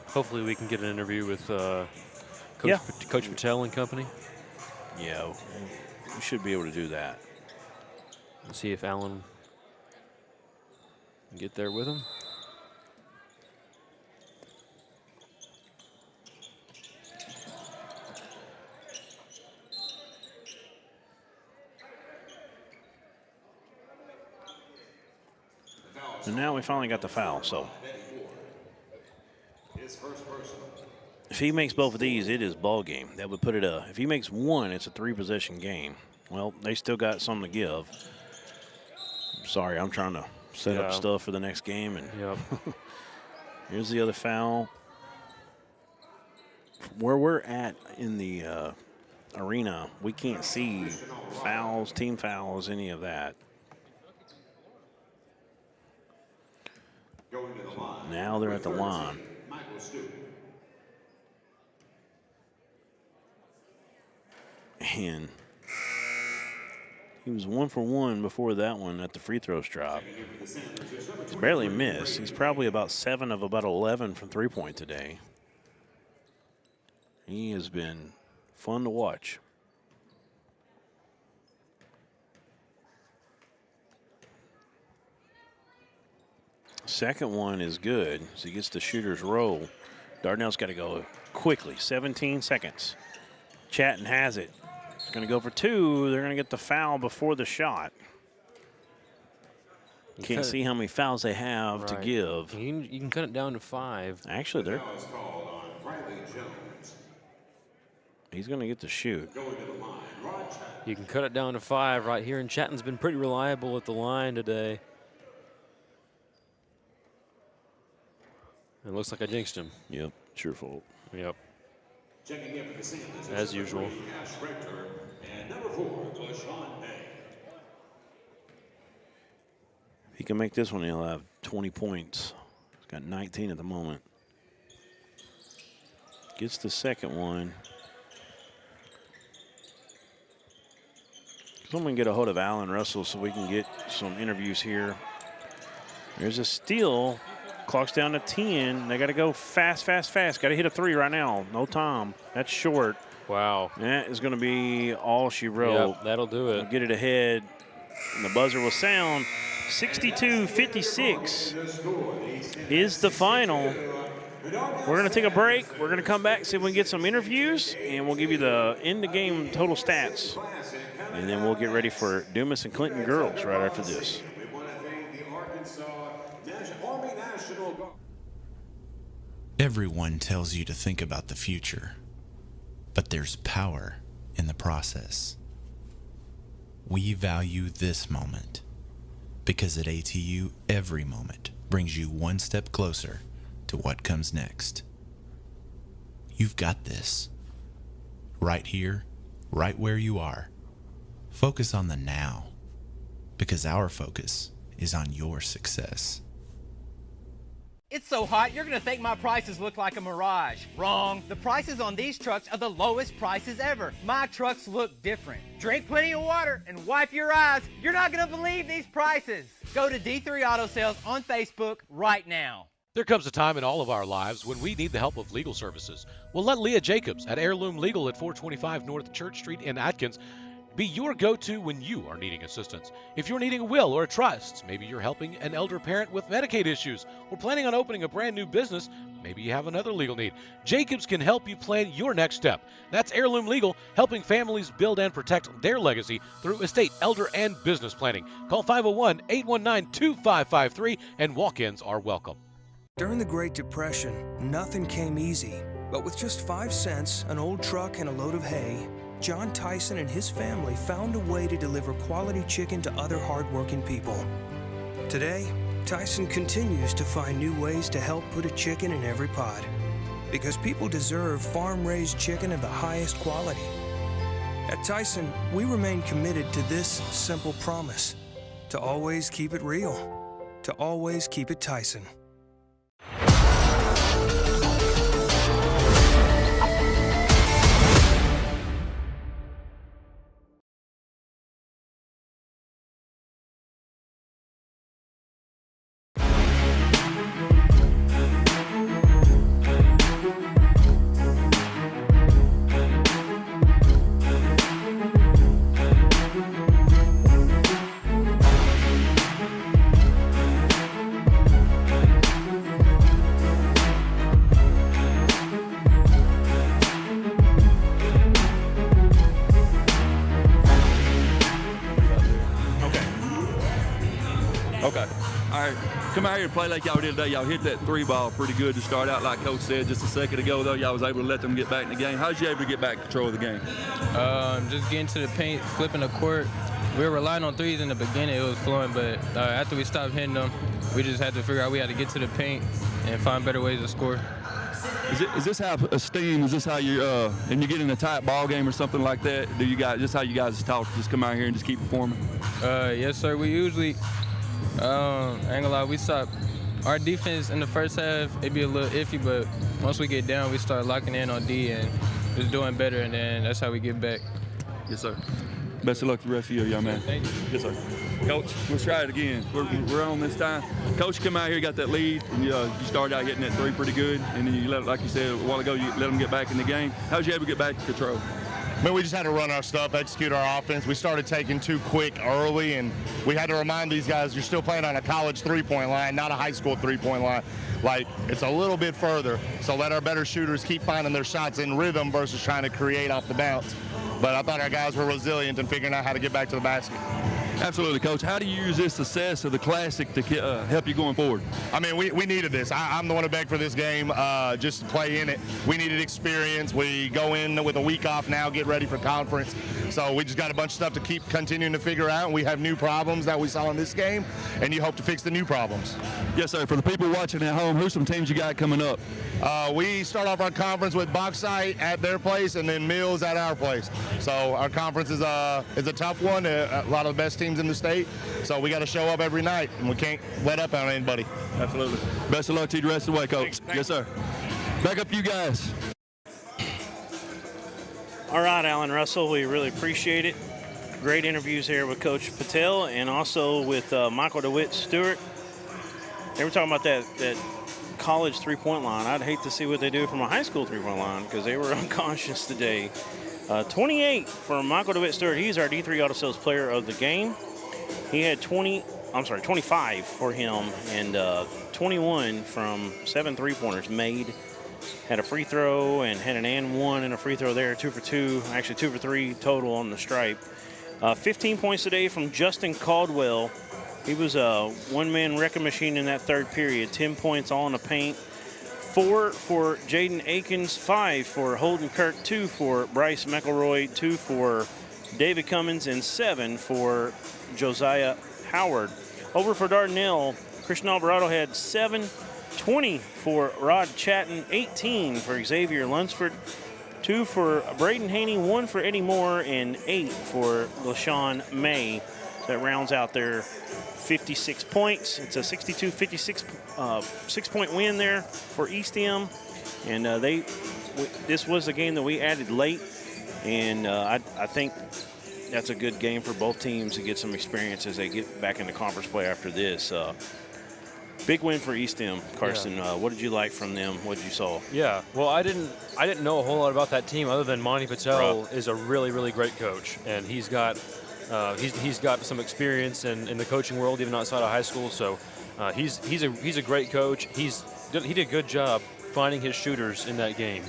Hopefully we can get an interview with Coach Patel and company. Yeah, we should be able to do that. Let's see if Alan can get there with him. And now we finally got the foul, so if he makes both of these, it is ball game. That would put it if he makes one, it's a 3-possession game. Well, they still got something to give. Sorry, I'm trying to set up stuff for the next game. And here's the other foul. Where we're at in the arena, we can't see fouls, team fouls, any of that. Now they're at the line. And he was 1 for 1 before that one at the free throws drop. He's barely missed. He's probably about 7 of about 11 from three-point today. He has been fun to watch. Second one is good, so he gets the shooter's roll. Dardanelle's got to go quickly, 17 seconds. Chatton has it. He's going to go for 2. They're going to get the foul before the shot. Can't see how many fouls they have to give. You can cut it down to 5. Actually, they're. He's going to get the shoot. You can cut it down to 5 right here, and Chatton's been pretty reliable at the line today. It looks like I jinxed him. Yep, it's your fault. Yep. Checking in for the Sand Lizards, As usual. Ash Rector, and number 4, Glashawn Bay. If he can make this one, he'll have 20 points. He's got 19 at the moment. Gets the second one. Someone get a hold of Alan Russell so we can get some interviews here. There's a steal. Clock's down to 10. They got to go fast, fast, fast. Got to hit a 3 right now. No time. That's short. Wow. That is going to be all she wrote. Yep, that'll do it. We'll get it ahead. And the buzzer will sound. 62-56 is the final. We're going to take a break. We're going to come back, see if we can get some interviews, and we'll give you the end-of-game total stats. And then we'll get ready for Dumas and Clinton girls right after this. We want to thank the Arkansas Army National Guard. Everyone tells you to think about the future, but there's power in the process. We value this moment because at ATU, every moment brings you one step closer to what comes next. You've got this. Right here, right where you are. Focus on the now, because our focus is on your success. It's so hot, you're gonna think my prices look like a mirage. Wrong. The prices on these trucks are the lowest prices ever. My trucks look different. Drink plenty of water and wipe your eyes. You're not gonna believe these prices. Go to D3 Auto Sales on Facebook right now. There comes a time in all of our lives when we need the help of legal services. Well, let Leah Jacobs at Heirloom Legal at 425 North Church Street in Atkins be your go-to when you are needing assistance. If you're needing a will or a trust, maybe you're helping an elder parent with Medicaid issues, or planning on opening a brand new business, maybe you have another legal need. Jacobs can help you plan your next step. That's Heirloom Legal, helping families build and protect their legacy through estate, elder, and business planning. Call 501-819-2553, and walk-ins are welcome. During the Great Depression, nothing came easy. But with just 5 cents, an old truck, and a load of hay, John Tyson and his family found a way to deliver quality chicken to other hardworking people. Today, Tyson continues to find new ways to help put a chicken in every pot. Because people deserve farm-raised chicken of the highest quality. At Tyson, we remain committed to this simple promise: to always keep it real, to always keep it Tyson. Okay. All right. Come out here and play like y'all did today. Y'all hit that 3 ball pretty good to start out. Like Coach said just a second ago, though, y'all was able to let them get back in the game. How was you able to get back control of the game? Just getting to the paint, flipping the court. We were relying on threes in the beginning. It was flowing, but after we stopped hitting them, we just had to figure out we had to get to the paint and find better ways to score. Is this how EStem? Is this how you and you get in a tight ball game or something like that? Do you guys just how you guys talk? Just come out here and just keep performing? Yes, sir. We usually, I ain't gonna lie, we stop. Our defense in the first half, it'd be a little iffy, but once we get down, we start locking in on D and just doing better, and then that's how we get back. Yes, sir. Best of luck the rest of you, young man. Thank you. Yes, sir. Coach, let's try it again. We're on this time. Coach, come out here, got that lead, and you started out hitting that 3 pretty good, and then you let, like you said a while ago, you let them get back in the game. How was you able to get back to control? Man, we just had to run our stuff, execute our offense. We started taking too quick early, and we had to remind these guys, you're still playing on a college three-point line, not a high school three-point line. Like, it's a little bit further. So let our better shooters keep finding their shots in rhythm versus trying to create off the bounce. But I thought our guys were resilient in figuring out how to get back to the basket. Absolutely, Coach. How do you use this success of the Classic to help you going forward? I mean, we needed this. I'm the one who begged for this game just to play in it. We needed experience. We go in with a week off now, get ready for conference. So we just got a bunch of stuff to keep continuing to figure out. And we have new problems that we saw in this game, and you hope to fix the new problems. Yes, sir. For the people watching at home, who's some teams you got coming up? We start off our conference with Bauxite at their place and then Mills at our place. So our conference is a tough one. A lot of the best teams in the state. So we got to show up every night, and we can't let up on anybody. Absolutely. Best of luck to you the rest of the way, Coach. Yes, sir. Back up you guys. All right, Alan Russell, we really appreciate it. Great interviews here with Coach Patel and also with Michael DeWitt Stewart. They were talking about that college three-point line. I'd hate to see what they do from a high school three-point line because they were unconscious today. 28 for Michael DeWitt Stewart. He's our D3 Auto Sales Player of the Game. He had 25 for him and 21 from 7 three-pointers made. Had a free throw and had an and one and a free throw there, 2 for 2, actually 2 for 3 total on the stripe. 15 points today from Justin Caldwell. He was a one-man wrecking machine in that third period. 10 points all in the paint. 4 for Jaden Akins, 5 for Holden Kirk, 2 for Bryce McElroy, 2 for David Cummins, and 7 for Josiah Howard. Over for Dardanelle, Christian Alvarado had 7, 20 for Rod Chatton, 18 for Xavier Lunsford, 2 for Braden Haney, 1 for Eddie Moore, and 8 for LaShawn May. That rounds out their 56 points. It's a 62-56 6-point win there for EStem. And this was a game that we added late. And I think that's a good game for both teams to get some experience as they get back into conference play after this. Big win for EStem, Carson. Yeah. What did you like from them? What did you saw? Yeah, well, I didn't know a whole lot about that team other than Monty Patel is a really, really great coach, and he's got some experience in the coaching world even outside of high school. So he's a great coach. He did a good job finding his shooters in that game.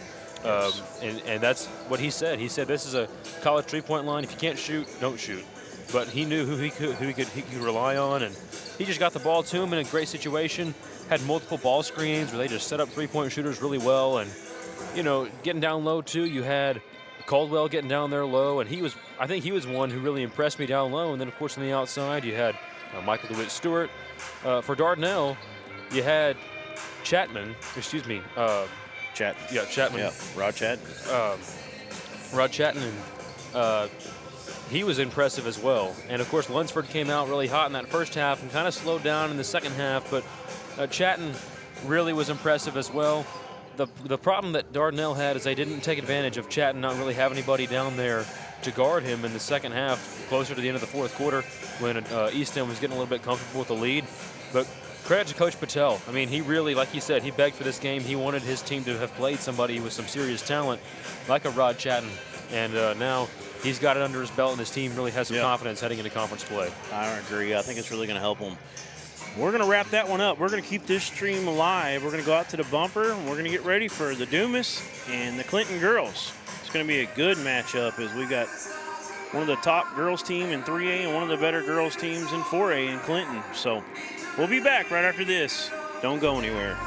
And that's what he said. He said this is a college three-point line. If you can't shoot, don't shoot. But he knew who he could rely on, and he just got the ball to him in a great situation. Had multiple ball screens where they just set up three-point shooters really well, and getting down low too. You had Caldwell getting down there low, and I think he was one who really impressed me down low. And then of course on the outside you had Michael DeWitt Stewart. For Dardanelle, you had Chapman. Chapman. Yeah, Rod Chatton. Rod Chatton, and he was impressive as well. And of course Lunsford came out really hot in that first half and kind of slowed down in the second half, but Chatton really was impressive as well. The problem that Dardanelle had is they didn't take advantage of Chatton not really having anybody down there to guard him in the second half, closer to the end of the fourth quarter when EStem was getting a little bit comfortable with the lead. But credit to Coach Patel. I mean, he really, like he said, he begged for this game. He wanted his team to have played somebody with some serious talent like a Rod Chatton. And now he's got it under his belt, and his team really has some confidence heading into conference play. I agree. I think it's really going to help them. We're going to wrap that one up. We're going to keep this stream alive. We're going to go out to the bumper, and we're going to get ready for the Dumas and the Clinton girls. It's going to be a good matchup as we got one of the top girls team in 3A and one of the better girls teams in 4A in Clinton. So we'll be back right after this. Don't go anywhere.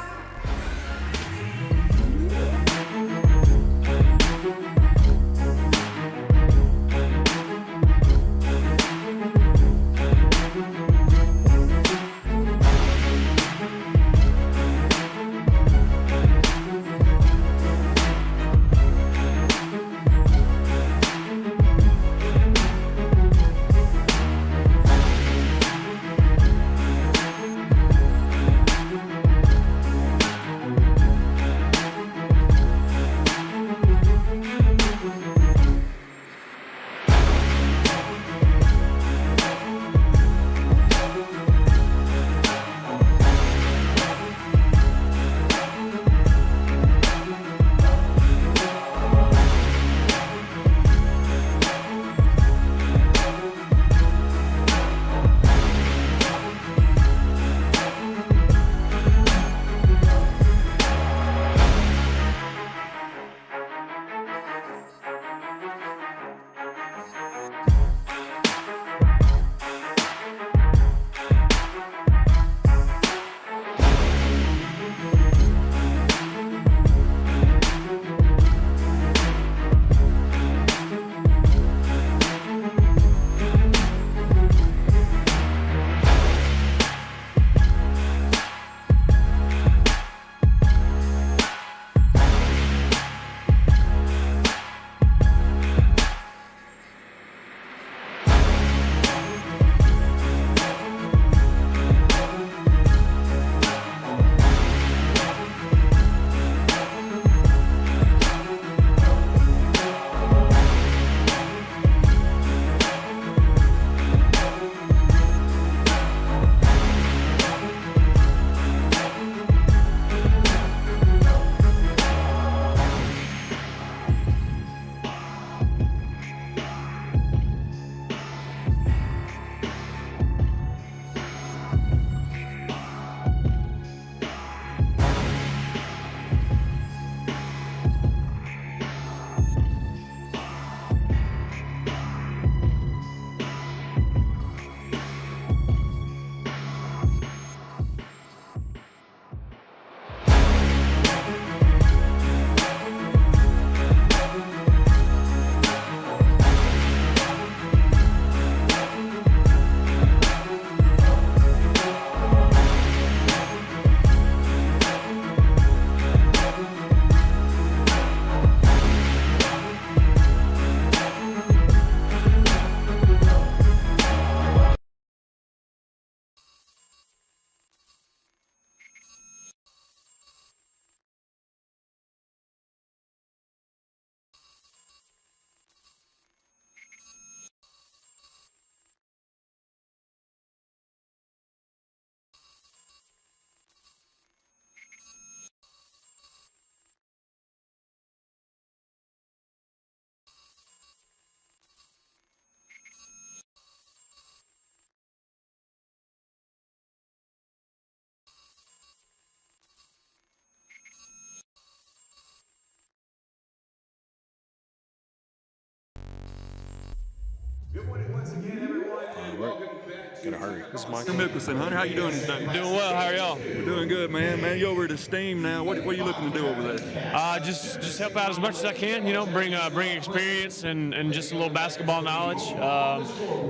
Gotta hurry. This is Mike Mickelson. Hunter, how you doing today? Doing well. How are y'all? We're doing good, man. Man, you're over at EStem now. What are you looking to do over there? Just help out as much as I can. You know, bring experience and just a little basketball knowledge.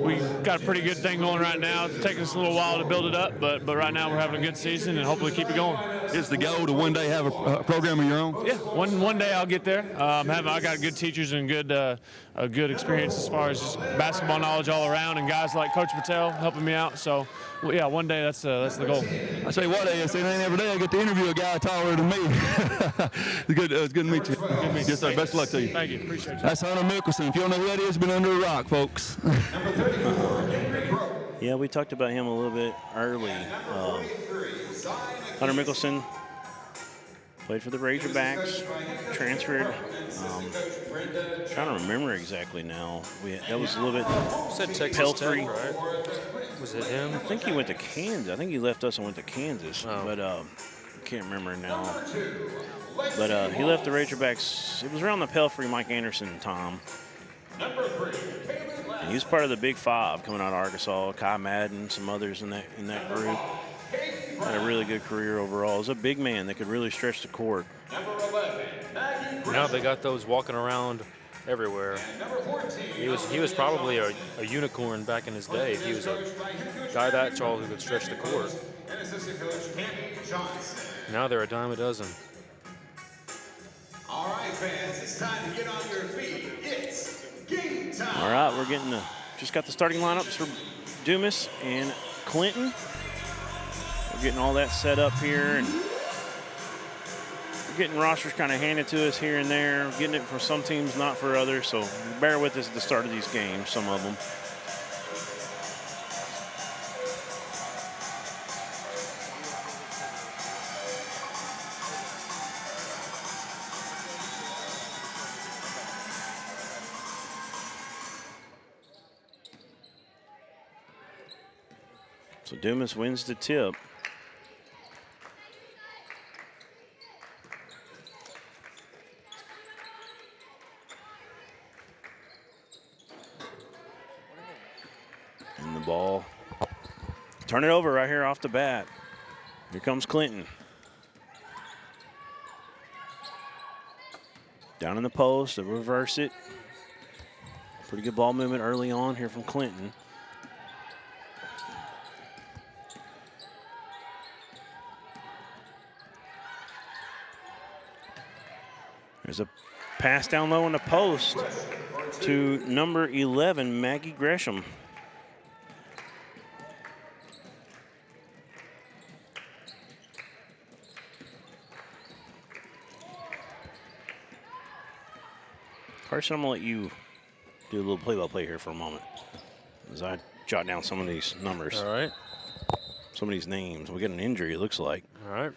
We got a pretty good thing going right now. It's taking us a little while to build it up, but right now we're having a good season and hopefully keep it going. Is the goal to one day have a program of your own? Yeah, one day I'll get there. I got good teachers and a good experience as far as just basketball knowledge all around, and guys like Coach Patel helping me out. So, well, yeah, one day that's the goal. I tell you what, ASN, ain't every day I get to interview a guy taller than me. It's good to meet you. Good to meet you. Yes, sir. Best of luck to you. Thank you. Appreciate you. That's Hunter Mickelson. If you don't know who that is, been under a rock, folks. Yeah, we talked about him a little bit early. Hunter Mickelson played for the Razorbacks, transferred. Trying to remember exactly now. That was a little bit. You said Texas Tech, right? Was it him? I think he went to Kansas. I think he left us and went to Kansas, but I can't remember now. But he left the Razorbacks. It was around the Pelfrey, Mike Anderson time. And he was part of the Big Five coming out of Arkansas. Kai Madden, some others in that group. Had a really good career overall. He was a big man that could really stretch the court. Now they got those walking around everywhere. He was probably a unicorn back in his day. He was a guy that tall who could stretch the court. Now they're a dime a dozen. All right, fans, it's time to get on your feet. It's game time. All right, we're just got the starting lineups for Dumas and Clinton. We're getting all that set up here, and we're getting rosters kind of handed to us here and there. We're getting it for some teams, not for others, so bear with us at the start of these games, some of them. So Dumas wins the tip. And the ball. Turn it over right here off the bat. Here comes Clinton. Down in the post, they reverse it. Pretty good ball movement early on here from Clinton. There's a pass down low in the post to number 11, Maggie Gresham. Carson, I'm going to let you do a little play-by-play here for a moment as I jot down some of these numbers. All right. Some of these names. We got an injury, it looks like. All right.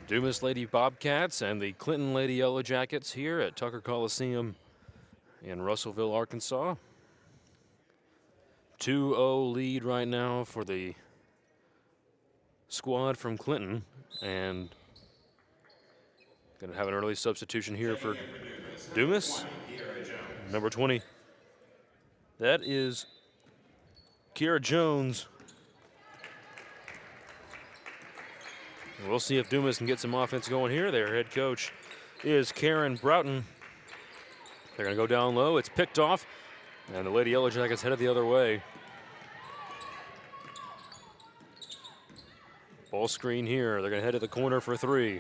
Dumas Lady Bobcats and the Clinton Lady Yellow Jackets here at Tucker Colosseum in Russellville, Arkansas. 2-0 lead right now for the squad from Clinton, and going to have an early substitution here for Dumas. Number 20. That is Kiara Jones. We'll see if Dumas can get some offense going here. Their head coach is Karen Broughton. They're going to go down low. It's picked off, and the Lady Yellow Jackets headed the other way. Ball screen here. They're going to head to the corner for three.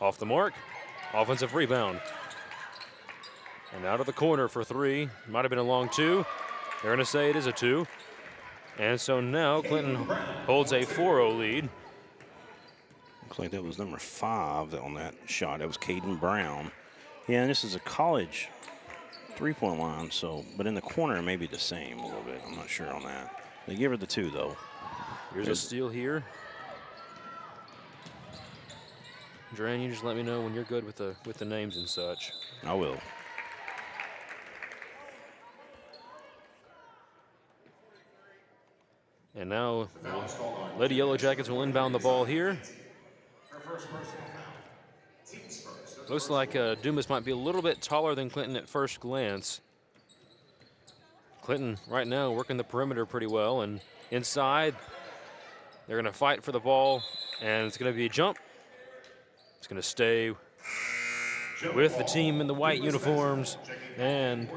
Off the mark. Offensive rebound. And out of the corner for three. Might have been a long two. They're going to say it is a two. And so now Clinton holds a 4-0 lead. Looks like that was number 5 on that shot. That was Caden Brown. Yeah, and this is a college three-point line, so, but in the corner it may be the same a little bit. I'm not sure on that. They give her the 2, though. Here's a steal here. Duran, you just let me know when you're good with the names and such. I will. And now Lady Yellow Jackets will inbound the ball here. Looks like Dumas might be a little bit taller than Clinton at first glance. Clinton right now working the perimeter pretty well, and inside they're going to fight for the ball, and it's going to be a jump. It's going to stay with the team in the white uniforms, and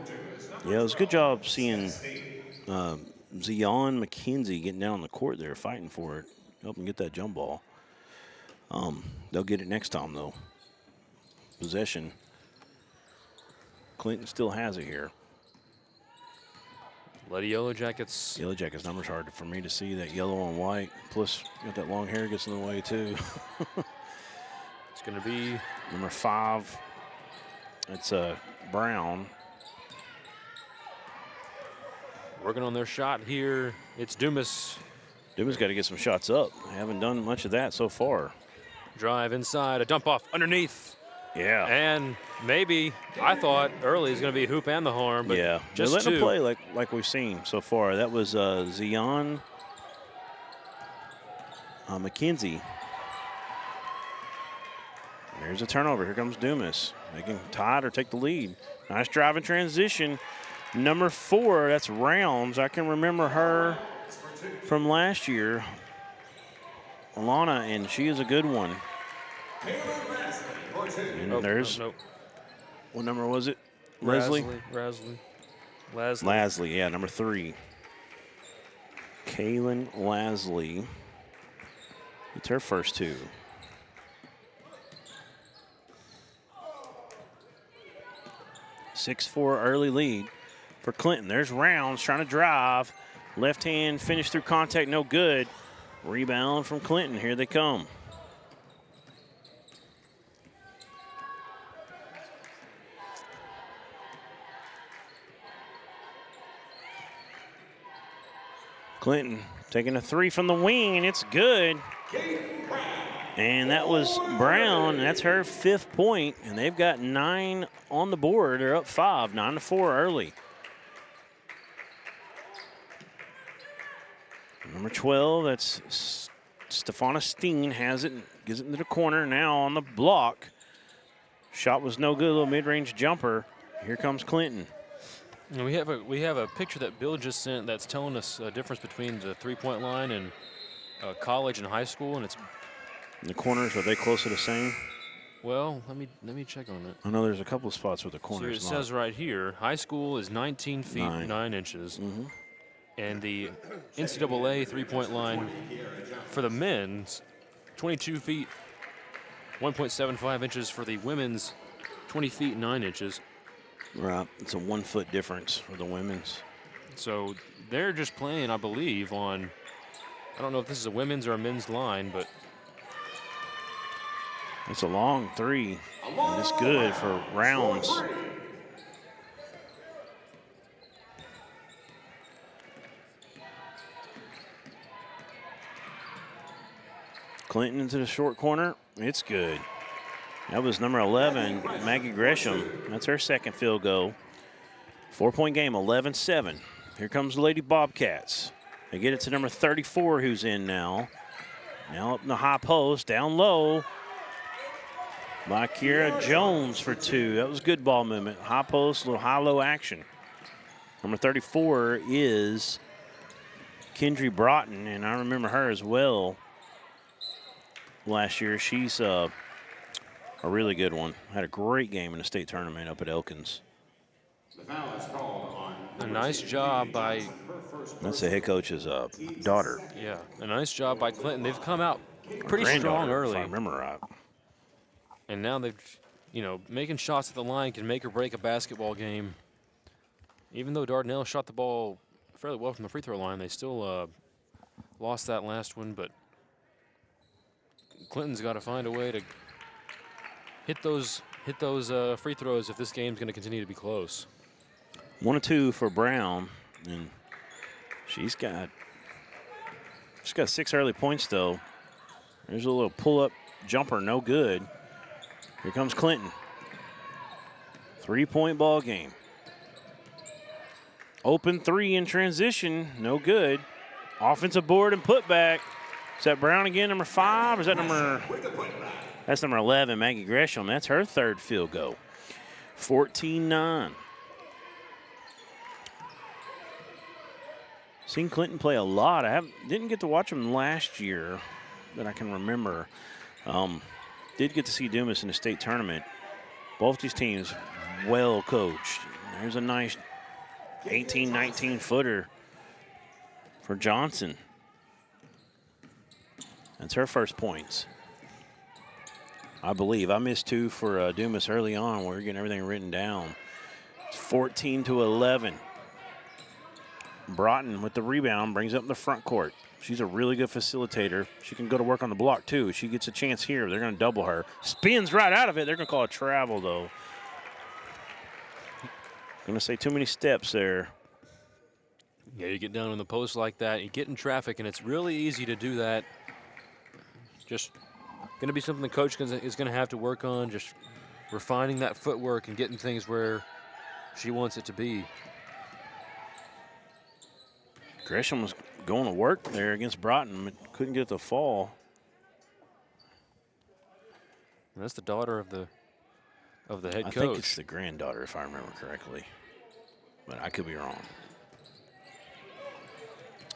yeah, it was a good job seeing Zion McKenzie getting down on the court there, fighting for it, helping get that jump ball. They'll get it next time though. Possession. Clinton still has it here. Lady Yellow Jackets. Yellow Jackets numbers hard for me to see, that yellow and white. Plus, got that long hair gets in the way too. It's going to be number 5. It's Brown. Working on their shot here. It's Dumas. Dumas got to get some shots up. They haven't done much of that so far. Drive inside, a dump off underneath. Yeah. And maybe, I thought early is going to be a hoop and the horn, but yeah, just they're letting two. them play like we've seen so far. That was Zion McKenzie. There's a turnover. Here comes Dumas. They can tie it or take the lead. Nice drive and transition. Number 4, that's Rounds. I can remember her from last year, Alana, and she is a good one. And there's, what number was it? Leslie? Lasley, yeah, number 3. Kaylin Lasley. It's her first 2. (6-4) early lead for Clinton. There's Rounds trying to drive. Left hand finish through contact, no good. Rebound from Clinton. Here they come. Clinton taking a 3 from the wing, and it's good. And that was Brown. That's her 5th point, and they've got 9 on the board. They're up 5, 9-4 early. Number 12, that's Stefana Steen, has it, gives it into the corner. Now on the block. Shot was no good, a little mid-range jumper. Here comes Clinton. And we have a picture that Bill just sent that's telling us a difference between the 3-point line and college and high school, and it's the corners, are they close to the same? Well, let me check on it. I know there's a couple of spots with the corners. So it says right here, high school is 19 feet 9 inches, and the NCAA 3-point line for the men's 22 feet 1.75 inches, for the women's 20 feet 9 inches. Right, it's a 1 foot difference for the women's. So they're just playing, I believe, on, I don't know if this is a women's or a men's line, but it's a long 3, and it's good for Rounds. Clinton into the short corner, it's good. That was number 11, Maggie Gresham. That's her 2nd field goal. 4-point game, 11-7. Here comes the Lady Bobcats. They get it to number 34, who's in now. Now up in the high post, down low by Kira Jones for 2. That was good ball movement. High post, little high-low action. Number 34 is Kendry Broughton, and I remember her as well last year. She's a really good one. Had a great game in the state tournament up at Elkins. A nice job by... That's the head coach's daughter. Yeah, a nice job by Clinton. They've come out pretty strong early. If I remember right. And now they've, making shots at the line can make or break a basketball game. Even though Dardanelle shot the ball fairly well from the free throw line, they still lost that last one. But Clinton's got to find a way to hit those free throws if this game's going to continue to be close. 1 2 for Brown, and she's got 6 early points though. There's a little pull-up jumper, no good. Here comes Clinton. 3-point ball game. Open 3 in transition, no good. Offensive board and putback. Is that Brown again, number 5? Or is that number? That's number 11, Maggie Gresham. That's her 3rd field goal. 14-9. Seen Clinton play a lot. Didn't get to watch him last year that I can remember. Did get to see Dumas in the state tournament. Both these teams well coached. There's a nice 18, 19 footer for Johnson. That's her first points. I believe. I missed 2 for Dumas early on. We're getting everything written down. It's 14-11. Broughton with the rebound brings up the front court. She's a really good facilitator. She can go to work on the block too. She gets a chance here. They're going to double her. Spins right out of it. They're going to call a travel though. Going to say too many steps there. Yeah, you get down in the post like that, you get in traffic, and it's really easy to do that. Just going to be something the coach is going to have to work on, just refining that footwork and getting things where she wants it to be. Gresham was going to work there against Broughton, but couldn't get the fall. And that's the daughter of the head coach. I think it's the granddaughter, if I remember correctly, but I could be wrong.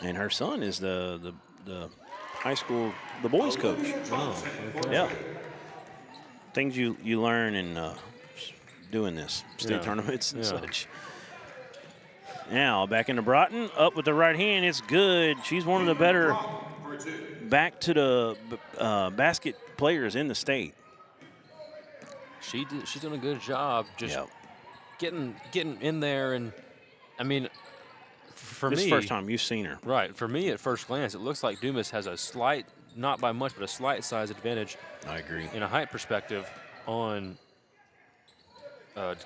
And her son is the high school, the boys coach. Oh, okay. Yeah. Things you learn in doing this, state tournaments and such. Now back into Broughton, up with the right hand, it's good. She's one of the better back to the basket players in the state. She's done a good job just getting in there, and I mean, for me, this is the first time you've seen her. Right. For me, at first glance, it looks like Dumas has a slight, not by much, but a slight size advantage. I agree. In a height perspective on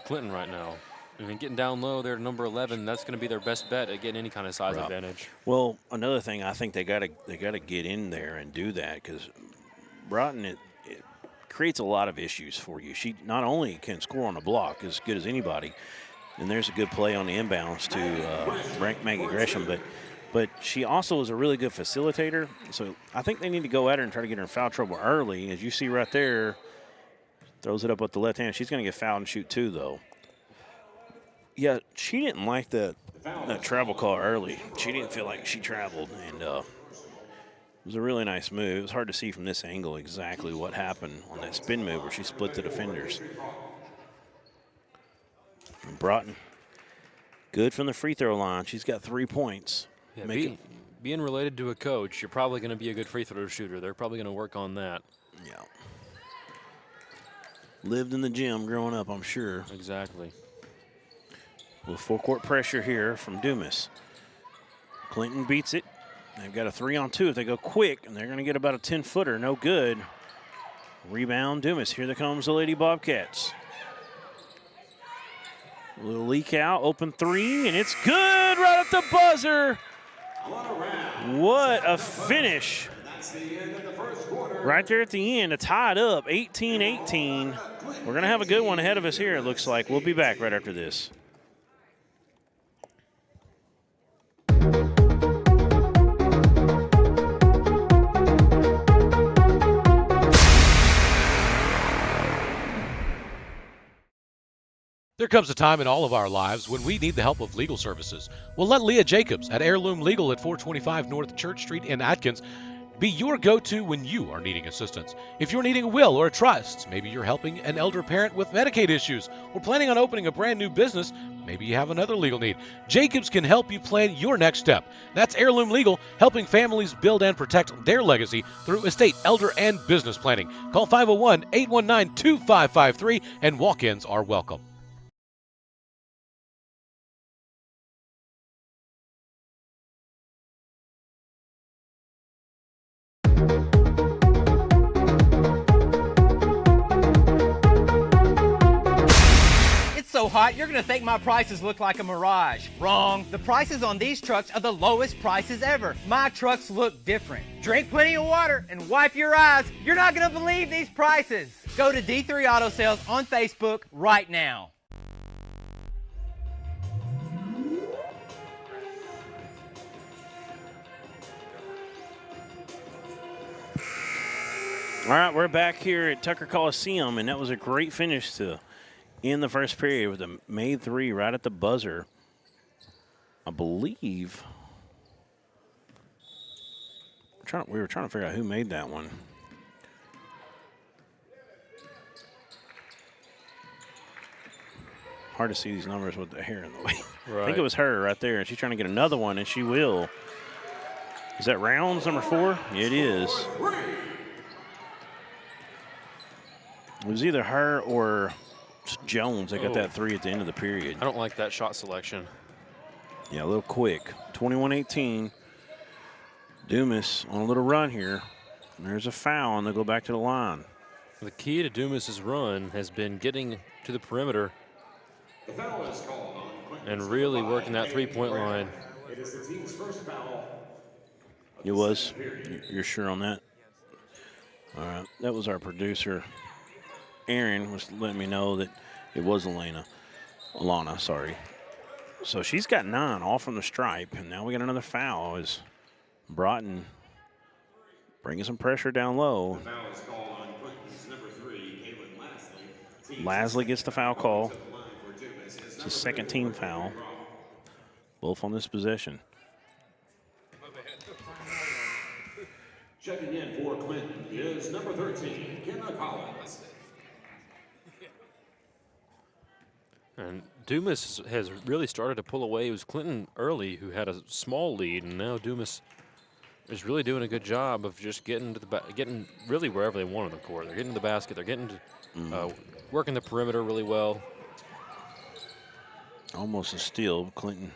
Clinton right now. And then getting down low there to number 11, that's going to be their best bet at getting any kind of size advantage. Well, another thing, I think they got to get in there and do that, because Broughton it creates a lot of issues for you. She not only can score on the block as good as anybody, and there's a good play on the inbounds to Maggie Gresham, but she also is a really good facilitator. So I think they need to go at her and try to get her in foul trouble early. As you see right there, throws it up with the left hand. She's going to get fouled and shoot 2 though. Yeah, she didn't like that travel call early. She didn't feel like she traveled, and it was a really nice move. It was hard to see from this angle exactly what happened on that spin move where she split the defenders. And Broughton, good from the free throw line. She's got 3 points. Yeah, being related to a coach, you're probably going to be a good free throw shooter. They're probably going to work on that. Yeah. Lived in the gym growing up, I'm sure. Exactly. With full court pressure here from Dumas. Clinton beats it. They've got a 3-on-2 if they go quick, and they're going to get about a 10-footer. No good. Rebound, Dumas. Here comes the Lady Bobcats. A little leak out, open 3, and it's good right at the buzzer. What a finish. Right there at the end to tie it up, 18-18. We're going to have a good one ahead of us here, it looks like. We'll be back right after this. There comes a time in all of our lives when we need the help of legal services. Well, let Leah Jacobs at Heirloom Legal at 425 North Church Street in Atkins be your go-to when you are needing assistance. If you're needing a will or a trust, maybe you're helping an elder parent with Medicaid issues, or planning on opening a brand new business, maybe you have another legal need. Jacobs can help you plan your next step. That's Heirloom Legal, helping families build and protect their legacy through estate, elder, and business planning. Call 501-819-2553, and walk-ins are welcome. So hot, you're gonna think my prices look like a mirage. Wrong. The prices on these trucks are the lowest prices ever. My trucks look different. Drink plenty of water and wipe your eyes. You're not gonna believe these prices. Go to D3 Auto Sales on Facebook right now. All right, we're back here at Tucker Colosseum, and that was a great finish to in the first period with a made 3 right at the buzzer. I believe We were trying to figure out who made that one. Hard to see these numbers with the hair in the way. Right. I think it was her right there, and she's trying to get another one, and she will. Is that Rounds, number 4? It is. It was either her or Jones that got that 3 at the end of the period. I don't like that shot selection. Yeah, a little quick. 21-18. Dumas on a little run here. And there's a foul, and they'll go back to the line. The key to Dumas's run has been getting to the perimeter and really working that three-point line. It is the team's first foul. It was? You're sure on that? All right. That was our producer. Aaron was letting me know that it was Alana, sorry. So she's got 9 all from the stripe, and now we got another foul as Broughton bringing some pressure down low. The foul is called on Clinton's number 3, Caitlin Lasley. Lasley gets the foul call. It's his second team foul. Both on this possession. Checking in for Clinton is number 13, Kenna Collins. And Dumas has really started to pull away. It was Clinton early who had a small lead, and now Dumas is really doing a good job of just getting to the getting really wherever they want on the court. They're getting to the basket. They're getting to working the perimeter really well. Almost a steal. Clinton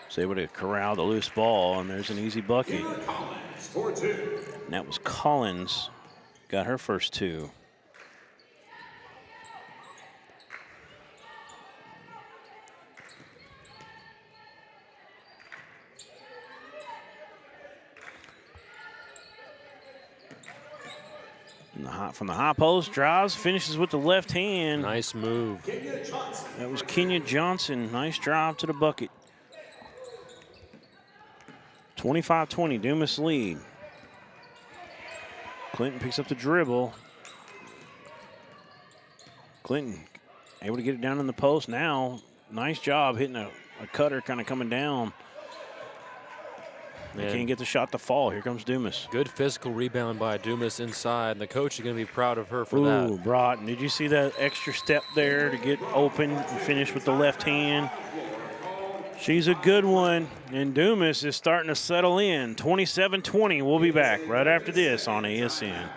was able to corral the loose ball, and there's an easy bucket. Collins for 2. And that was Collins. Got her first 2. From the high post, drives, finishes with the left hand. Nice move. That was Kenya Johnson. Nice drive to the bucket. 25-20, Dumas lead. Clinton picks up the dribble. Clinton able to get it down in the post now. Nice job hitting a cutter kind of coming down. They can't get the shot to fall. Here comes Dumas. Good physical rebound by Dumas inside. And the coach is going to be proud of her for Ooh, that. Broughton, did you see that extra step there to get open and finish with the left hand? She's a good one, and Dumas is starting to settle in. 27-20. We'll be back right after this on ASN.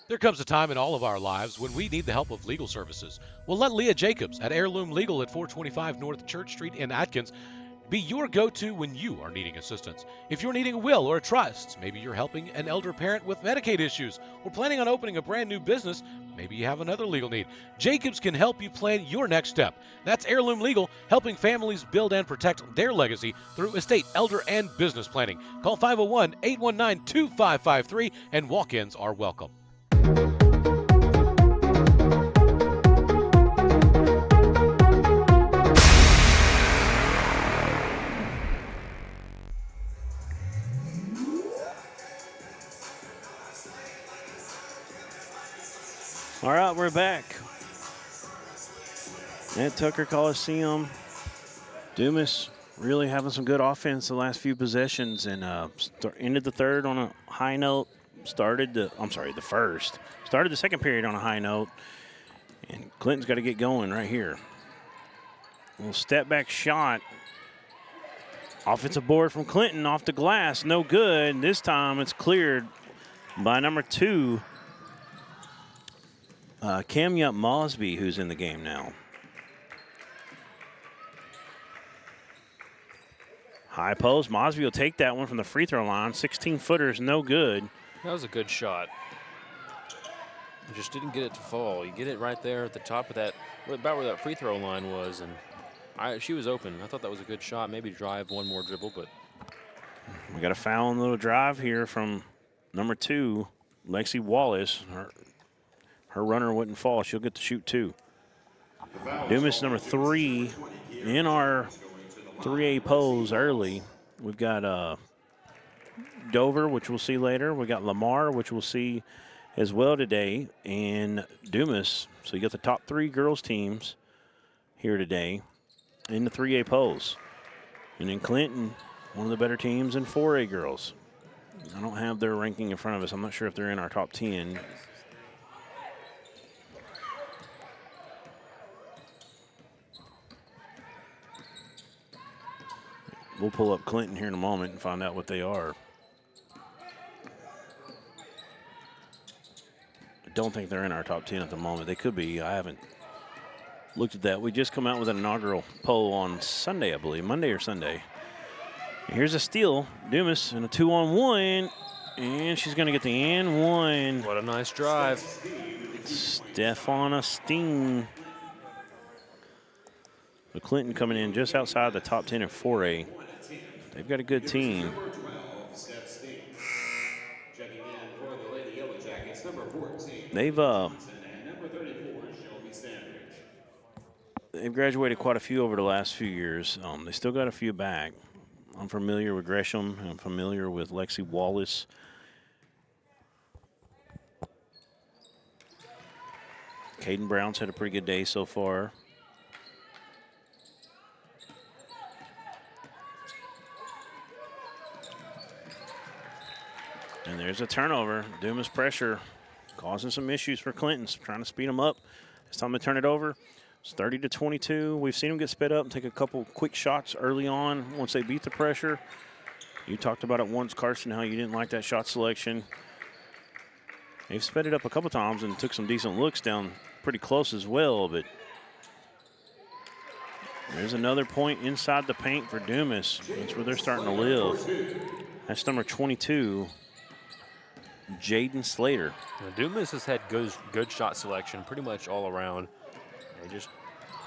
There comes a time in all of our lives when we need the help of legal services. Well, let Leah Jacobs at Heirloom Legal at 425 North Church Street in Atkins be your go-to when you are needing assistance. If you're needing a will or a trust, maybe you're helping an elder parent with Medicaid issues, or planning on opening a brand new business, maybe you have another legal need. Jacobs can help you plan your next step. That's Heirloom Legal, helping families build and protect their legacy through estate, elder, and business planning. Call 501-819-2553, and walk-ins are welcome. All right, we're back at Tucker Colosseum. Dumas really having some good offense the last few possessions, and ended the third on a high note. Started the second period on a high note, and Clinton's got to get going right here. A little step back shot. Offensive board from Clinton off the glass, no good. This time it's cleared by number 2. Camya Mosby, who's in the game now. High post. Mosby will take that one from the free throw line. 16-footers, no good. That was a good shot. You just didn't get it to fall. You get it right there at the top of that, about where that free throw line was, and she was open. I thought that was a good shot. Maybe drive one more dribble, but. We got a foul and little drive here from number 2, Lexi Wallace. Her runner wouldn't fall. She'll get to shoot 2. Dumas, number 3, in our 3A pose early. We've got Dover, which we'll see later. We got Lamar, which we'll see as well today, and Dumas. So you got the top 3 girls teams here today in the 3A pose. And then Clinton one of the better teams in 4A girls. I don't have their ranking in front of us. I'm not sure if they're in our top 10. We'll pull up Clinton here in a moment and find out what they are. I don't think they're in our top 10 at the moment. They could be. I haven't looked at that. We just come out with an inaugural poll on Sunday, I believe, Monday or Sunday. Here's a steal. Dumas in a 2-on-1, and she's going to get the and one. What a nice drive. Stefana Steen. But Clinton coming in just outside the top 10 in 4A. They've got a good team. They've graduated quite a few over the last few years. They still got a few back. I'm familiar with Gresham. I'm familiar with Lexi Wallace. Caden Brown's had a pretty good day so far. And there's a turnover. Dumas pressure causing some issues for Clinton. Trying to speed them up. It's time to turn it over. It's 30-22. We've seen them get sped up and take a couple quick shots early on once they beat the pressure. You talked about it once, Carson, how you didn't like that shot selection. They've sped it up a couple times and took some decent looks down pretty close as well, but there's another point inside the paint for Dumas. That's where they're starting to live. That's number 22. Jaden Slater. Now, Dumas has had good shot selection pretty much all around. They just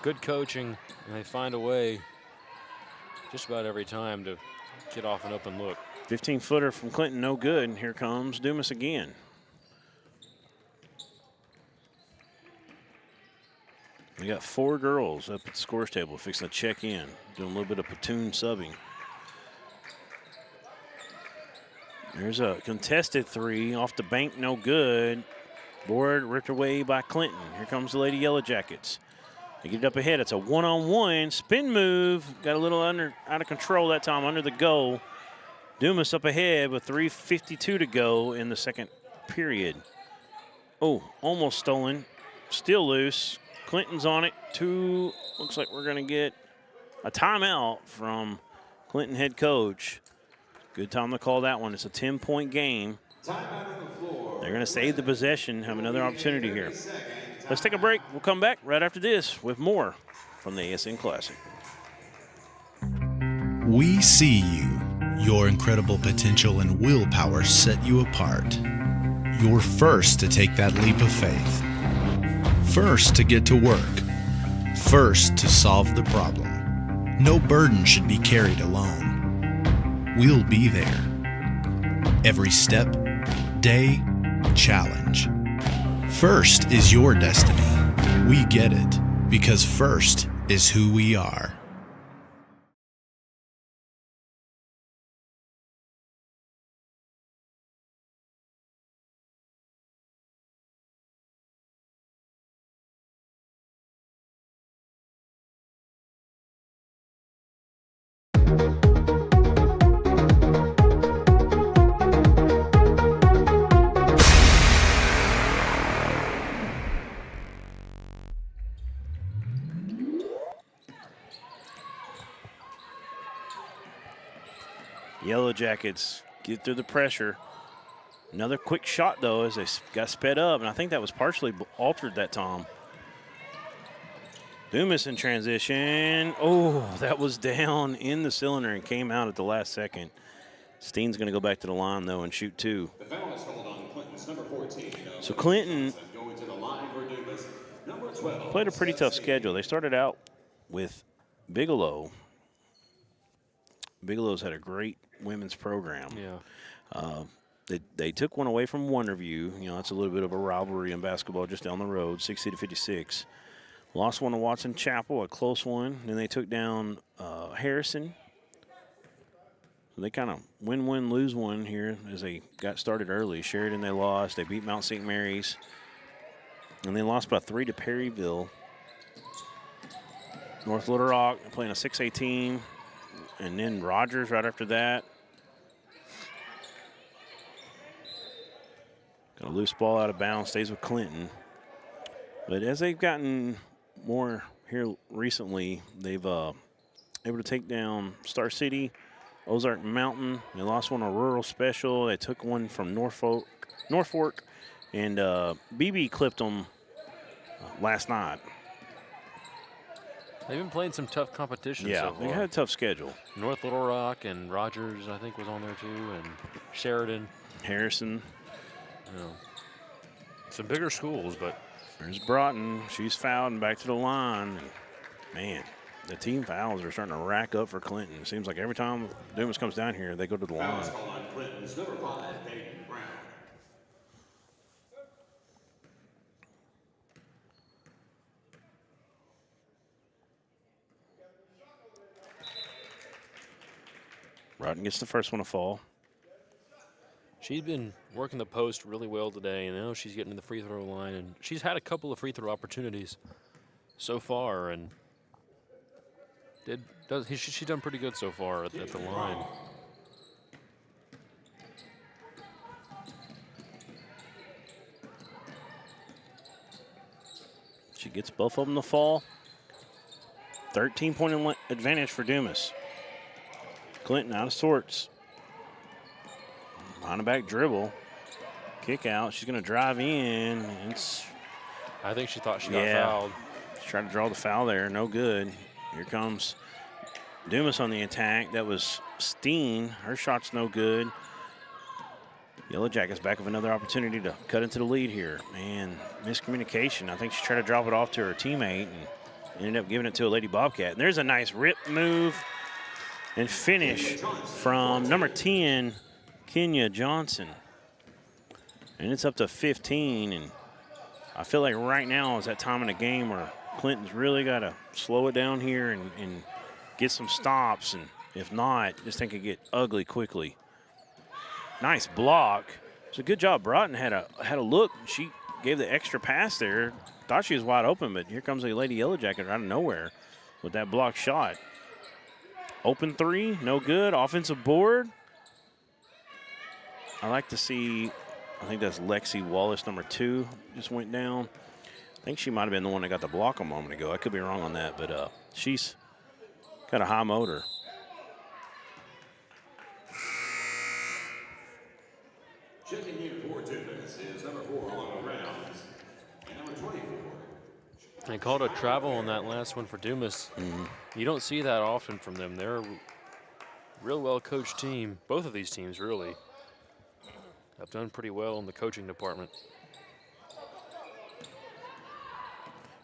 good coaching, and they find a way just about every time to get off an open look. 15-footer from Clinton, no good. And here comes Dumas again. We got 4 girls up at the scores table fixing to check in, doing a little bit of platoon subbing. There's a contested 3 off the bank, no good. Board ripped away by Clinton. Here comes the Lady Yellow Jackets. They get it up ahead. It's a 1-on-1 spin move. Got a little out of control that time under the goal. Dumas up ahead with 3:52 to go in the second period. Oh, almost stolen. Still loose. Clinton's on it. 2. Looks like we're going to get a timeout from Clinton head coach. Good time to call that one. It's a 10-point game. They're going to save the possession, have another opportunity here. Let's take a break. We'll come back right after this with more from the ASN Classic. We see you. Your incredible potential and willpower set you apart. You're first to take that leap of faith. First to get to work. First to solve the problem. No burden should be carried alone. We'll be there. Every step, day, challenge. First is your destiny. We get it because first is who we are. Yellow Jackets get through the pressure. Another quick shot, though, as they got sped up, and I think that was partially altered that time. Dumas in transition. Oh, that was down in the cylinder and came out at the last second. Steen's going to go back to the line, though, and shoot 2. So Clinton played a pretty tough schedule. They started out with Bigelow. Bigelow's had a great women's program. Yeah. They took one away from Wonderview. You know, that's a little bit of a rivalry in basketball just down the road, 60-56. Lost one to Watson Chapel, a close one. Then they took down Harrison. So they kind of win-win, lose-one here as they got started early. Sheridan they lost. They beat Mount St. Mary's. And they lost by 3 to Perryville. North Little Rock playing a 6A team. and then Rogers right after that. Got a loose ball out of bounds, stays with Clinton. But as they've gotten more here recently, they've able to take down Star City, Ozark Mountain. They lost one on Rural Special. They took one from Norfolk, and BB clipped them last night. They've been playing some tough competition so far. They had a tough schedule. North Little Rock and Rogers, I think, was on there too, and Sheridan. Harrison. You know, some bigger schools, but. There's Broughton. She's fouled and back to the line. And man, the team fouls are starting to rack up for Clinton. It seems like every time Dumas comes down here, they go to the line. On Clinton's number 5, Peyton Brown. Broughton gets the first one to fall. She's been working the post really well today, and now she's getting to the free throw line, and she's had a couple of free throw opportunities so far, and she's done pretty good so far at the line. She gets both of them to fall. 13-point advantage for Dumas. Clinton out of sorts. On a back dribble. Kick out. She's going to drive in. I think she thought she got fouled. She tried to draw the foul there. No good. Here comes Dumas on the attack. That was Steen. Her shot's no good. Yellow Jackets back with another opportunity to cut into the lead here. Man, miscommunication. I think she tried to drop it off to her teammate and ended up giving it to a Lady Bobcat. And there's a nice rip move and finish from number 10, Kenya Johnson. And it's up to 15, and I feel like right now is that time in the game where Clinton's really got to slow it down here and get some stops, and if not, this thing could get ugly quickly. Nice block. It's a good job. Broughton had a look. She gave the extra pass there. Thought she was wide open, but here comes a Lady Yellow Jacket out of nowhere with that block shot. Open three, no good. Offensive board. I like to see, I think that's Lexi Wallace, number 2, just went down. I think she might have been the one that got the block a moment ago. I could be wrong on that, but she's got a high motor. Checking in for Dumas is number 4 on the rounds, and number 24. They called a travel on that last one for Dumas. You don't see that often from them. They're a real well-coached team. Both of these teams, really, have done pretty well in the coaching department.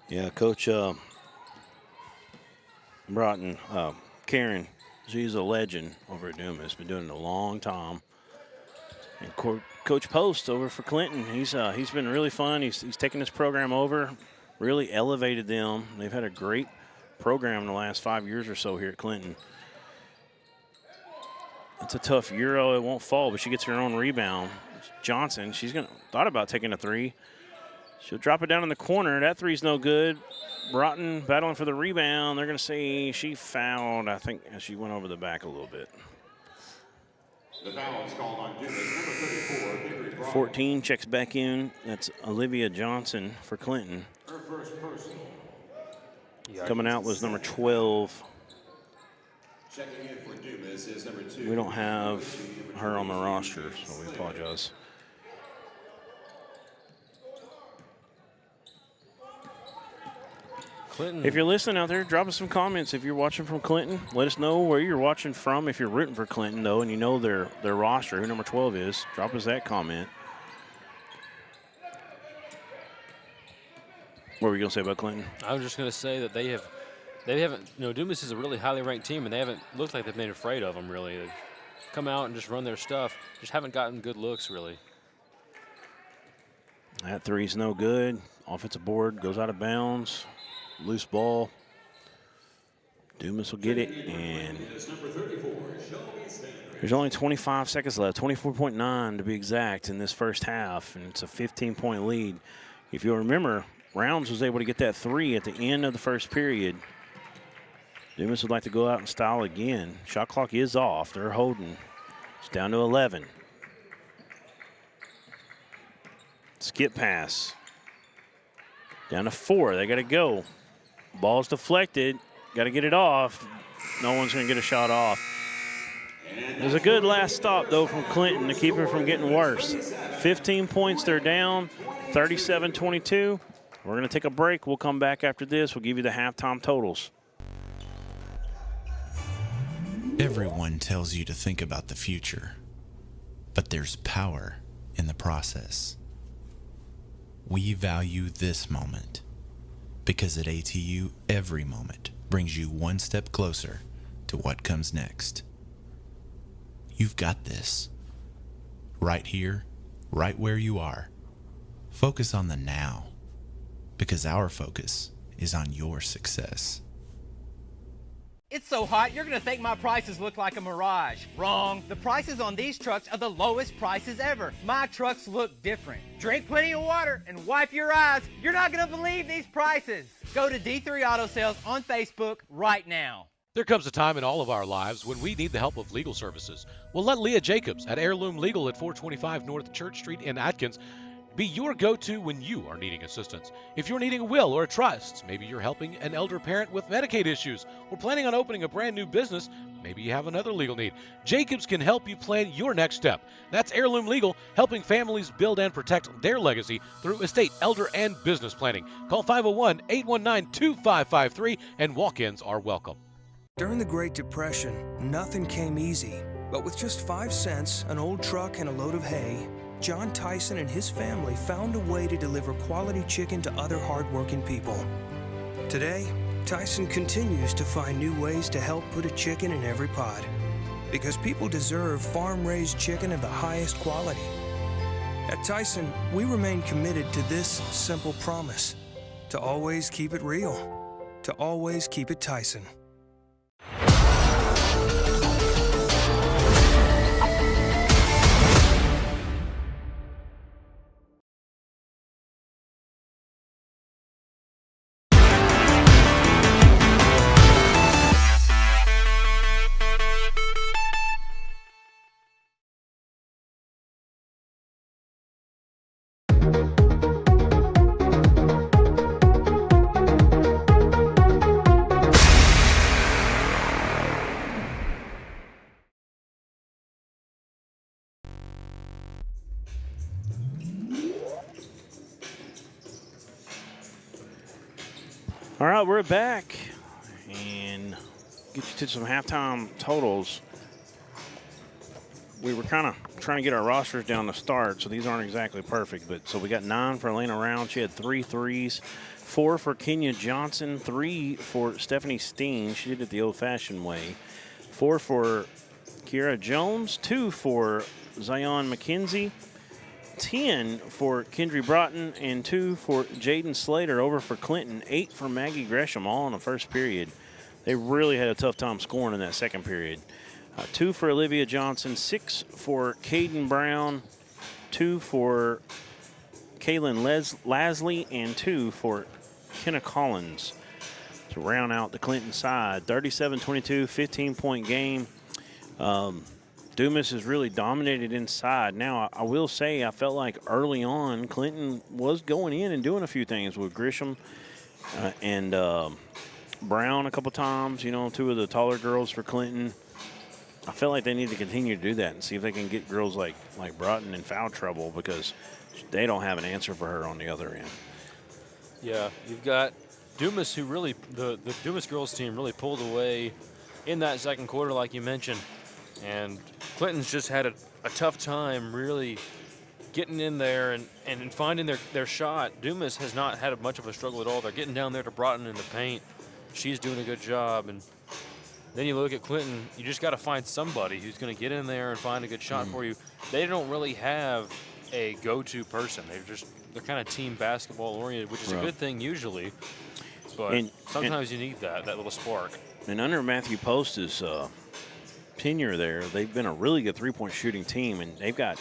Yeah, Coach Broughton, Karen, she's a legend over at Dumas. Been doing it a long time. And Coach Post over for Clinton, he's been really fun. He's taken this program over, really elevated them. They've had a great program in the last 5 years or so here at Clinton. It's a tough Euro. It won't fall, but she gets her own rebound. Johnson, she's thought about taking a three. She'll drop it down in the corner. That three's no good. Broughton battling for the rebound. They're going to say she fouled, I think, as she went over the back a little bit. The foul is called on Dumas, number 34, 14 checks back in. That's Olivia Johnson for Clinton. Her first personal. Coming out was number 12. Checking in for Dumas is number 2. We don't have her on the roster, so we apologize. Clinton. If you're listening out there, drop us some comments. If you're watching from Clinton, let us know where you're watching from. If you're rooting for Clinton, though, and you know their roster, who number 12 is, drop us that comment. What were you going to say about Clinton? I was just going to say that they haven't, you know, Dumas is a really highly ranked team, and they haven't looked like they've been afraid of them, really. They've come out and just run their stuff, just haven't gotten good looks, really. That three's no good. Offensive board goes out of bounds. Loose ball. Dumas will get it, and there's only 25 seconds left, 24.9 to be exact in this first half, and it's a 15-point lead. If you'll remember, Rounds was able to get that three at the end of the first period. Dumas would like to go out in style again. Shot clock is off. They're holding. It's down to 11. Skip pass. Down to 4. They got to go. Ball's deflected. Got to get it off. No one's going to get a shot off. It was a good last stop, though, from Clinton to keep it from getting worse. 15 points, they're down. 37-22. We're going to take a break. We'll come back after this. We'll give you the halftime totals. Everyone tells you to think about the future, but there's power in the process. We value this moment because at ATU, every moment brings you one step closer to what comes next. You've got this. Right here, right where you are. Focus on the now, because our focus is on your success. It's so hot, you're gonna think my prices look like a mirage. Wrong. The prices on these trucks are the lowest prices ever. My trucks look different. Drink plenty of water and wipe your eyes. You're not gonna believe these prices. Go to D3 Auto Sales on Facebook right now. There comes a time in all of our lives when we need the help of legal services. Well, let Leah Jacobs at Heirloom Legal at 425 North Church Street in Atkins be your go-to when you are needing assistance. If you're needing a will or a trust, maybe you're helping an elder parent with Medicaid issues, or planning on opening a brand new business, maybe you have another legal need. Jacobs can help you plan your next step. That's Heirloom Legal, helping families build and protect their legacy through estate, elder, and business planning. Call 501-819-2553, and walk-ins are welcome. During the Great Depression, nothing came easy. But with just 5 cents, an old truck, and a load of hay, John Tyson and his family found a way to deliver quality chicken to other hardworking people. Today, Tyson continues to find new ways to help put a chicken in every pot. Because people deserve farm-raised chicken of the highest quality. At Tyson, we remain committed to this simple promise: to always keep it real, to always keep it Tyson. All right, we're back, and get you to some halftime totals. We were kind of trying to get our rosters down to start, so these aren't exactly perfect. But so we got 9 for Elena Round. She had 3 threes, 4 for Kenya Johnson, 3 for Stephanie Steen. She did it the old-fashioned way. 4 for Kiera Jones, 2 for Zion McKenzie, 10 for Kendry Broughton, and 2 for Jaden Slater. Over for Clinton, 8 for Maggie Gresham, all in the first period. They really had a tough time scoring in that second period. 2 for Olivia Johnson, 6 for Caden Brown, 2 for Kaylin Lasley, and 2 for Kenna Collins to round out the Clinton side. 37-22, 15-point game. Dumas has really dominated inside. Now, I will say I felt like early on Clinton was going in and doing a few things with Grisham and Brown a couple times, you know, 2 of the taller girls for Clinton. I feel like they need to continue to do that and see if they can get girls like Broughton in foul trouble, because they don't have an answer for her on the other end. Yeah, you've got Dumas, who really, the Dumas girls team really pulled away in that second quarter, like you mentioned. And Clinton's just had a tough time really getting in there and finding their shot. Dumas has not had much of a struggle at all. They're getting down there to Broughton in the paint. She's doing a good job. And then you look at Clinton, you just got to find somebody who's going to get in there and find a good shot for you. They don't really have a go-to person. They're kind of team basketball oriented, which is a good thing usually. But sometimes you need that little spark. And under Matthew Post's tenure there, they've been a really good three-point shooting team, and they've got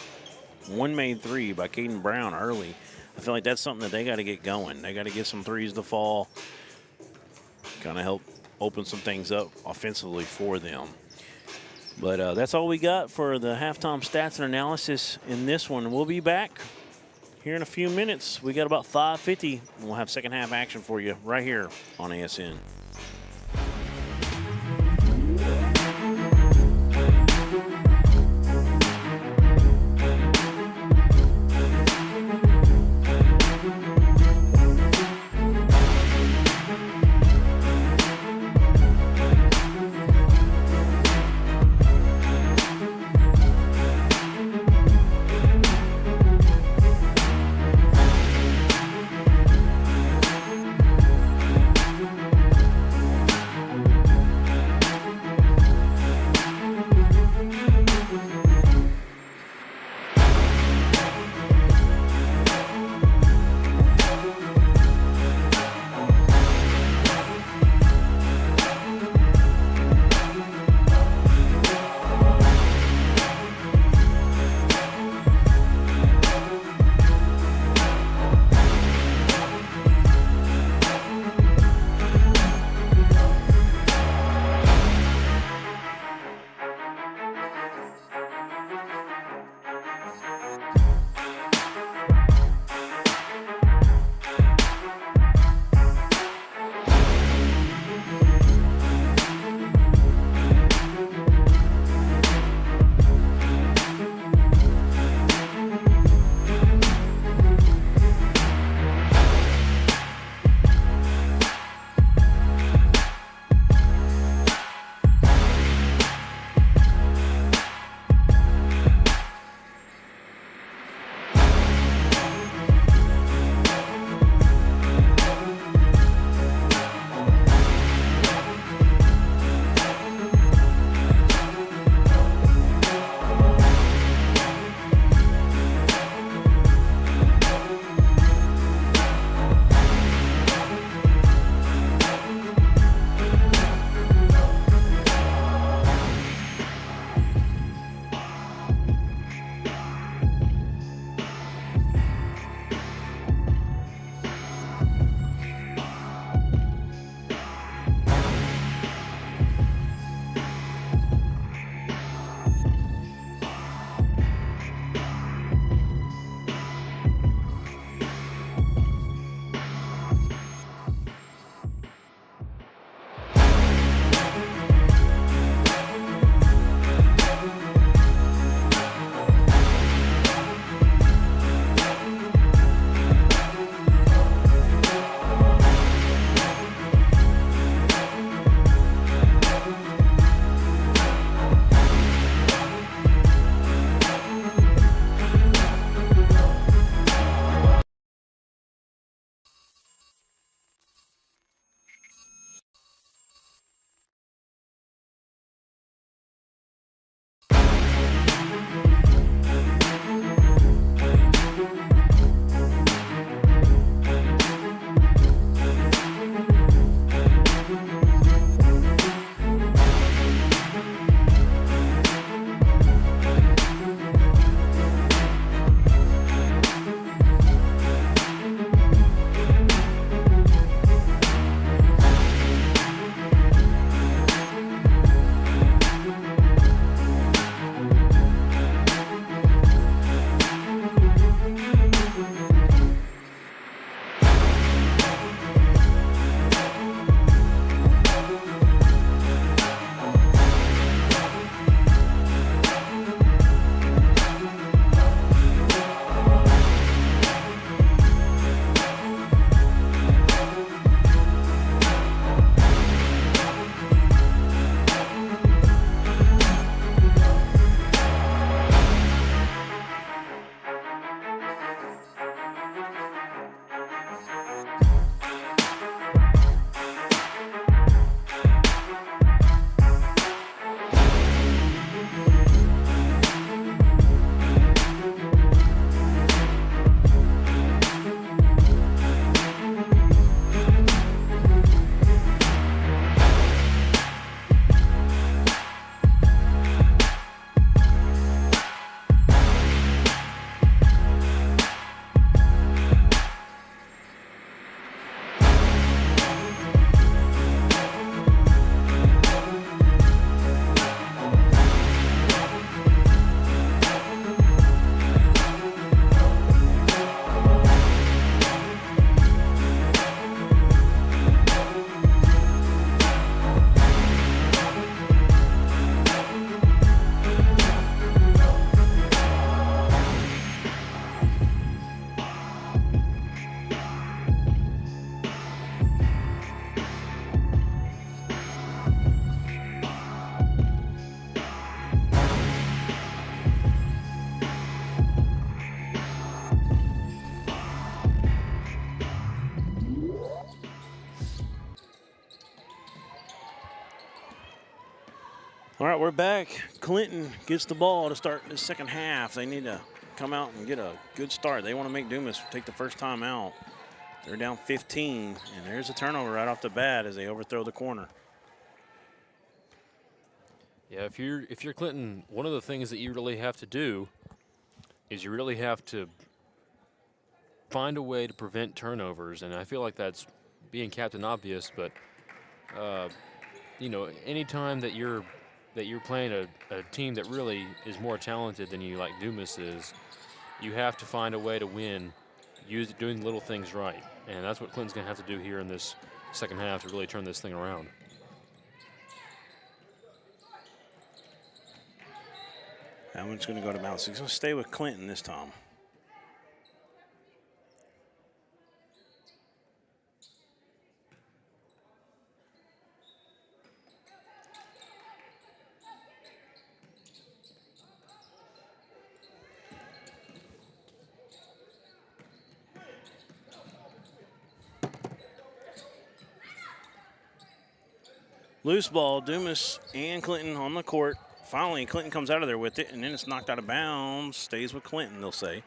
one made 3 by Caden Brown early. I feel like that's something that they got to get going. They got to get some threes to fall, kind of help open some things up offensively for them. But that's all we got for the halftime stats and analysis in this one. We'll be back here in a few minutes. We got about 5:50. We'll have second half action for you right here on ASN. right, we're back. Clinton gets the ball to start the second half. They need to come out and get a good start. They want to make Dumas take the first time out. They're down 15, and there's a turnover right off the bat as they overthrow the corner. Yeah, if you're Clinton, one of the things that you really have to do is you really have to find a way to prevent turnovers, and I feel like that's being Captain Obvious, but you know, anytime that you're playing a team that really is more talented than you, like Dumas is, you have to find a way to win, doing little things right, and that's what Clinton's going to have to do here in this second half to really turn this thing around. That one's going to go to bounce. He's going to stay with Clinton this time. Loose ball, Dumas and Clinton on the court. Finally, Clinton comes out of there with it, and then it's knocked out of bounds. Stays with Clinton, they'll say.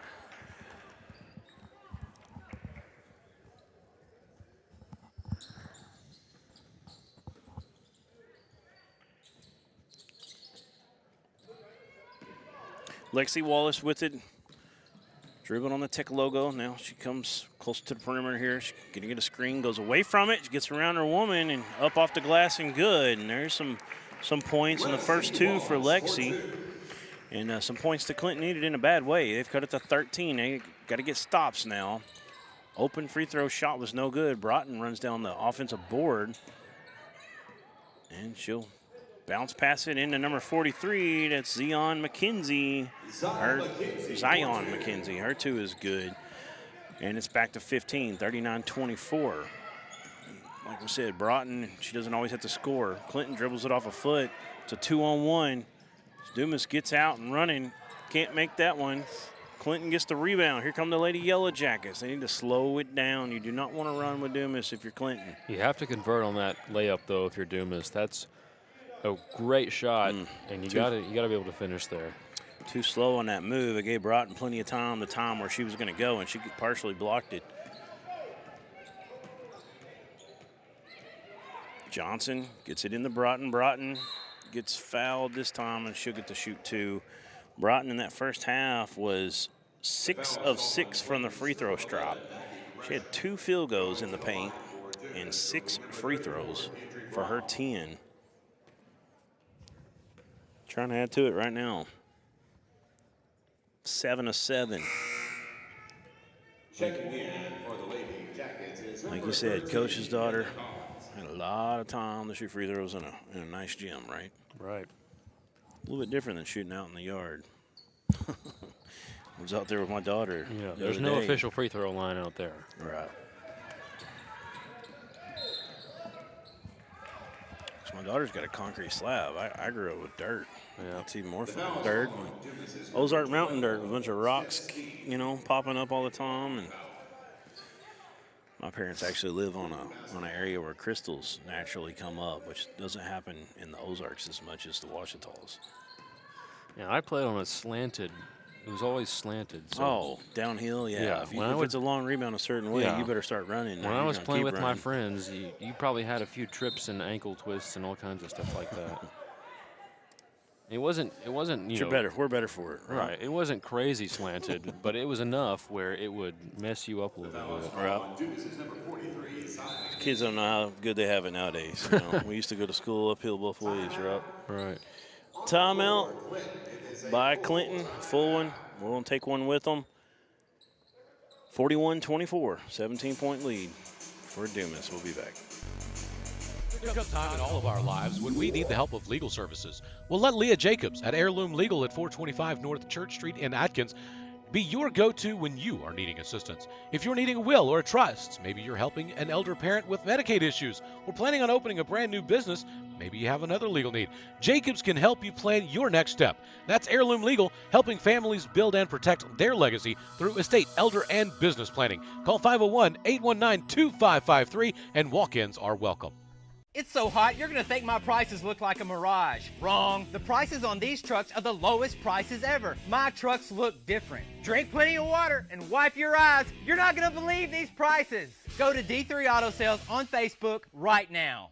Lexi Wallace with it. Dribbling on the Tech logo. Now she comes close to the perimeter here. She's going to get a screen, goes away from it. She gets around her woman and up off the glass and good. And there's some points in the first two for Lexi. And some points that Clinton needed in a bad way. They've cut it to 13. They got to get stops now. Open free throw shot was no good. Broughton runs down the offensive board. And she'll bounce pass it into number 43. That's Zion McKenzie. Zion McKenzie. Her two is good. And it's back to 15, 39-24. Like we said, Broughton, she doesn't always have to score. Clinton dribbles it off a foot. It's a 2-on-1. Dumas gets out and running. Can't make that one. Clinton gets the rebound. Here come the Lady Yellow Jackets. They need to slow it down. You do not want to run with Dumas if you're Clinton. You have to convert on that layup, though, if you're Dumas. That's a great shot, and you gotta be able to finish there. Too slow on that move. It gave Broughton plenty of time, the time where she was going to go, and she partially blocked it. Johnson gets it in the Broughton. Broughton gets fouled this time, and she'll get to shoot two. Broughton in that first half was 6 of 6 from the free throw stripe. She had 2 field goals in the paint and 6 free throws for her 10. Trying to add to it right now. 7 of 7. Like you said, coach's daughter had a lot of time to shoot free throws in a nice gym, right? Right. A little bit different than shooting out in the yard. I was out there with my daughter. Yeah, there's no official free throw line out there. Right. My daughter's got a concrete slab. I grew up with dirt. Yeah, it's even more fun. Dirt. Ozark Mountain dirt, a bunch of rocks, you know, popping up all the time. And my parents actually live on an area where crystals naturally come up, which doesn't happen in the Ozarks as much as the Ouachita's. Yeah, I played on a slanted. It was always slanted. So. Oh, downhill, yeah. If it's a long rebound a certain way, you better start running. When I was playing with my friends, you probably had a few trips and ankle twists and all kinds of stuff like that. It wasn't. You're better. We're better for it. Right. It wasn't crazy slanted, but it was enough where it would mess you up a little bit. Right. Kids don't know how good they have it nowadays. You know? We used to go to school uphill both ways, right? Right. Timeout by Clinton, full one. We're going to take one with them. 41-24, 17-point lead for Dumas. We'll be back. There comes time in all of our lives when we need the help of legal services. Well, let Leah Jacobs at Heirloom Legal at 425 North Church Street in Atkins be your go-to when you are needing assistance. If you're needing a will or a trust, maybe you're helping an elder parent with Medicaid issues, or planning on opening a brand new business, maybe you have another legal need. Jacobs can help you plan your next step. That's Heirloom Legal, helping families build and protect their legacy through estate, elder, and business planning. Call 501-819-2553, and walk-ins are welcome. It's so hot, you're gonna think my prices look like a mirage. Wrong. The prices on these trucks are the lowest prices ever. My trucks look different. Drink plenty of water and wipe your eyes. You're not gonna believe these prices. Go to D3 Auto Sales on Facebook right now.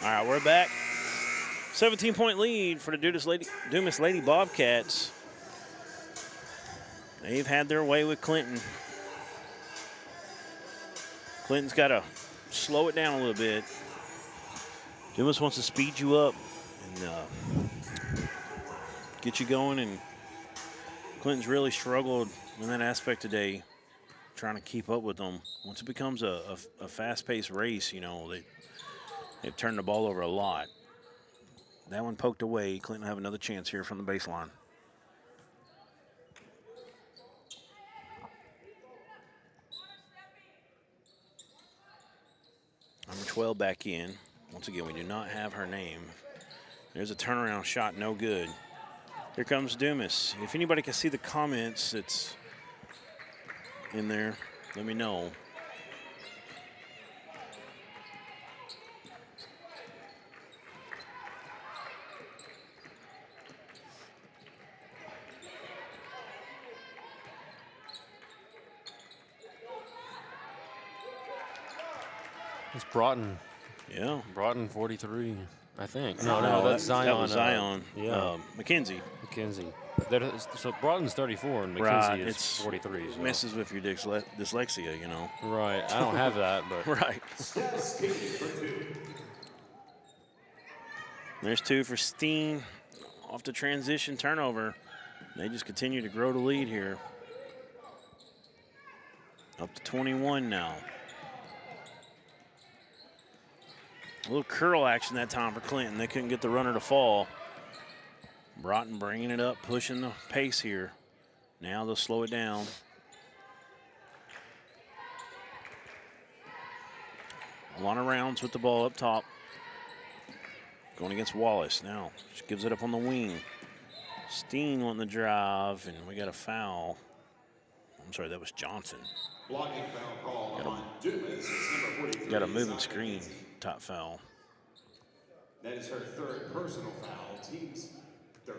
All right, we're back. 17-point lead for the Dumas Lady Bobcats. They've had their way with Clinton. Clinton's got to slow it down a little bit. Dumas wants to speed you up and get you going, and Clinton's really struggled in that aspect today, trying to keep up with them. Once it becomes a fast-paced race, you know, they've turned the ball over a lot. That one poked away. Clinton will have another chance here from the baseline. Number 12 back in. Once again, we do not have her name. There's a turnaround shot, no good. Here comes Dumas. If anybody can see the comments that's in there, let me know. It's Broughton. Yeah. Broughton 43, I think. No, that's Zion. That was Zion. Yeah. McKenzie. So Broughton's 34 and McKenzie Right, is 43. So. Messes with your dyslexia, you know. Right. I don't have that, but. Right. There's 2 for Steen. Off the transition turnover. They just continue to grow the lead here. Up to 21 now. A little curl action that time for Clinton. They couldn't get the runner to fall. Broughton bringing it up, pushing the pace here. Now they'll slow it down. A lot of rounds with the ball up top. Going against Wallace now. She gives it up on the wing. Steen wanting the drive, and we got a foul. I'm sorry, that was Johnson. Blocking foul call on Dumas. Number 43. Got a moving screen, top foul. That is her 3rd personal foul, team's 3rd.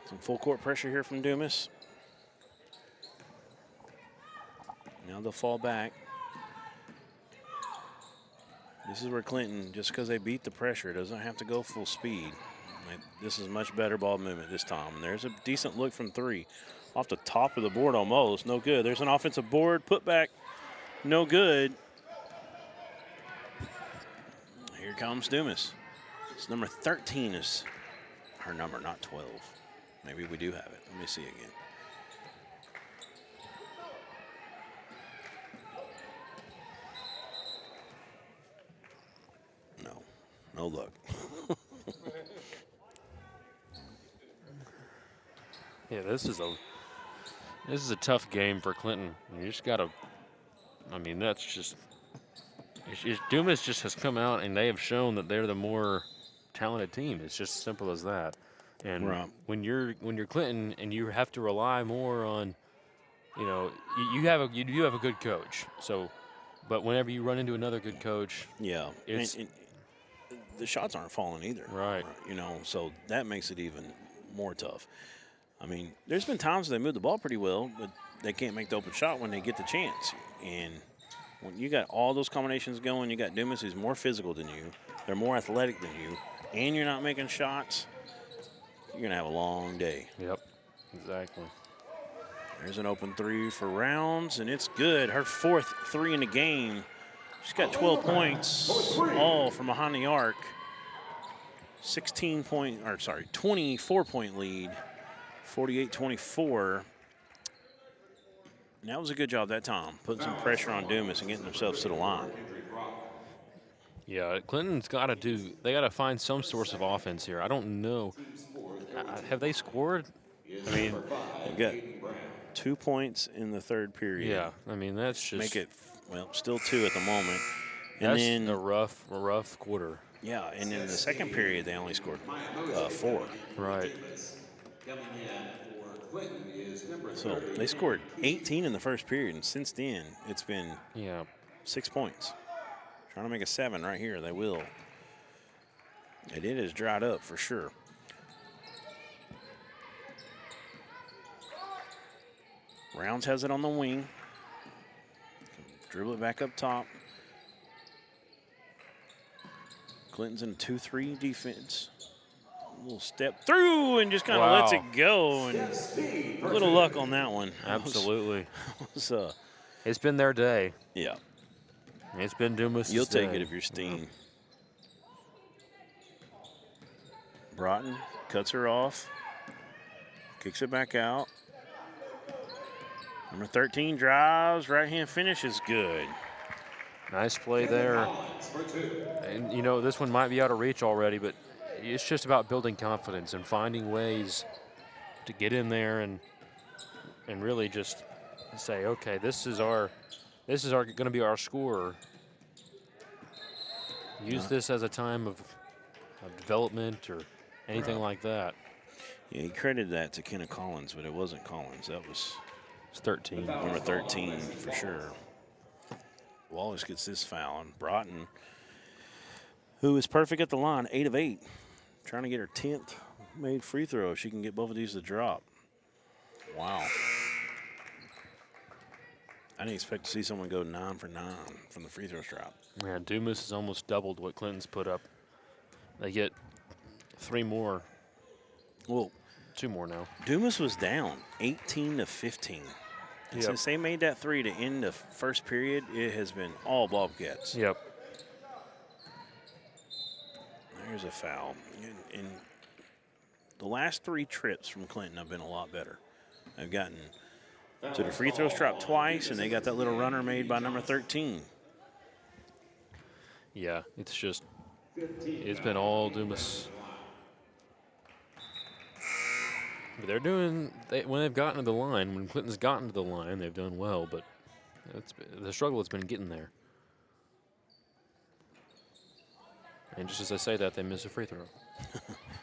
Some full court pressure here from Dumas. Now they'll fall back. This is where Clinton, just because they beat the pressure, doesn't have to go full speed. This is much better ball movement this time. And there's a decent look from 3. Off the top of the board almost, no good. There's an offensive board, put back, no good. Here comes Dumas. It's number 13 is her number, not 12. Maybe we do have it. Let me see again. No luck. Yeah, this is a tough game for Clinton. You just gotta. I mean, that's just. Dumas just has come out and they have shown that they're the more talented team. It's just simple as that. And right. when you're Clinton and you have to rely more on, you have a good coach. So, but whenever you run into another good coach, yeah, it's. The shots aren't falling either. Right. So that makes it even more tough. I mean, there's been times they move the ball pretty well, but they can't make the open shot when they get the chance. And when you got all those combinations going, you got Dumas who's more physical than you, they're more athletic than you, and you're not making shots, you're going to have a long day. Yep, exactly. There's an open 3 for Rounds, and it's good. Her 4th 3 in the game. She's got 12 points, all from behind the arc. 24-point lead, 48-24. And that was a good job that time, putting some pressure on Dumas and getting themselves to the line. Yeah, Clinton's got to find some source of offense here. I don't know. have they scored? I mean, they've got 2 points in the third period. Yeah, I mean, that's just. Make it, well, still 2 at the moment. And That's then a rough quarter. Yeah, and in the second period, they only scored 4. Right. So they scored 18 in the first period, and since then, it's been 6 points. Trying to make a 7 right here. They will. And it has dried up for sure. Rounds has it on the wing. Dribble it back up top. Clinton's in a 2-3 defense. A little step through and just kind of lets it go. And a little luck on that one. Absolutely. Was, it's been their day. Yeah. It's been Dumas' You'll take day. it if you're Steen. Broughton cuts her off. Kicks it back out. Number 13 drives. Right-hand finish is good. Nice play there. And, you know, this one might be out of reach already, but it's just about building confidence and finding ways to get in there and really just say, okay, this is going to be our scorer. Use this as a time of development or anything like that. Yeah, he credited that to Kenna Collins, but it wasn't Collins. That was 13. Number 13 for sure. Wallace gets this foul, and Broughton, who is perfect at the line, 8 of 8, trying to get her 10th made free throw if she can get both of these to drop. Wow. I didn't expect to see someone go 9 for 9 from the free throw strap. Yeah, Dumas has almost doubled what Clinton's put up. They get 3 more. Well, 2 more now. Dumas was down 18 to 15. And since they made that 3 to end the first period, it has been all Bobcats. Yep. There's a foul. And the last 3 trips from Clinton have been a lot better. They've gotten to the free throw strap twice, and they got that little runner made by number 13. Yeah, it's been all Dumas. But they're when they've gotten to the line, when Clinton's gotten to the line, they've done well, but the struggle has been getting there. And just as I say that, they miss a free throw.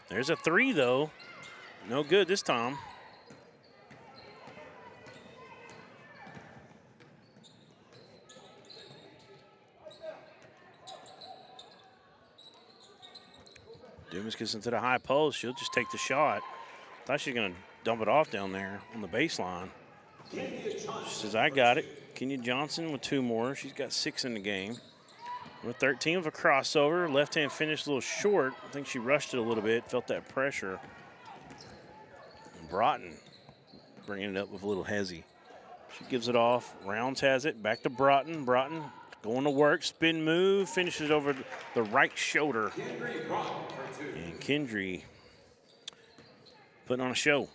There's a 3, though. No good this time. Dumas gets into the high post. She'll just take the shot. Thought she was going to dump it off down there on the baseline. She says, I got it. Kenya Johnson with 2 more. She's got 6 in the game. With 13 with a crossover. Left-hand finish a little short. I think she rushed it a little bit, felt that pressure. And Broughton bringing it up with a little hezzy. She gives it off. Rounds has it. Back to Broughton. Broughton going to work. Spin move. Finishes over the right shoulder. And Kendry putting on a show.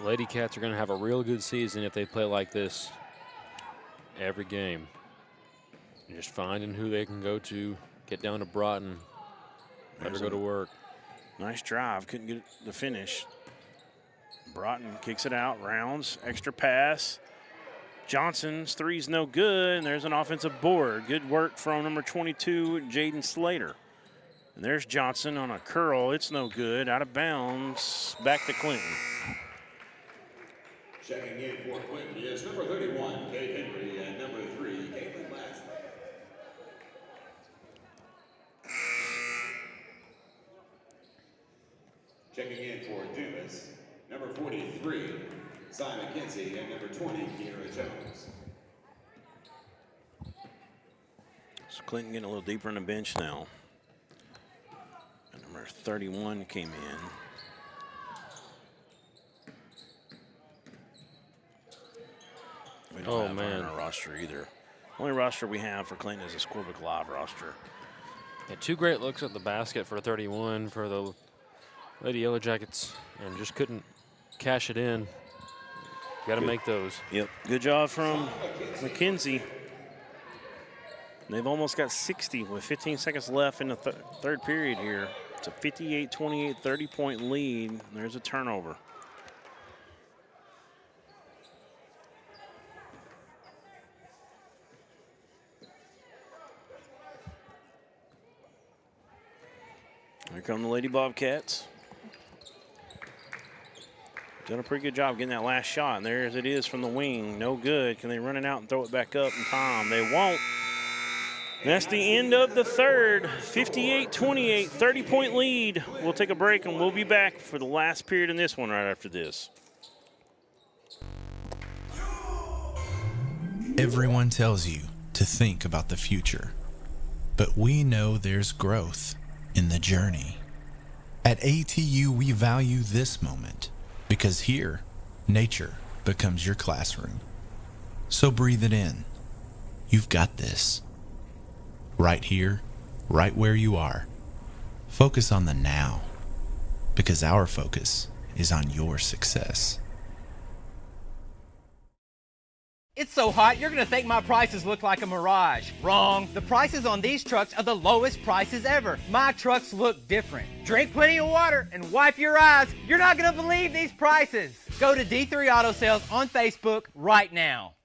Lady Cats are going to have a real good season if they play like this every game. You're just finding who they can go to, get down to Broughton, let her go to work. Nice drive, couldn't get the finish. Broughton kicks it out, Rounds, extra pass. Johnson's 3's no good, and there's an offensive board. Good work from number 22, Jaden Slater. And there's Johnson on a curl. It's no good. Out of bounds. Back to Clinton. Checking in for Clinton is number 31, Kate Henry, and number 3, Caitlin Lashley. Checking in for Dumas, number 43, Simon Kinsey, and number 20, Kiera Jones. So Clinton getting a little deeper in the bench now. And number 31 came in. We don't have her on our roster either. Only roster we have for Clinton is a Scorebook Live roster. Yeah, 2 great looks at the basket for 31 for the Lady Yellow Jackets, and just couldn't cash it in. Got to make those. Yep, good job from McKenzie. They've almost got 60 with 15 seconds left in the third period here. It's a 58-28, 30-point lead. There's a turnover. Here come the Lady Bobcats. Done a pretty good job getting that last shot, and there it is from the wing. No good. Can they run it out and throw it back up in time? They won't. That's the end of the third. 58-28, 30-point lead. We'll take a break, and we'll be back for the last period in this one right after this. Everyone tells you to think about the future, but we know there's growth in the journey. At ATU, we value this moment because here, nature becomes your classroom. So breathe it in. You've got this. Right here, right where you are. Focus on the now, because our focus is on your success. It's so hot, you're gonna think my prices look like a mirage. Wrong. The prices on these trucks are the lowest prices ever. My trucks look different. Drink plenty of water and wipe your eyes. You're not gonna believe these prices. Go to D3 Auto Sales on Facebook right now.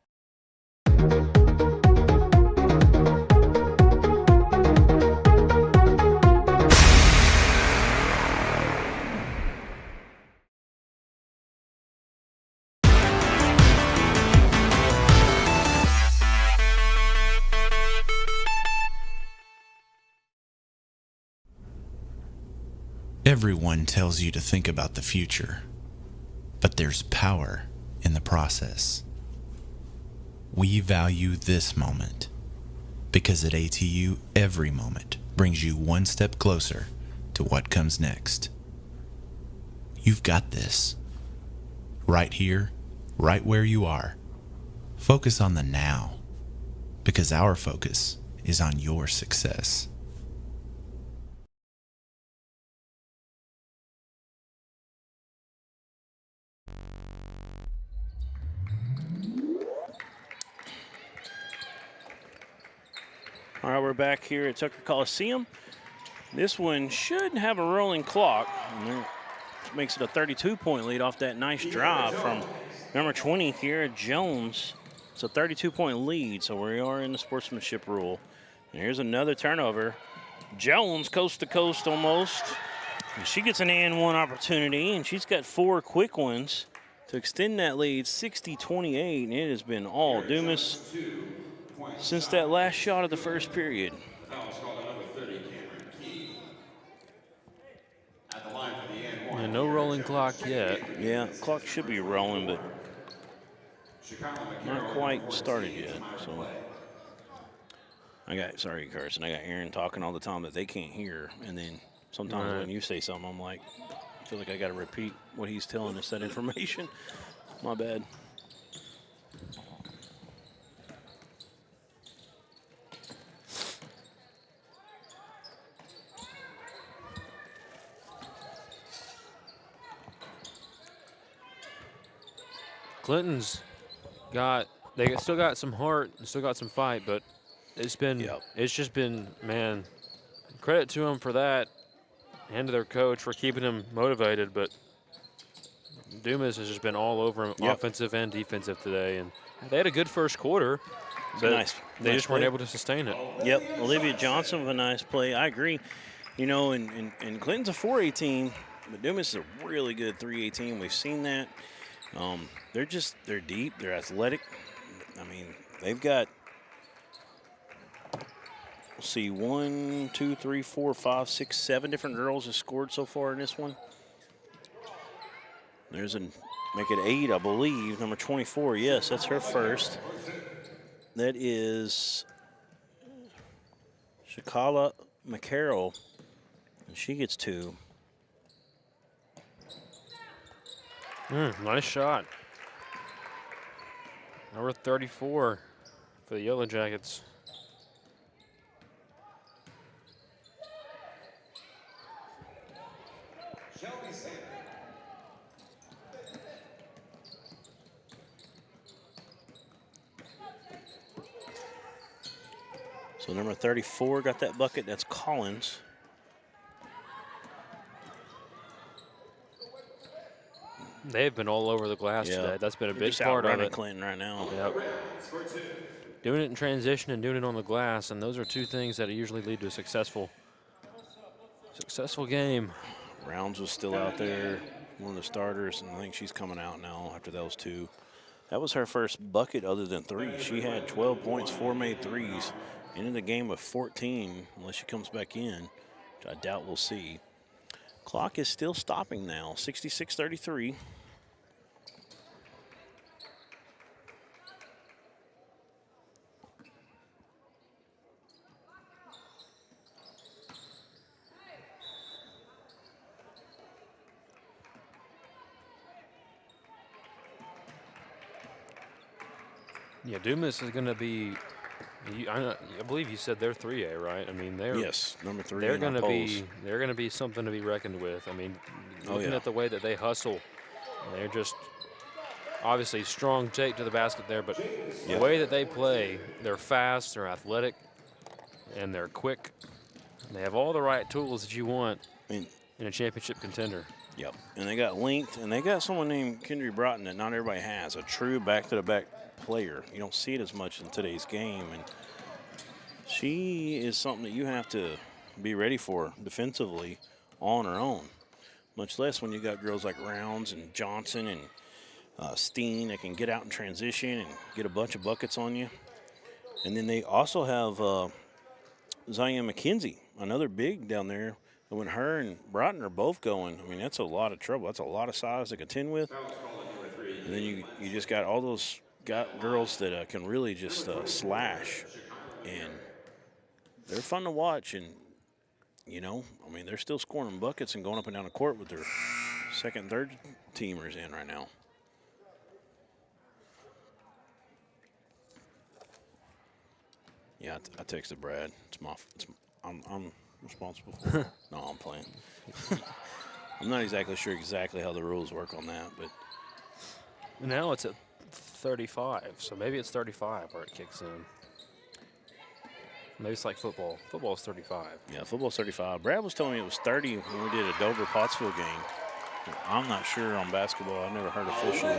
Everyone tells you to think about the future, but there's power in the process. We value this moment because at ATU, every moment brings you one step closer to what comes next. You've got this. Right here, right where you are. Focus on the now, because our focus is on your success. All right, we're back here at Tucker Colosseum. This one should have a rolling clock. And that makes it a 32-point lead off that nice drive from number 20, Kiera Jones. It's a 32-point lead, so we are in the sportsmanship rule. And here's another turnover. Jones, coast to coast almost. And she gets an and one opportunity, and she's got 4 quick ones to extend that lead 60-28, and it has been all Dumas since that last shot of the first period. And no rolling clock yet. Yeah, clock should be rolling, but not quite started yet. So sorry, Carson, I got Aaron talking all the time that they can't hear, and then sometimes when you say something, I'm like, I feel like I got to repeat what he's telling us, that information. My bad. Clinton's still got some heart and still got some fight, but it's just been, man, credit to them for that and to their coach for keeping him motivated, but Dumas has just been all over him, offensive and defensive today, and they had a good first quarter, but they just weren't able to sustain it. Yep, Olivia Johnson with a nice play. I agree. You know, and Clinton's a 4A team, but Dumas is a really good 3A team. We've seen that. They're deep, they're athletic. I mean, they've got, let's see, 1, 2, 3, 4, 5, 6, 7 different girls have scored so far in this one. Make it 8, I believe. Number 24, yes, that's her first. That is Shakala McCarroll, and she gets 2. Nice shot. Number 34 for the Yellow Jackets. So number 34 got that bucket. That's Collins. They've been all over the glass today. That's been a big just part of outrunning it. Clinton right now. Yep. Doing it in transition and doing it on the glass, and those are two things that usually lead to a successful game. Rounds was still out there, one of the starters, and I think she's coming out now after those two. That was her first bucket other than 3. She had 12 points, 4 made threes, ended the game with 14, unless she comes back in, which I doubt we'll see. Clock is still stopping now, 66-33. Yeah, Dumas is going to be. I believe you said they're 3A, right? I mean, they're number 3. They're going to be. They're going to be something to be reckoned with. I mean, looking at the way that they hustle, they're just obviously strong take to the basket there. But the way that they play, they're fast, they're athletic, and they're quick. They have all the right tools that you want in a championship contender. Yep, and they got length, and they got someone named Kendry Broughton that not everybody has, a true back-to-the-back player. You don't see it as much in today's game, and she is something that you have to be ready for defensively on her own, much less when you got girls like Rounds and Johnson and Steen that can get out in transition and get a bunch of buckets on you. And then they also have Zion McKenzie, another big down there. And when her and Broughton are both going, I mean, that's a lot of trouble. That's a lot of size to contend with. And then you just got all those girls that can really just slash. And they're fun to watch. And, you know, I mean, they're still scoring buckets and going up and down the court with their second and third teamers in right now. Yeah, I texted Brad. I'm responsible for it. No, I'm playing. I'm not exactly sure how the rules work on that, but now it's at 35, so maybe it's 35 where it kicks in. Maybe it's like football. Football's 35. Yeah, football's 35. Brad was telling me it was 30 when we did a Dover-Pottsville game. I'm not sure on basketball. I never heard officially.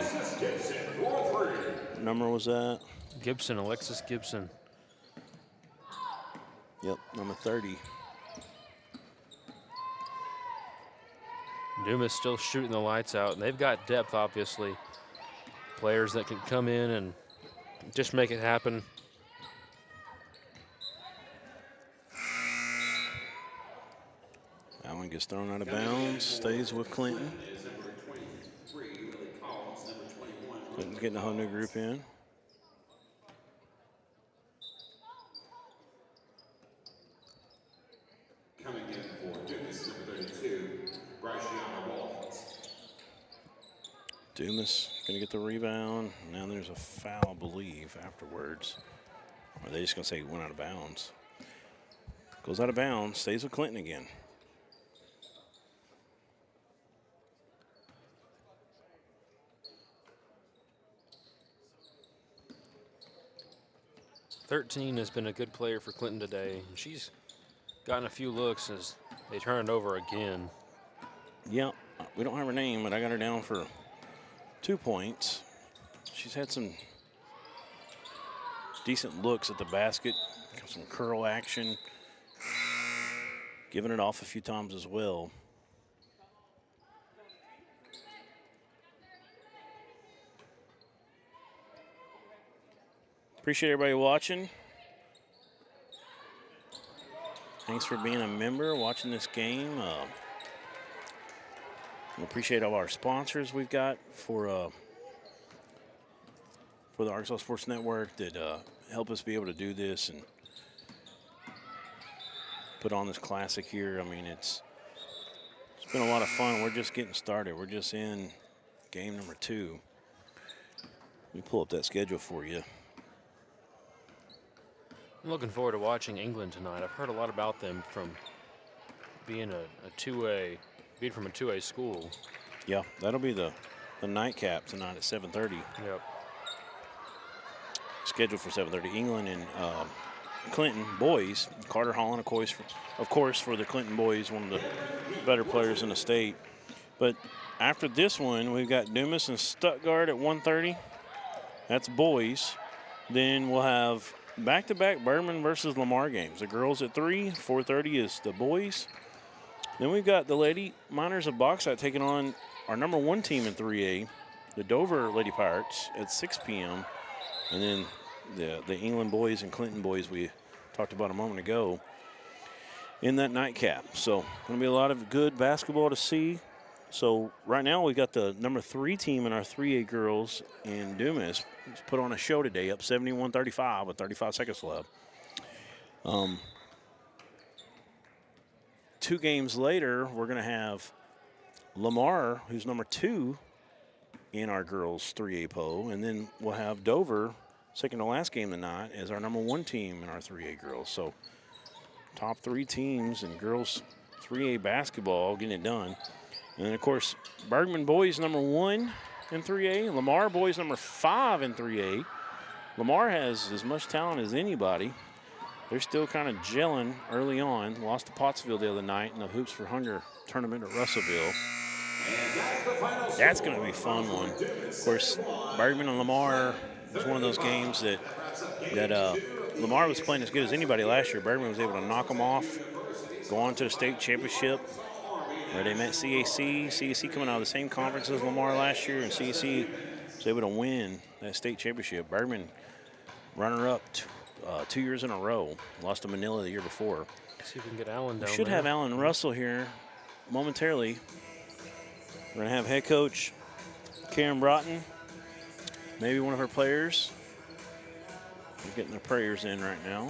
What number was that? Gibson, Alexis Gibson. Yep, number 30. Dumas still shooting the lights out, and they've got depth, obviously. Players that can come in and just make it happen. That one gets thrown out of bounds, stays with Clinton. Clinton's getting a whole new group in. Coming in for Dumas, number 32, Dumas gonna get the rebound. Now there's a foul, I believe, afterwards. Or are they just gonna say it went out of bounds? Goes out of bounds, stays with Clinton again. "13 has been a good player for Clinton today. She's gotten a few looks as they turn it over again. Yeah, we don't have her name, but I got her down for 2 points. She's had some decent looks at the basket, some curl action, giving it off a few times as well. Appreciate everybody watching. Thanks for being a member, watching this game. We appreciate all our sponsors we've got for the Arkansas Sports Network that help us be able to do this and put on this classic here. I mean, it's been a lot of fun. We're just getting started. We're just in game number 2. Let me pull up that schedule for you. I'm looking forward to watching England tonight. I've heard a lot about them from being a 2A, being from a 2A school. Yeah, that'll be the nightcap tonight at 7:30. Yep. Scheduled for 7:30. England and Clinton boys. Carter Holland, of course, for the Clinton boys, one of the better players in the state. But after this one, we've got Dumas and Stuttgart at 1:30. That's boys. Then we'll have back-to-back Bergman versus Lamar games. The girls at 3, 4:30 is the boys. Then we've got the Lady Miners of Bauxite taking on our number 1 team in 3A, the Dover Lady Pirates, at 6 p.m. And then the England boys and Clinton boys we talked about a moment ago in that nightcap. So going to be a lot of good basketball to see. So right now we got the number 3 team in our 3A girls in Dumas. It's put on a show today, up 71-35 with 35 seconds left. 2 games later, we're going to have Lamar, who's number 2 in our girls 3A PO, and then we'll have Dover, second to last game tonight, as our number 1 team in our 3A girls. So top 3 teams in girls 3A basketball getting it done. And then, of course, Bergman boys number 1 in 3A, Lamar boys number 5 in 3A. Lamar has as much talent as anybody. They're still kind of gelling early on. Lost to Pottsville the other night in the Hoops for Hunger tournament at Russellville. That's going to be a fun one. Of course, Bergman and Lamar was one of those games that Lamar was playing as good as anybody last year. Bergman was able to knock them off, go on to the state championship, where they met CAC. CAC coming out of the same conference as Lamar last year, and CAC was able to win that state championship. Bergman, runner-up 2 years in a row, lost to Manila the year before. See if we can get Allen down We should there. have Alan Russell here momentarily. We're going to have head coach Karen Broughton, maybe one of her players. They're getting their prayers in right now.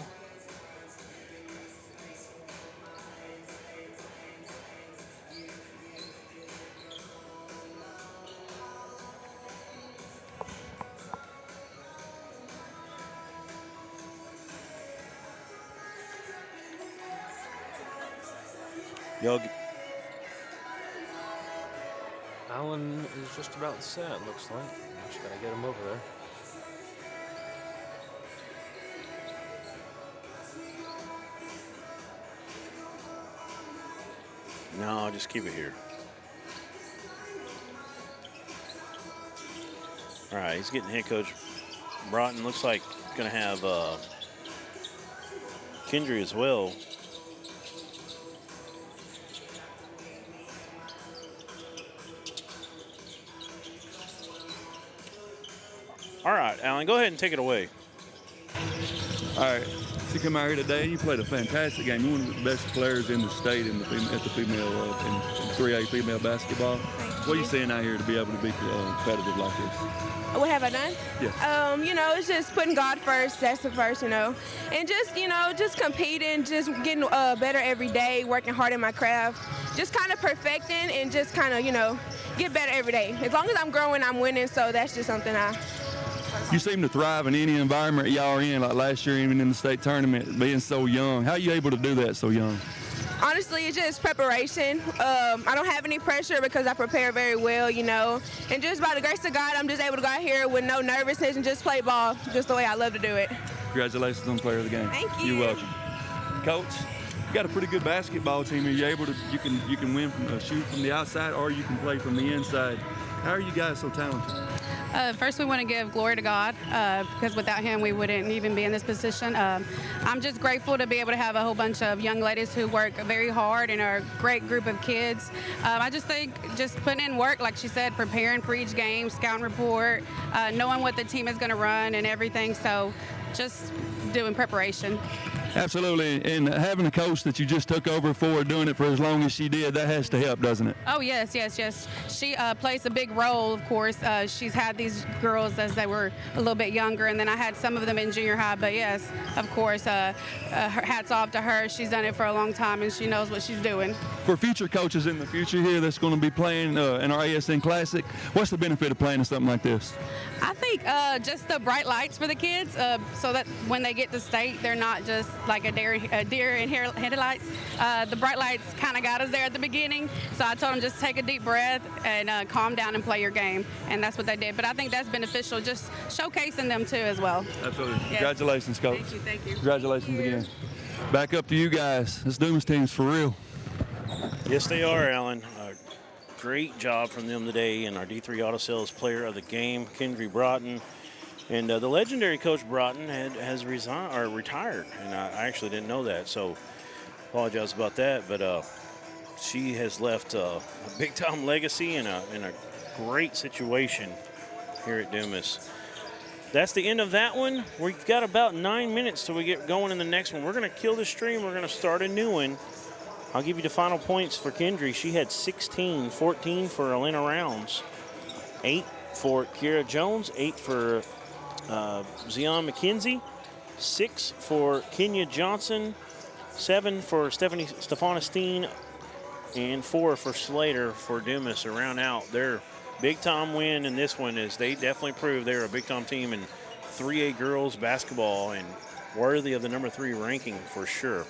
Allen is just about set, looks like. Just got to get him over there. No, just keep it here. All right, he's getting head coach Broughton. Looks like going to have Kendry as well. All right, Alan, go ahead and take it away. All right, you come out here today. You played a fantastic game. You're one of the best players in the state at the female in 3A female basketball. What are you seeing out here to be able to be competitive like this? What have I done? Yeah. It's just putting God first. That's the first, and just competing, just getting better every day, working hard in my craft, just kind of perfecting and just kind of, get better every day. As long as I'm growing, I'm winning, so that's just something You seem to thrive in any environment y'all are in, like last year, even in the state tournament, being so young. How are you able to do that so young? Honestly, it's just preparation. I don't have any pressure because I prepare very well, And just by the grace of God, I'm just able to go out here with no nervousness and just play ball just the way I love to do it. Congratulations on player of the game. Thank you. You're welcome. Coach, you got a pretty good basketball team. Are you able to, you can win from shoot from the outside, or you can play from the inside. How are you guys so talented? First, we want to give glory to God because without him, we wouldn't even be in this position. I'm just grateful to be able to have a whole bunch of young ladies who work very hard and are a great group of kids. I just think just putting in work, like she said, preparing for each game, scouting report, knowing what the team is going to run and everything. So just doing preparation. Absolutely, and having a coach that you just took over for, doing it for as long as she did, that has to help, doesn't it? Oh, yes. She plays a big role, of course. She's had these girls as they were a little bit younger, and then I had some of them in junior high. But, yes, of course, hats off to her. She's done it for a long time, and she knows what she's doing. For future coaches in the future here that's going to be playing in our ASN Classic, what's the benefit of playing in something like this? I think just the bright lights for the kids so that when they get to state, they're not just like a deer in headlights. The bright lights kind of got us there at the beginning, so I told them just take a deep breath and calm down and play your game, and that's what they did. But I think that's beneficial, just showcasing them too as well. Absolutely. Yeah. Congratulations, Coach. Thank you. Congratulations again. Back up to you guys. This Dumas team's for real. Yes, they are, Alan. Great job from them today, and our D3 Auto Sales Player of the Game, Kendry Broughton. And the legendary Coach Broughton has retired, and I actually didn't know that, so apologize about that. But she has left a big-time legacy and a great situation here at Dumas. That's the end of that one. We've got about 9 minutes till we get going in the next one. We're going to kill the stream. We're going to start a new one. I'll give you the final points for Kendry. She had 16, 14 for Elena Rounds, 8 for Kiera Jones, 8 for Zion McKenzie, 6 for Kenya Johnson, 7 for Stefana Steen, and 4 for Slater for Dumas to round out their big-time win. And this one is they definitely proved they're a big-time team in 3A girls basketball and worthy of the number 3 ranking for sure.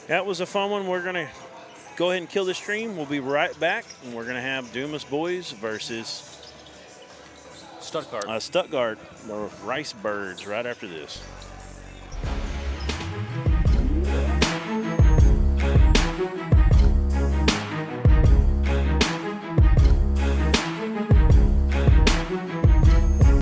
That was a fun one. We're going to go ahead and kill the stream. We'll be right back, and we're going to have Dumas boys versus Stuttgart. Stuttgart, the Rice Birds, right after this.